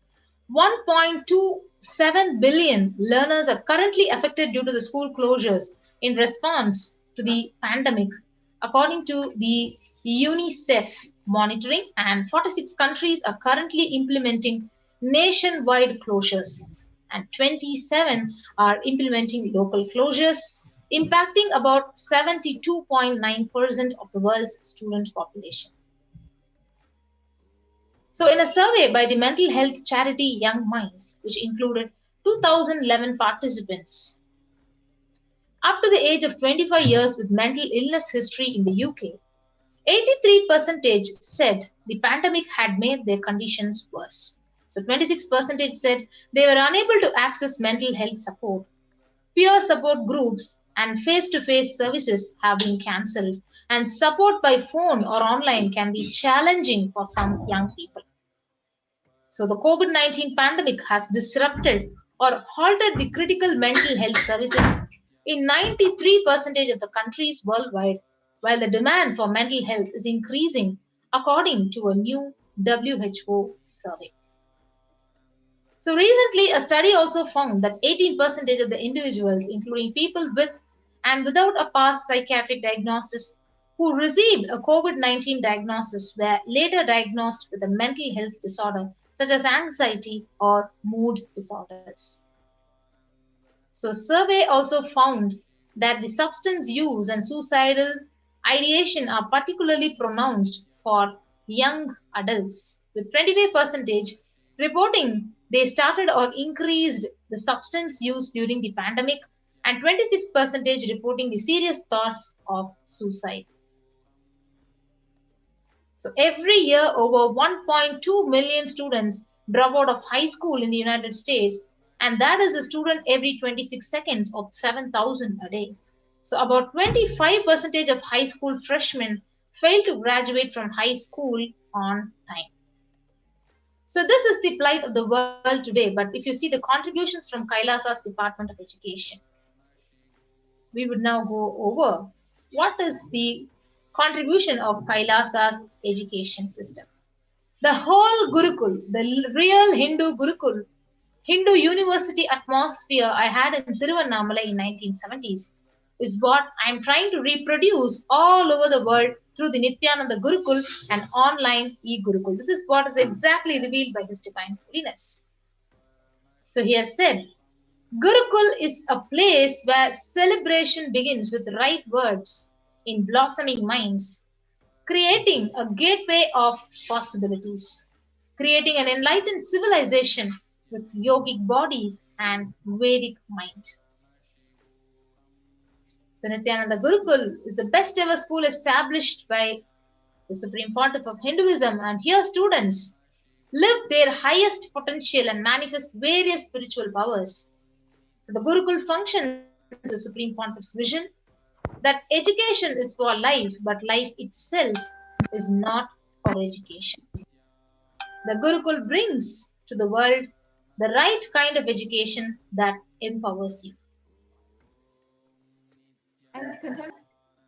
1.27 billion learners are currently affected due to the school closures in response to the pandemic, according to the UNICEF monitoring, and 46 countries are currently implementing nationwide closures, and 27 are implementing local closures, impacting about 72.9% of the world's student population. So in a survey by the mental health charity Young Minds, which included 2011 participants up to the age of 25 years with mental illness history in the UK, 83% said the pandemic had made their conditions worse. So 26% said they were unable to access mental health support. Peer support groups and face-to-face services have been cancelled, and support by phone or online can be challenging for some young people. So the COVID-19 pandemic has disrupted or halted the critical mental health services in 93% of the countries worldwide, while the demand for mental health is increasing, according to a new WHO survey. So recently, a study also found that 18% of the individuals, including people with and without a past psychiatric diagnosis, who received a COVID-19 diagnosis were later diagnosed with a mental health disorder such as anxiety or mood disorders. So survey also found that the substance use and suicidal ideation are particularly pronounced for young adults, with 25% reporting they started or increased the substance use during the pandemic, and 26% reporting the serious thoughts of suicide. So every year, over 1.2 million students drop out of high school in the United States, and that is a student every 26 seconds of 7,000 a day. So about 25% of high school freshmen fail to graduate from high school on time. So this is the plight of the world today, but if you see the contributions from Kailasa's Department of Education, we would now go over what is the contribution of Kailasa's education system. The whole Gurukul, the real Hindu Gurukul, Hindu university atmosphere I had in Tiruvannamalai in 1970s is what I'm trying to reproduce all over the world through the Nithyananda Gurukul and online e-Gurukul. This is what is exactly revealed by His Divine Holiness. So he has said, Gurukul is a place where celebration begins with right words in blossoming minds, creating a gateway of possibilities, creating an enlightened civilization with yogic body and Vedic mind. So Nithyananda Gurukul is the best ever school established by the Supreme Pontiff of Hinduism, and here students live their highest potential and manifest various spiritual powers. So the Gurukul functions as the Supreme Pontiff's vision that education is for life, but life itself is not for education. The Gurukul brings to the world the right kind of education that empowers you. And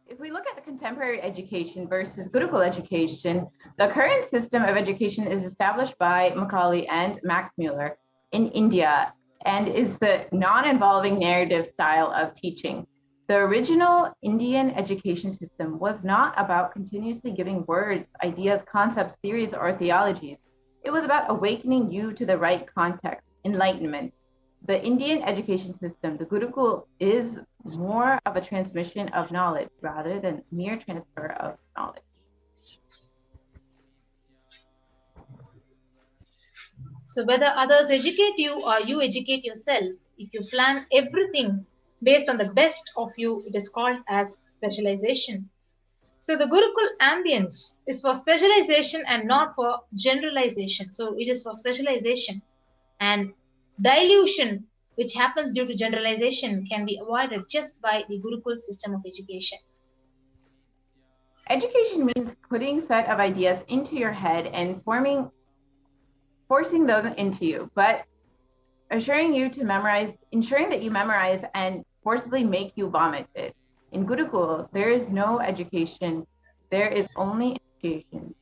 if we look at the contemporary education versus Gurukul education, the current system of education is established by Macaulay and Max Muller in India and is the non-involving narrative style of teaching. The original Indian education system was not about continuously giving words, ideas, concepts, theories, or theologies. It was about awakening you to the right context, enlightenment. The Indian education system, the Gurukul, is more of a transmission of knowledge rather than mere transfer of knowledge. So whether others educate you or you educate yourself, if you plan everything based on the best of you, it is called as specialization. So the Gurukul ambience is for specialization and not for generalization. So it is for specialization, and dilution which happens due to generalization can be avoided just by the Gurukul system of education. Education means putting a set of ideas into your head and forcing them into you, but ensuring that you memorize and forcibly make you vomit it. In Gurukul, there is no education, there is only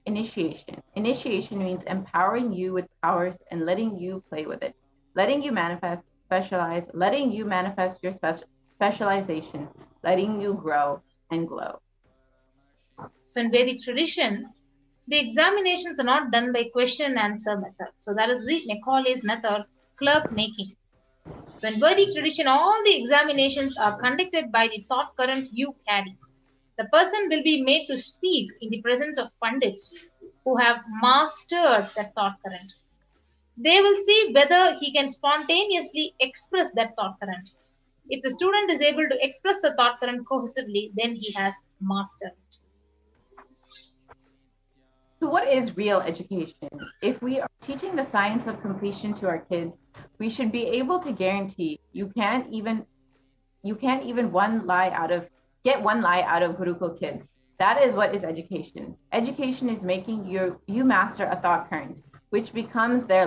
initiation. Initiation means empowering you with powers and letting you play with it, letting you manifest, specialize, letting you manifest your specialization, letting you grow and glow. So in Vedic tradition, the examinations are not done by question and answer method. So that is the Macaulay's method, clerk making. So in Vedic tradition, all the examinations are conducted by the thought current you carry. The person will be made to speak in the presence of Pandits who have mastered that thought current. They will see whether he can spontaneously express that thought current. If the student is able to express the thought current cohesively, then he has mastered it. So what is real education? If we are teaching the science of completion to our kids, we should be able to guarantee you can't even get one lie out of Gurukul kids. That is what is education. Education is making you master a thought current, which becomes their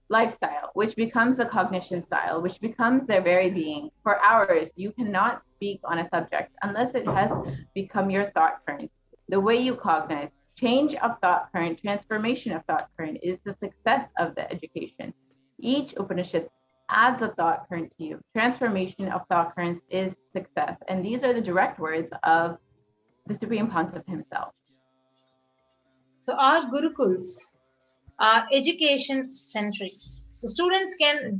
lifestyle, which becomes the cognition style, which becomes their very being. For hours, you cannot speak on a subject unless it has become your thought current. The way you cognize, change of thought current, transformation of thought current is the success of the education. Each Upanishad adds a thought current to you. Transformation of thought currents is success. And these are the direct words of the Supreme Pontiff himself. So our Gurukuls are education centric. So students can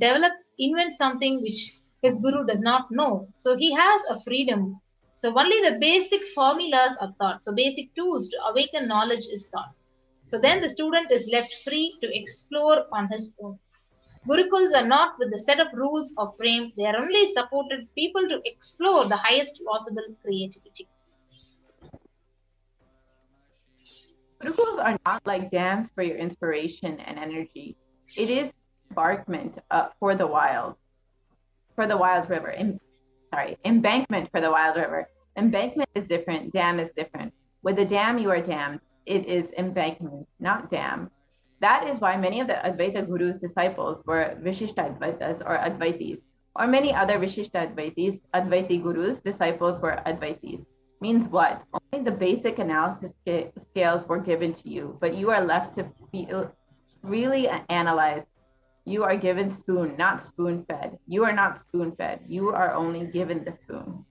invent something which his Guru does not know. So he has a freedom. So only the basic formulas are taught. So basic tools to awaken knowledge is taught. So then the student is left free to explore on his own. Gurukuls are not with the set of rules or frame. They are only supported people to explore the highest possible creativity. Gurukuls are not like dams for your inspiration and energy. It is embarkment for the wild river. Embankment for the wild river. Embankment is different. Dam is different. With a dam, you are damned. It is embankment, not dam. That is why many of the Advaita Guru's disciples were Vishishta Advaitas or Advaitis, or many other Vishishta Advaiti Gurus' disciples were Advaitis. Means what? Only the basic analysis scales were given to you, but you are left to feel, really analyze. You are given spoon, not spoon-fed. You are not spoon-fed. You are only given the spoon.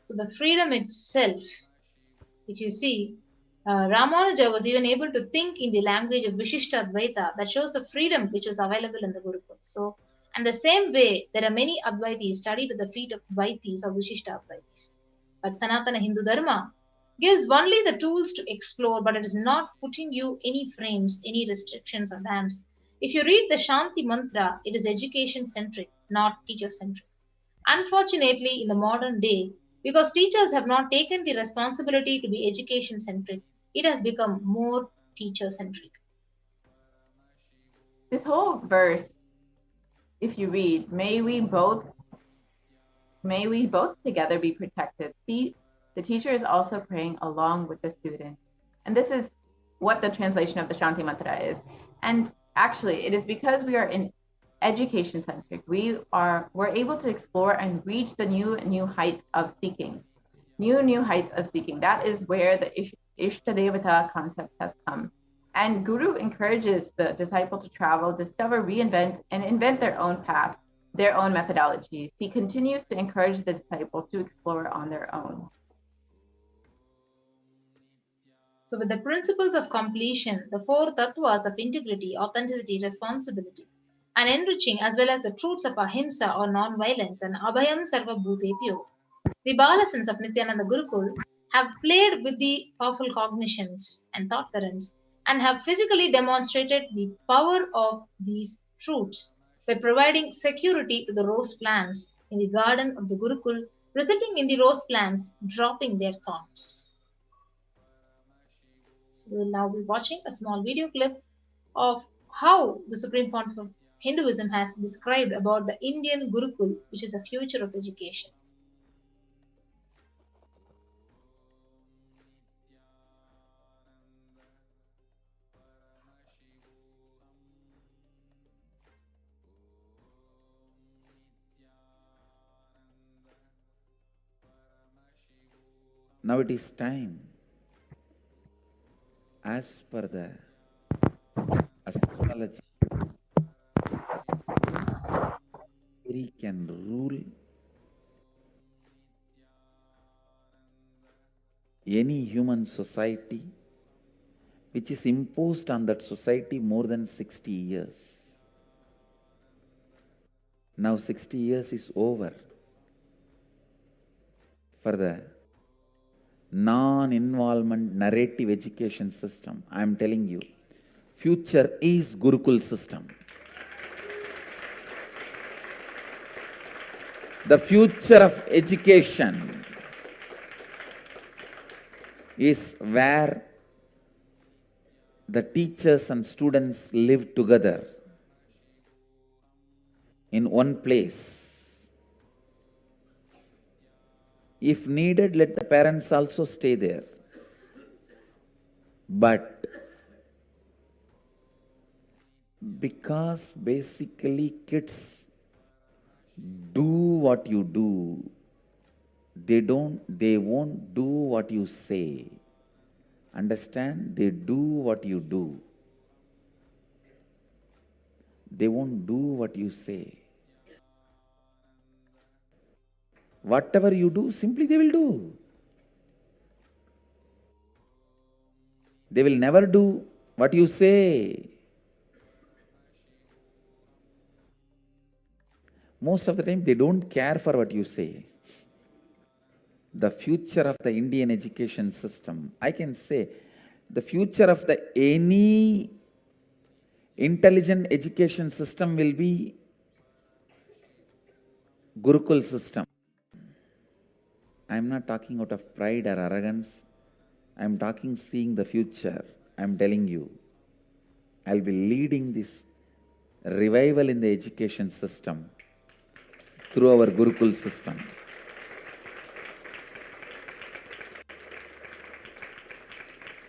So the freedom itself, if you see, Ramanuja was even able to think in the language of Vishishta Advaita. That shows the freedom which was available in the Gurukul. So, and the same way, there are many Advaitis studied at the feet of Advaitis or Vishishta Advaitis. But Sanatana Hindu Dharma gives only the tools to explore, but it is not putting you any frames, any restrictions or dams. If you read the Shanti Mantra, it is education centric, not teacher centric. Unfortunately, in the modern day, because teachers have not taken the responsibility to be education centric, it has become more teacher centric. This whole verse, if you read, may we both together be protected. See, the teacher is also praying along with the student. And this is what the translation of the Shanti Mantra is. And actually, it is because we are in education centric. We're able to explore and reach the new heights of seeking. New heights of seeking. That is where the Ishtadevata concept has come. And Guru encourages the disciple to travel, discover, reinvent, and invent their own path, their own methodologies. He continues to encourage the disciple to explore on their own. So with the principles of completion, the four tattvas of integrity, authenticity, responsibility, and enriching, as well as the truths of ahimsa or non-violence and abhayam sarva bhutepyo, the Balasons of Nithyananda Gurukul have played with the powerful cognitions and thought currents and have physically demonstrated the power of these truths by providing security to the rose plants in the garden of the Gurukul, resulting in the rose plants dropping their thorns. So we will now be watching a small video clip of how the Supreme Pontiff of Hinduism has described about the Indian Gurukul, which is the future of education. Now it is time, as per the astrology, he can rule any human society which is imposed on that society more than 60 years. Now 60 years is over for the non-involvement narrative education system. I am telling you, future is Gurukul system. The future of education is where the teachers and students live together in one place. If needed, let the parents also stay there. But because basically kids do what you do, they won't do what you say. Understand? They do what you do. They won't do what you say. Whatever you do, simply they will do. They will never do what you say. Most of the time, they don't care for what you say. The future of the Indian education system, I can say, the future of any intelligent education system will be Gurukul system. I am not talking out of pride or arrogance. I am talking seeing the future. I am telling you. I'll be leading this revival in the education system through our Gurukul system.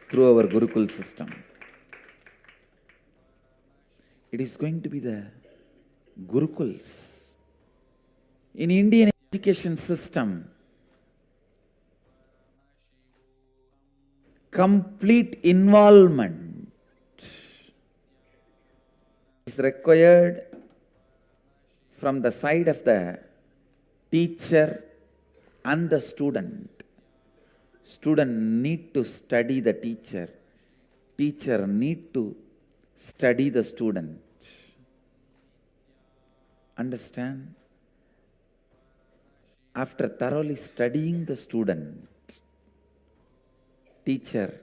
Through our Gurukul system. It is going to be the Gurukuls. In Indian education system, complete involvement is required from the side of the teacher and the student. Student need to study the teacher. Teacher need to study the student. Understand? After thoroughly studying the student, teacher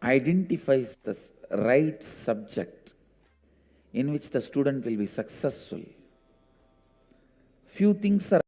identifies the right subject in which the student will be successful. Few things are